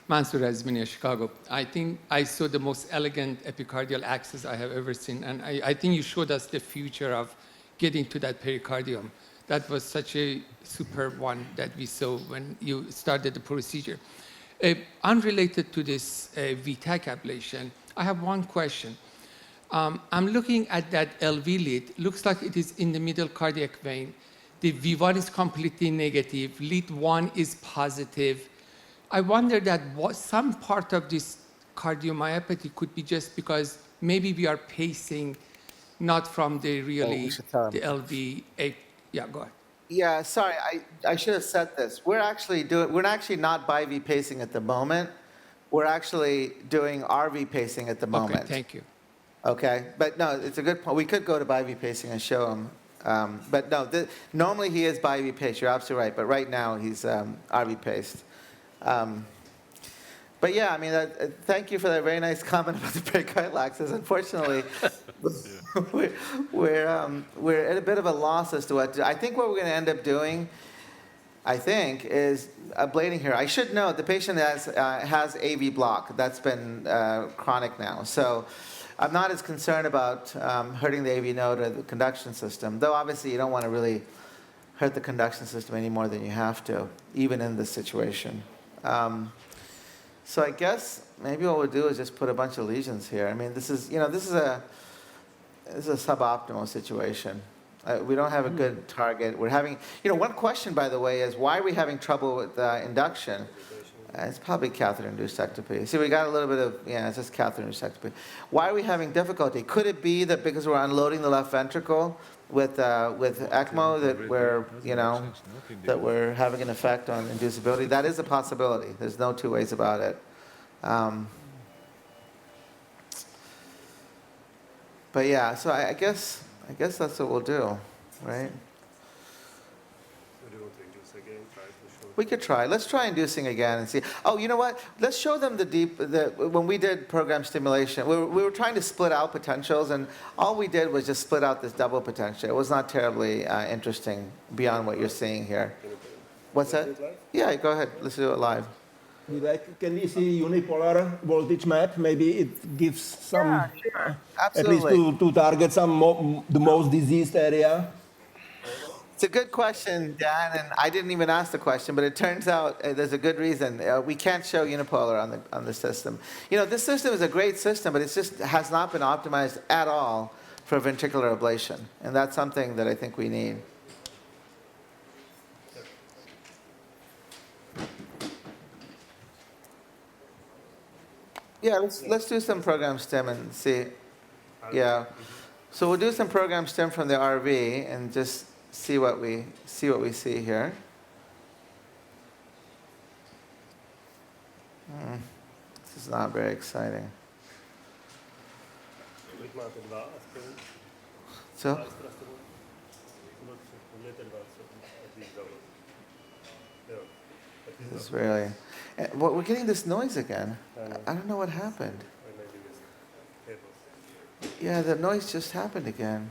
Mansoor Azminia, Chicago. I think I saw the most elegant epicardial axis I have ever seen, and I think you showed us the future of getting to that pericardium. That was such a superb one that we saw when you started the procedure. Unrelated to this VTAC ablation, I have one question. I'm looking at that LV lead. Looks like it is in the middle cardiac vein. The V1 is completely negative. Lead 1 is positive. I wonder that some part of this cardiomyopathy could be just because maybe we are pacing not from the really the LV. Yeah, go ahead. Yeah, sorry, I should have said this. We're actually not BIV pacing at the moment. We're actually doing RV pacing at the moment. Okay, thank you. Okay, but no, it's a good point. We could go to BIV pacing and show him. But no, normally he is BIV paced. You're absolutely right. But right now he's RV paced. But yeah, I mean, thank you for that very nice comment about the pericardial axis. Unfortunately, we're at a bit of a loss as to what to do. I think what we're going to end up doing, is ablating here. I should note the patient has AV block. That's been chronic now. So I'm not as concerned about hurting the AV node or the conduction system, though obviously you don't want to really hurt the conduction system any more than you have to, even in this situation. So I guess maybe what we'll do is just put a bunch of lesions here. I mean, this is a suboptimal situation. We don't have a good target. We're having, one question, by the way, is why are we having trouble with induction? It's probably catheter-induced ectopy. See, we got a little bit of, it's just catheter-induced ectopy. Why are we having difficulty? Could it be that because we're unloading the left ventricle with ECMO that we're having an effect on inducibility? That is a possibility. There's no two ways about it. But yeah, so I guess that's what we'll do, right? We could try. Let's try inducing again and see. Oh, you know what? Let's show them when we did program stimulation, we were trying to split out potentials, and all we did was just split out this double potential. It was not terribly interesting beyond what you're seeing here. What's that? Yeah, go ahead. Let's do it live. Can we see unipolar voltage map? Maybe it gives some, sure. at least to target the most diseased area. It's a good question, Dan, and I didn't even ask the question, but it turns out there's a good reason. We can't show unipolar on the system. This system is a great system, but it just has not been optimized at all for ventricular ablation, and that's something that I think we need. Yeah, let's do some program stim and see. Yeah, so we'll do some program stim from the RV and just see what we see here. This is not very exciting. So. This is really. We're getting this noise again. I don't know what happened. Yeah, the noise just happened again.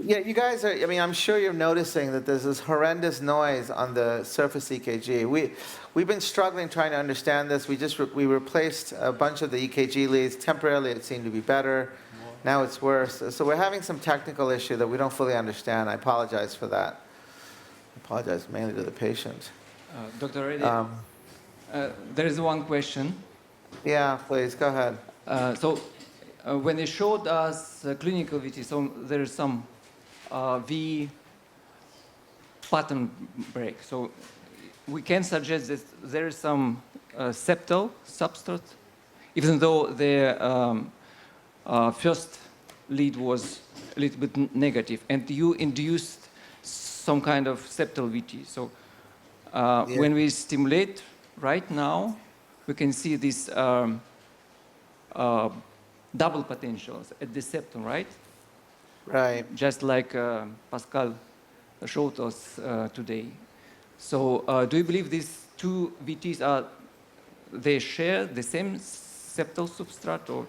Yeah, you guys are, I'm sure you're noticing that there's this horrendous noise on the surface EKG. We've been struggling trying to understand this. We replaced a bunch of the EKG leads. Temporarily it seemed to be better. Now it's worse. So we're having some technical issue that we don't fully understand. I apologize for that. I apologize mainly to the patient. Dr. Reddy, there is one question. Yeah, please, go ahead. When they showed us clinical VT, so there is some V pattern break. So we can suggest that there is some septal substrate, even though the first lead was a little bit negative, and you induced some kind of septal VT. So when we stimulate right now, we can see these double potentials at the septum, right? Right. Just like Pascal showed us today. So do you believe these two VTs they share the same septal substrate, or?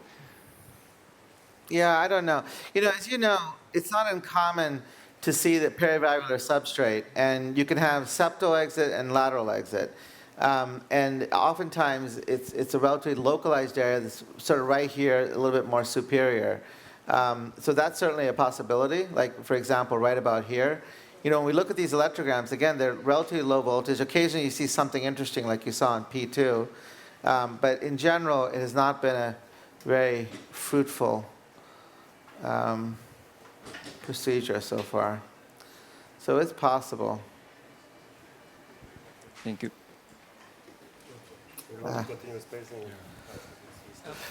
Yeah, I don't know. As you know, it's not uncommon to see the perivalvular substrate, and you can have septal exit and lateral exit. And oftentimes, it's a relatively localized area that's sort of right here, a little bit more superior. So that's certainly a possibility. Like, for example, right about here, you know, when we look at these electrograms, again, they're relatively low voltage. Occasionally you see something interesting like you saw in P2. But in general, it has not been a very fruitful procedure so far. So it's possible. Thank you.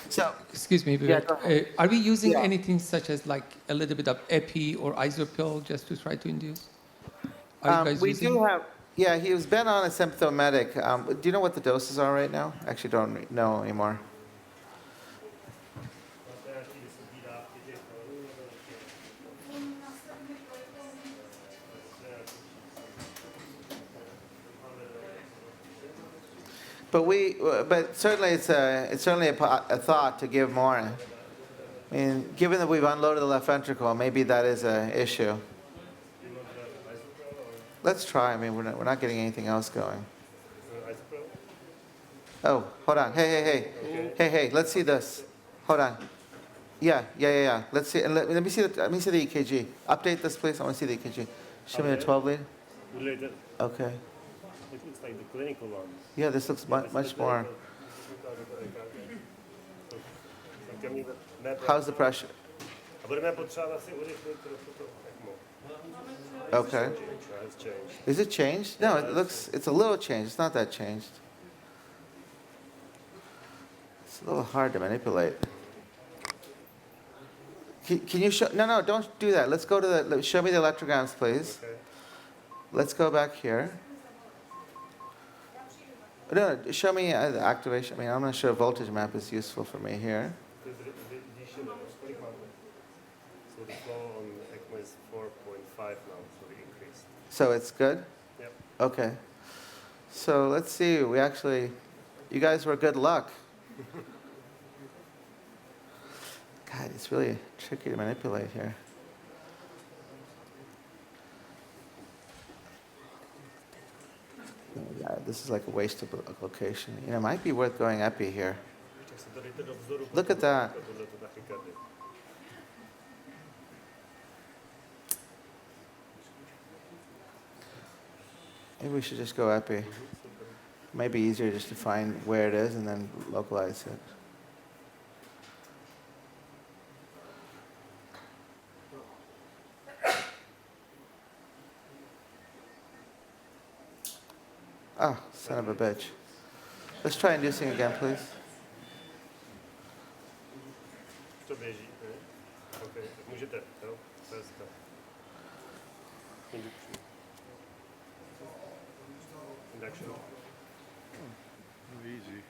So, excuse me, Yeah, Vivek. Are we using Yeah. anything such as like a little bit of epi or isopill just to try to induce? Are you guys we using? do have, yeah, he's been on a symptomatic. Do you know what the doses are right now? Actually, don't know anymore. But certainly it's certainly a thought to give more. I mean, given that we've unloaded the left ventricle, maybe that is an issue. Let's try. I mean, we're not getting anything else going. Oh, hold on. Hey. Let's see this. Hold on. Yeah. Let's see. And let me see the EKG. Update this, please. I want to see the EKG. Show me the 12 lead. Related. Okay. It looks like the clinical one. Yeah, this looks much more. How's the pressure? Okay. Is it changed? No, it's a little changed. It's not that changed. It's a little hard to manipulate. Can you show, no, don't do that. Let's go to show me the electrograms, please. Let's go back here. No, show me the activation. I mean, I'm not sure a voltage map is useful for me here. So the flow on ECMO is 4.5 now, so we increased. So it's good? Yep. Okay. So let's see. You guys were good luck. God, it's really tricky to manipulate here. Yeah, this is like a waste of a location. You know, it might be worth going epi here. Look at that. Maybe we should just go epi. It might be easier just to find where it is and then localize it. Oh, son of a bitch. Let's try inducing again, please. To běží, ne? OK, tak můžete, jo? Peska. Induction. Easy.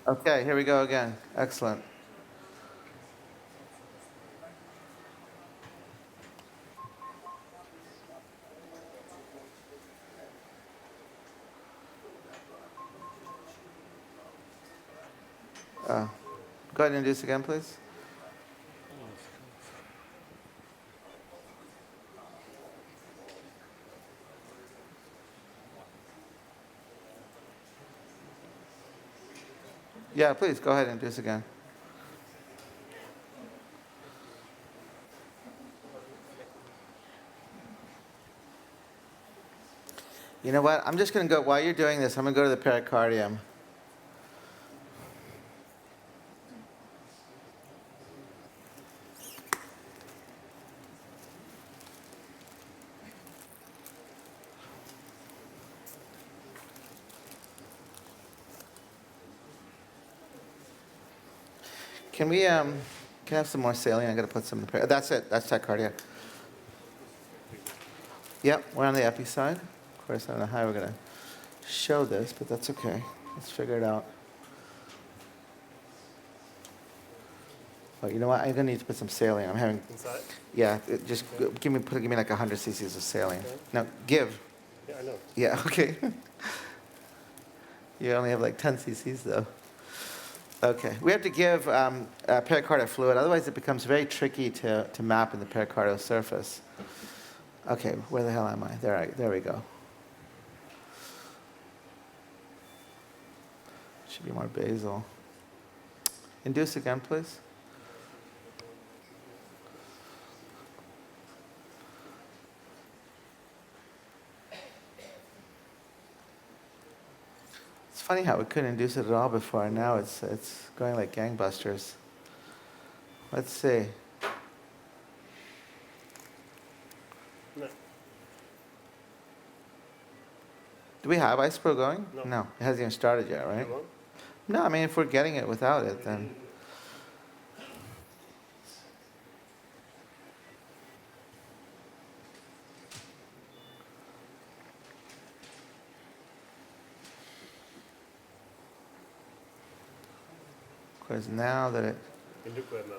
Okay, here we go again. Excellent. Go ahead and induce again, please. Yeah, please, go ahead and induce again. You know what? I'm just going to go, while you're doing this, I'm going to go to the pericardium. Can we can I have some more saline? I got to put some in the That's it. That's tachycardia. Yep, we're on the epi side. Of course, I don't know how we're going to show this, but that's okay. Let's figure it out. Oh, you know what? I'm going to need to put some saline. I'm having. Inside? Yeah, just give me like 100 cc's of saline. Okay. No, give. Yeah, I know. Yeah, okay. You only have like 10 cc's though. Okay, we have to give pericardial fluid, otherwise it becomes very tricky to map in the pericardial surface. Okay, where the hell am I? There we go. Should be more basal. Induce again, please. funny how we couldn't induce it at all before, and now it's going like gangbusters. Let's see. No. Do we have iSpro going? No. No, it hasn't even started yet, right? You want? No, I mean, if we're getting it without it, then. Because now that it. Can do it now.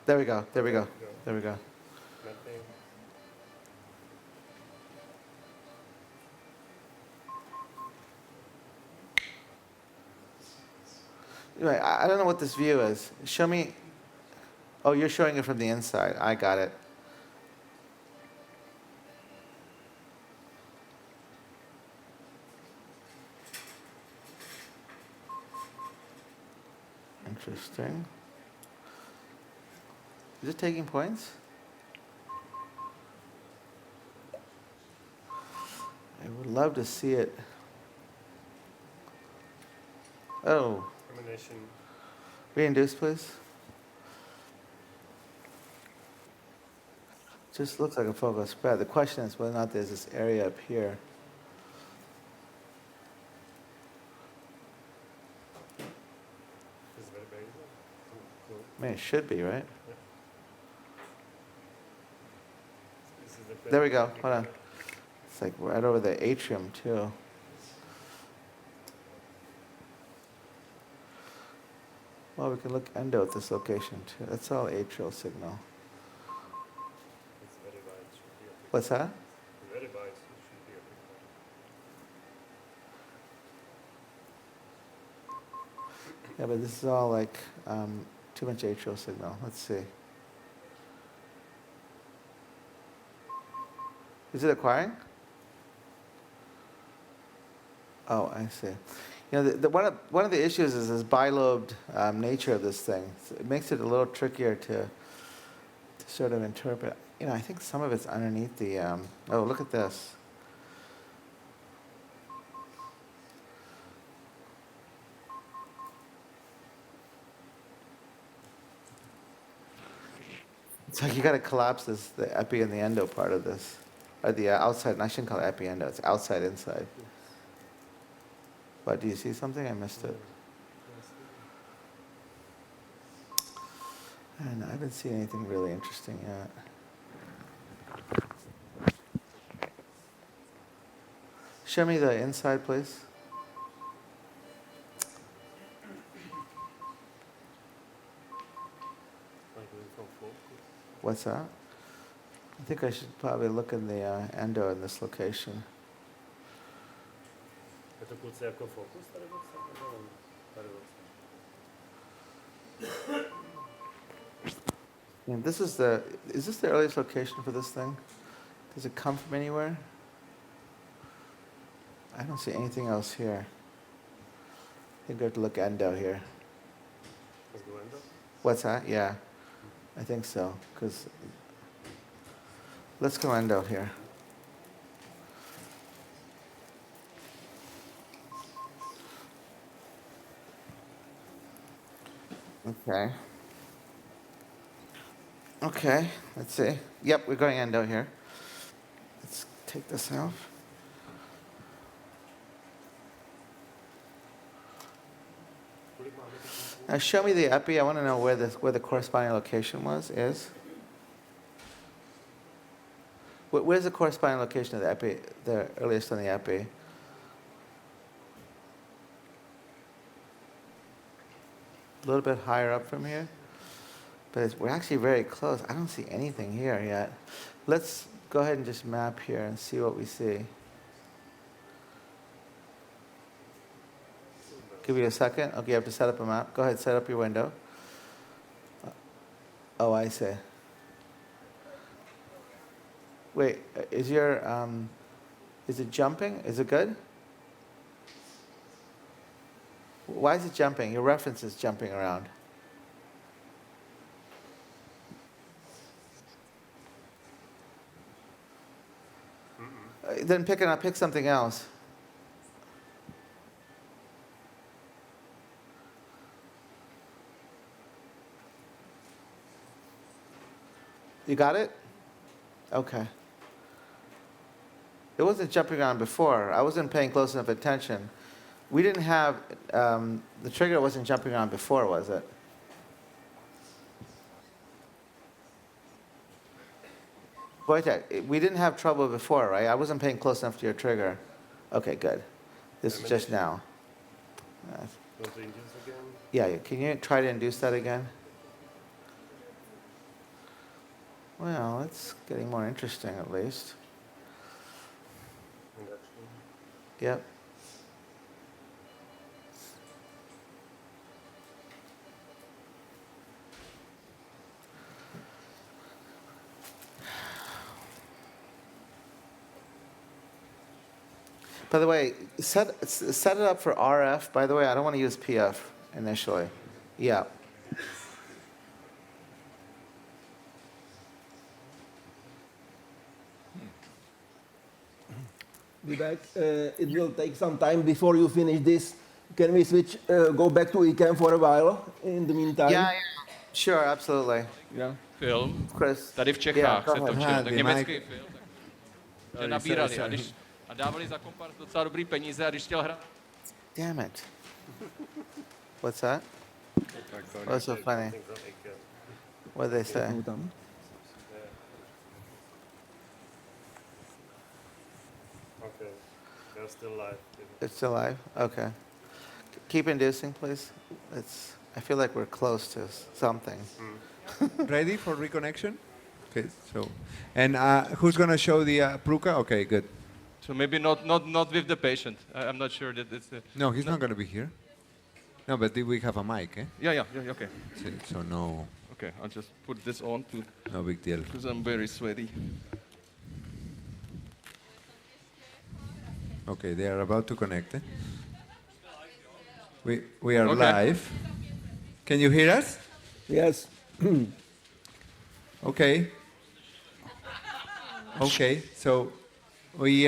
There we go, there we go, there we go. Nothing. Anyway, I don't know what this view is. Show me. Oh, you're showing it from the inside. I got it. Interesting. Is it taking points? I would love to see it. Oh. Termination. Reinduce, please. Just looks like a focal spread. The question is whether or not there's this area up here. It's very basic. Cool. I mean, it should be, right? Yeah. This is the There we go. Hold on. It's like right over the atrium, too. Well, we can look endo at this location, too. That's all atrial signal. It's very wide. Should be a big What's that? Very wide. So it should be a big Yeah, but this is all like too much atrial signal. Let's see. Is it acquiring? Oh, I see. You know, one of the issues is this bilobed nature of this thing. So it makes it a little trickier to sort of interpret. You know, I think some of it's underneath the. Oh, look at this. It's like you got to collapse this, the epi and the endo part of this, or the outside. And I shouldn't call it epi endo. It's outside inside. But do you see something? I missed it. And I haven't seen anything really interesting yet. Show me the inside, please. What's that? I think I should probably look in the endo in this location. Это kluci jako fokus tady tady And this is this the earliest location for this thing? Does it come from anywhere? I don't see anything else here. I think we have to look endo here. Let's go endo. What's that? Yeah, I think so. Because let's go endo here. Okay. Okay, let's see. Yep, we're going endo here. Let's take this out. Now show me the epi. I want to know where the corresponding location is. Where's the corresponding location of the epi, the earliest on the epi? A little bit higher up from here, but we're actually very close. I don't see anything here yet. Let's go ahead and just map here and see what we see. Give you a second. Okay, you have to set up a map. Go ahead, set up your window. Oh, I see. Wait, is it jumping? Is it good? Why is it jumping? Your reference is jumping around. Then pick something else. You got it? Okay. It wasn't jumping around before. I wasn't paying close enough attention. We didn't have, the trigger wasn't jumping around before, was it? Wojtek, we didn't have trouble before, right? I wasn't paying close enough to your trigger. Okay, good. This is just now. Want to induce again? Yeah, can you try to induce that again? Well, it's getting more interesting at least. Induction. Yep. By the way, set it up for RF. By the way, I don't want to use PF initially. Yeah. Vivek, it will take some time before you finish this. Can we switch, go back to ICAM for a while in the meantime? Yeah, sure, absolutely. Yeah. Film Chris. tady v Čechách se točil, tak německý film. Že nabírali a dávali za kompart docela dobrý peníze a když chtěl hrát. Damn it. What's that? What's so funny? What did they say? Okay, they're still live. It's still live? Okay. Keep inducing, please. I feel like we're close to something. Ready for reconnection? Okay, so, and who's going to show the Pruka? Okay, good. So maybe not with the patient. I'm not sure that it's the... No, he's not going to be here. No, but we have a mic, eh? Yeah, okay. So no. Okay, I'll just put this on too. No big deal. Because I'm very sweaty. Okay, they are about to connect. Eh? We are Okay. live. Can you hear us? Yes. Okay. Okay. So we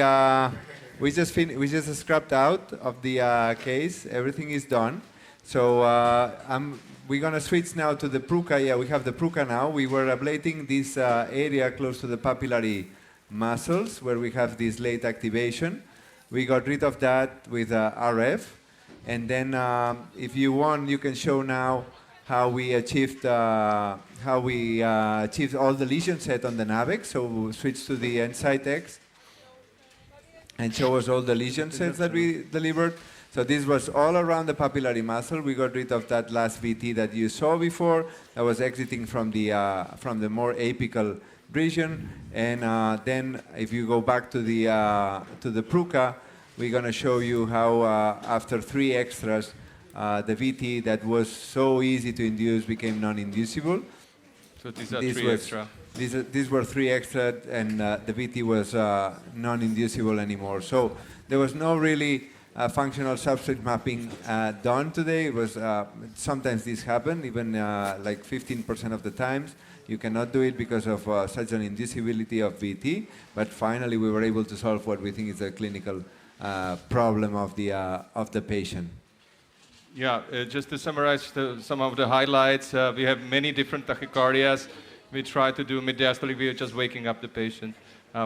just scrapped out of the case. Everything is done. So we're gonna switch now to the Pruka. Yeah, we have the Pruka now. We were ablating this area close to the papillary muscles where we have this late activation. We got rid of that with RF. And then if you want, you can show now how we achieved all the lesion set on the navex. So we'll switch to the Insight X and show us all the lesion sets that we delivered. So this was all around the papillary muscle. We got rid of that last VT that you saw before that was exiting from the more apical region. And then if you go back to the Pruka, we're going to show you how after 3 extras, the VT that was so easy to induce became non-inducible. So these are 3 extra. These were 3 extra, and the VT was non-inducible anymore. So there was no really functional substrate mapping done today. It was sometimes this happened, even like 15% of the times. You cannot do it because of such an inducibility of VT. But finally, we were able to solve what we think is a clinical problem of the patient. Yeah, just to summarize some of the highlights, we have many different tachycardias. We try to do mid-diastolic, we are just waking up the patient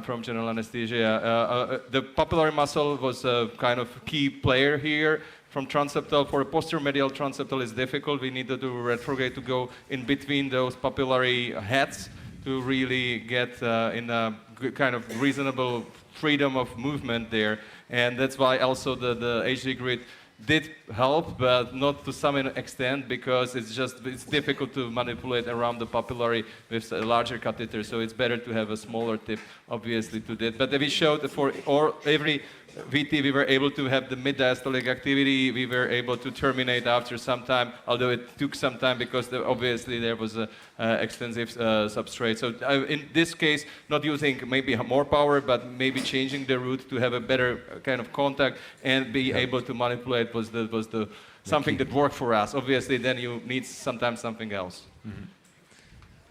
from general anesthesia. The papillary muscle was a kind of key player here. From Transseptal, for a posterior medial Transseptal is difficult. We need to do retrograde to go in between those papillary heads to really get in a kind of reasonable freedom of movement there. And that's why also the HD grid did help, but not to some extent, because it's difficult to manipulate around the papillary with a larger catheter, so it's better to have a smaller tip, obviously, to that. But we showed for every VT we were able to have the mid-diastolic activity. We were able to terminate after some time, although it took some time because obviously there was an extensive substrate. So in this case, not using maybe more power, but maybe changing the route to have a better kind of contact and be able to manipulate was the something that worked for us. Obviously, then you need sometimes something else. Mm-hmm.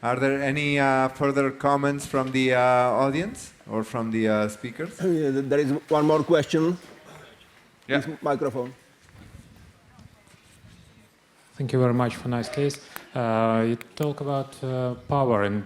Are there any further comments from the audience or from the speakers? There is one more question. Yeah. This microphone. Thank you very much for nice case. You talk about power and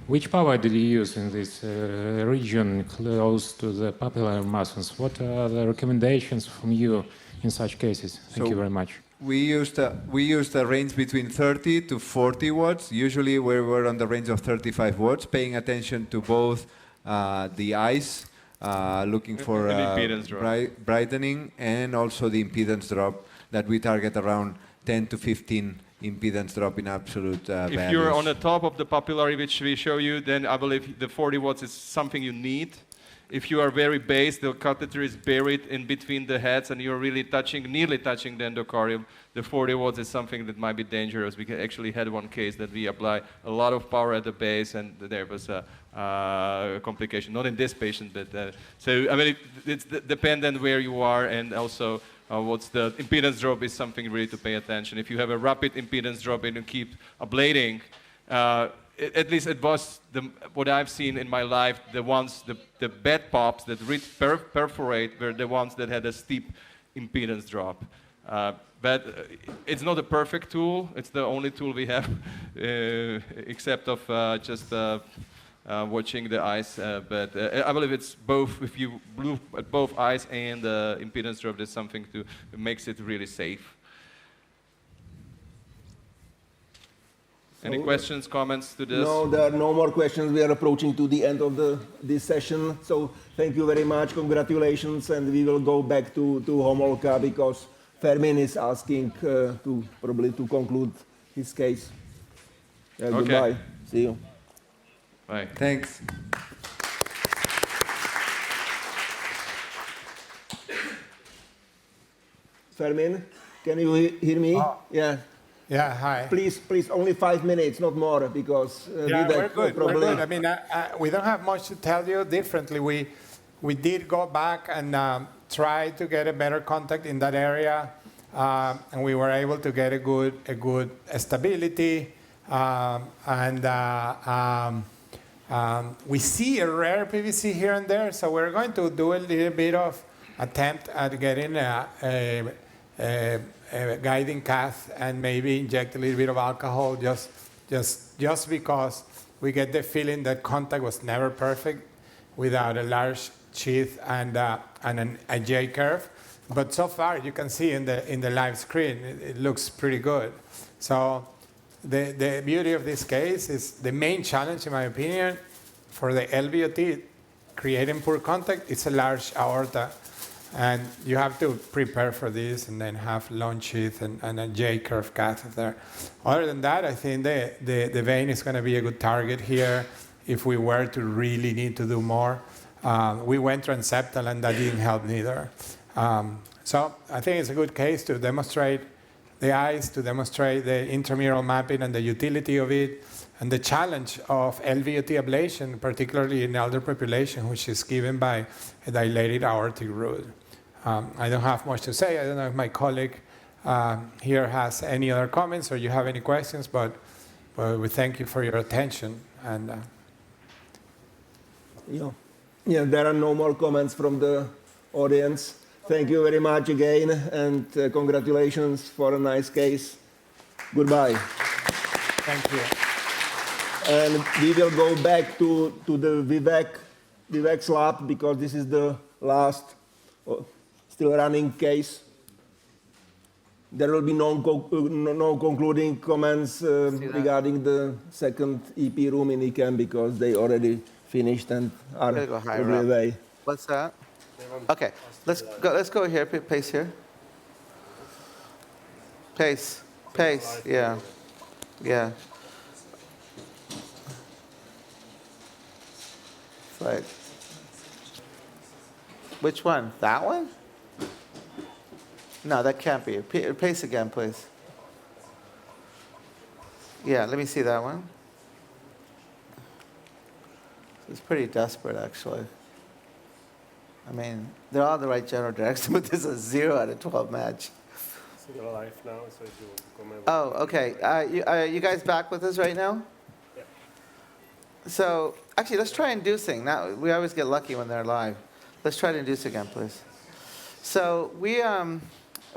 which power did you use in this region close to the papillary muscles? What are the recommendations from you in such cases? Thank you very much. We used a range between 30 to 40 watts. Usually we were on the range of 35 watts, paying attention to both the eyes, looking for impedance drop. brightening, and also the impedance drop that we target around 10 to 15 impedance drop in absolute values. If you're on the top of the papillary, which we show you, then I believe the 40 watts is something you need. If you are very base, the catheter is buried in between the heads and you're really nearly touching the endocardium, the 40 watts is something that might be dangerous. We actually had one case that we applied a lot of power at the base and there was a complication, not in this patient, but so I mean, it's dependent where you are, and also what's the impedance drop is something really to pay attention. If you have a rapid impedance drop and you keep ablating, at least it was what I've seen in my life, the bed pops that perforate were the ones that had a steep impedance drop. But it's not a perfect tool. It's the only tool we have, except of just watching the eyes. But I believe it's both. If you look at both eyes and the impedance drop, there's something to makes it really safe. Any questions, comments to this? No, there are no more questions. We are approaching to the end of this session. So thank you very much. Congratulations. And we will go back to Homolka because Fermin is asking probably to conclude his case. Okay. Goodbye. See you. Bye. Thanks. Fermin, can you hear me? Yeah. Yeah, hi. Please, only 5 minutes, not more, because yeah, we're good. probably... We're good. I mean, we don't have much to tell you differently. We did go back and try to get a better contact in that area, and we were able to get a good stability, we see a rare PVC here and there, so we're going to do a little bit of attempt at getting a guiding cath and maybe inject a little bit of alcohol just because we get the feeling that contact was never perfect without a large sheath and a J curve. But so far, you can see in the live screen, it looks pretty good. So the beauty of this case is the main challenge, in my opinion, for the LVOT, creating poor contact, it's a large aorta. And you have to prepare for this and then have long sheath and a J-curve catheter. Other than that, I think the vein is going to be a good target here if we were to really need to do more. We went Transseptal and that didn't help neither. So I think it's a good case to demonstrate the eyes, to demonstrate the intramural mapping and the utility of it, and the challenge of LVOT ablation, particularly in elder population, which is given by a dilated aortic root. I don't have much to say. I don't know if my colleague here has any other comments or you have any questions, but we thank you for your attention. And yeah, there are no more comments from the audience. Thank you very much again, and congratulations for a nice case. Goodbye. Thank you. And we will go back to the Vivek's lab because this is the last still running case. There will be no concluding comments regarding the second EP room in ICAM because they already finished and are probably away. What's that? Okay, let's go here. Pace here. Pace. Yeah. Right. Which one? That one? No, that can't be. Pace again, please. Yeah, let me see that one. It's pretty desperate, actually. I mean, they're all the right general direction, but this is a 0 out of 12 match. So you're live now, so if you comment. Oh, okay. You guys back with us right now? Yeah. So, actually, let's try inducing. Now, we always get lucky when they're live. Let's try to induce again, please. So,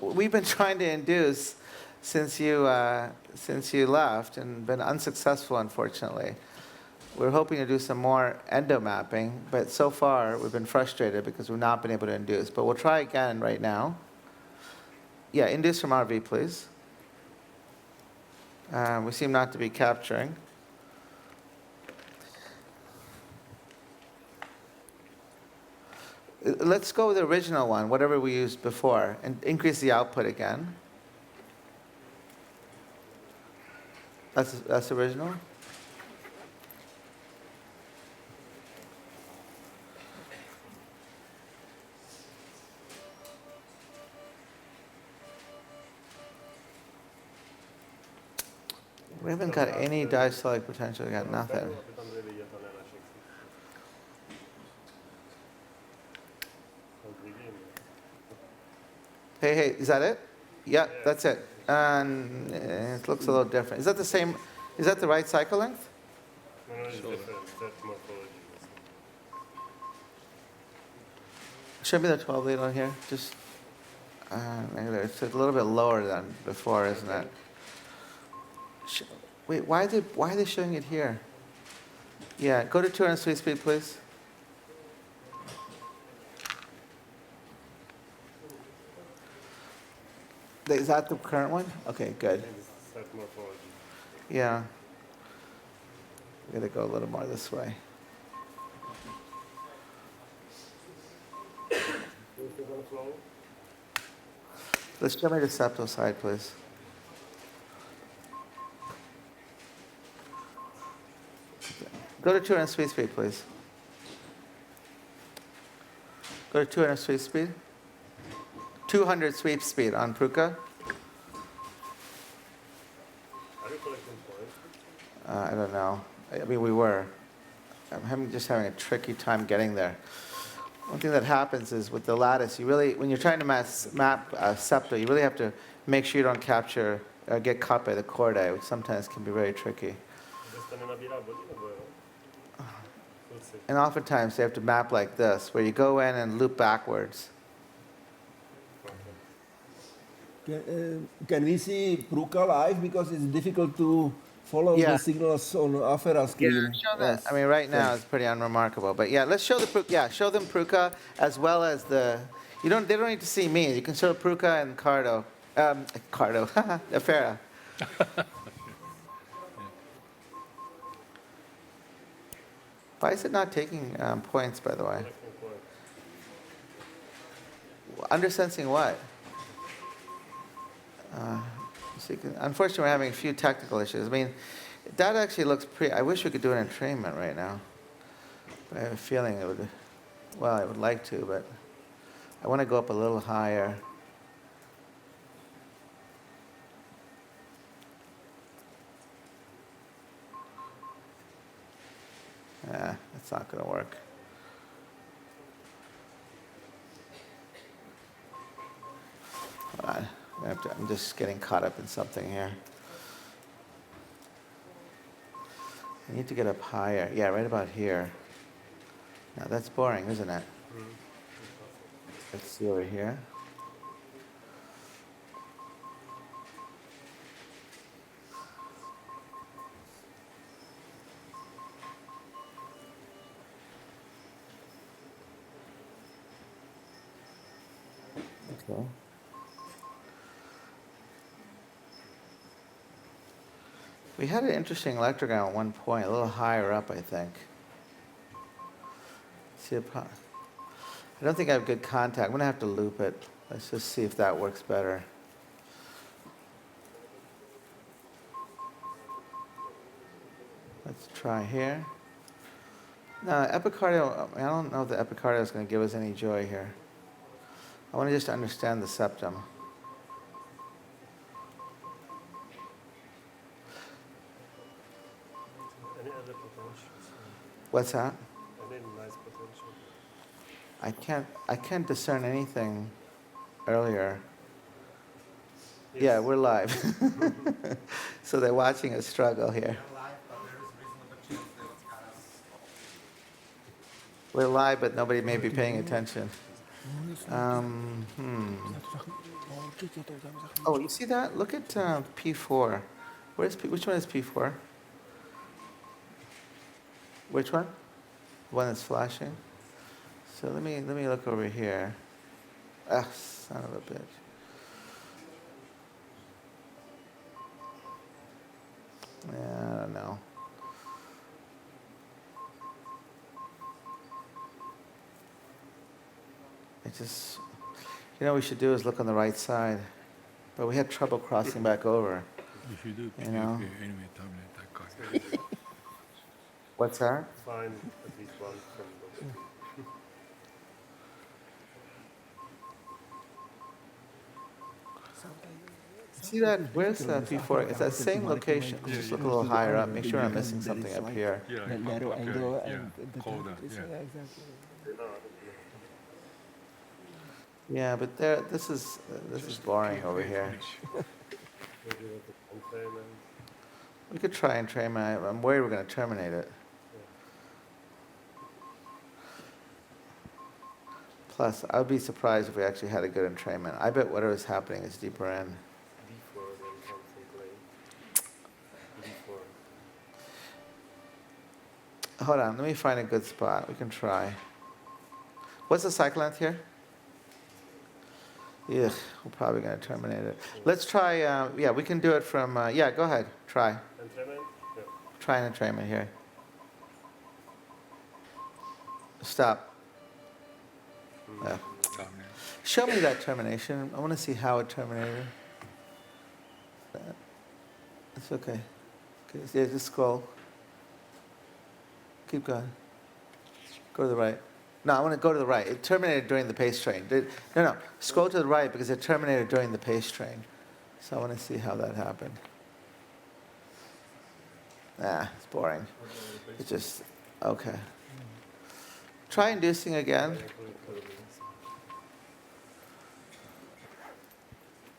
we've been trying to induce since you left and been unsuccessful, unfortunately. We're hoping to do some more endomapping, but so far we've been frustrated because we've not been able to induce. But we'll try again right now. Yeah, induce from RV, please. We seem not to be capturing. Let's go with the original one, whatever we used before, and increase the output again. That's original? We haven't got any diastolic potential, we got nothing. Hey, is that it? Yeah, that's it. And it looks a little different. Is that the same, is that the right cycle length? No, it's different. That's morphology. Show me the 12 lead on here. Just, it's a little bit lower than before, isn't it? Wait, why are they showing it here? Yeah, go to 200 sweep speed, please. Is that the current one? Okay, good. That's morphology. Yeah. We gotta go a little more this way. Let's show me the septal side, please. Go to 200 sweep speed, please. Go to 200 sweep speed. 200 sweep speed on Pruka. Are you collecting points? I don't know. I mean, we were. I'm just having a tricky time getting there. One thing that happens is with the lattice, you really, when you're trying to map septal, you really have to make sure you don't capture, get caught by the chordae, which sometimes can be very tricky. And oftentimes they have to map like this, where you go in and loop backwards. Can we see Pruka live? Because it's difficult to follow Yeah. the signals on Afera screen. Yeah, show that. I mean, right now it's pretty unremarkable. But yeah, let's show the Pruka. Yeah, show them Pruka as well as the. They don't need to see me. You can show Pruka and Cardo. Cardo. Afera. Why is it not taking points, by the way? Undersensing what? So unfortunately, we're having a few technical issues. I mean, that actually looks pretty. I wish we could do an entrainment right now. I have a feeling it would. Well, I would like to, but I want to go up a little higher. That's not going to work. Hold on. I'm just getting caught up in something here. I need to get up higher. Yeah, right about here. Now that's boring, isn't it? Let's see over here. Okay. We had an interesting electrogram at one point, a little higher up, I think. See, I don't think I have good contact. I'm going to have to loop it. Let's just see if that works better. Let's try here. No, epicardial, I don't know if the epicardial is going to give us any joy here. I want to just understand the septum. Any other potentials? What's that? Any nice potential? I can't discern anything earlier. Yes. Yeah, we're live. So they're watching us struggle here. We're live, but nobody may be paying attention. Oh, you see that? Look at P4. Which one is P4? Which one? The one that's flashing? So let me look over here. Ah, son of a bitch. Yeah, I don't know. You know what we should do is look on the right side. But we had trouble crossing back over. You know? What's that? Find at least one from those. See that? Where's the P4? It's that same location. Just look a little higher up. Make sure I'm missing something up here. Narrow angle and Yeah, but this is boring over here. We could try entrainment. I'm worried we're going to terminate it. Plus, I'd be surprised if we actually had a good entrainment. I bet whatever's happening is deeper in. Hold on, let me find a good spot. We can try. What's the cycle length here? Ugh, we're probably going to terminate it. Let's try, yeah, we can do it from, yeah, go ahead, try. Entrainment? Yeah. Try an entrainment here. Stop. Yeah. Show me that termination. I want to see how it terminated. It's okay. Okay, yeah, just scroll. Keep going. Go to the right. No, I want to go to the right. It terminated during the pace train. No. Scroll to the right because it terminated during the pace train. So I want to see how that happened. It's boring. It's just, okay. Try inducing again.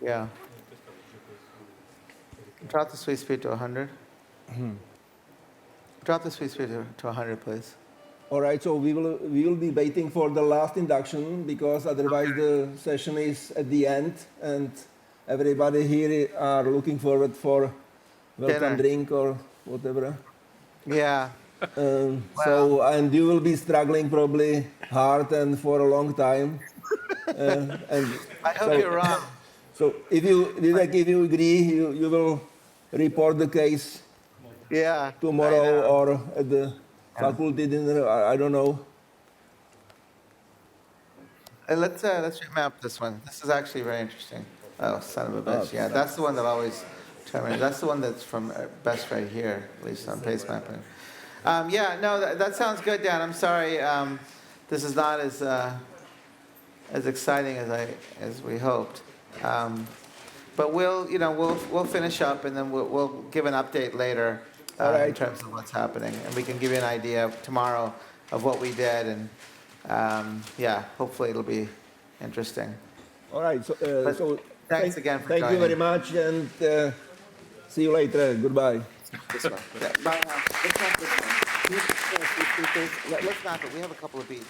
Yeah. Drop the sweep speed to 100. Drop the sweep speed to 100, please. All right, so we will be waiting for the last induction because otherwise the session is at the end and everybody here are looking forward for welcome drink or whatever. Yeah. So, and you will be struggling probably hard and for a long time. And I hope you're wrong. So if you agree, you will report the case tomorrow or at the faculty dinner, I don't know. Let's remap this one. This is actually very interesting. Oh, son of a bitch. Yeah, that's the one that always terminates. That's the one that's from best right here, at least on pace mapping. Yeah, no, that sounds good, Dan. I'm sorry. This is not as exciting as we hoped. But we'll finish up and then we'll give an update later. In terms of what's happening, and we can give you an idea tomorrow of what we did, and yeah, hopefully it'll be interesting. All right. So thanks again for joining. Thank you very much, and see you later. Goodbye. This one. Yeah, bye now. Let's not this one. Let's not, but we have a couple of beats.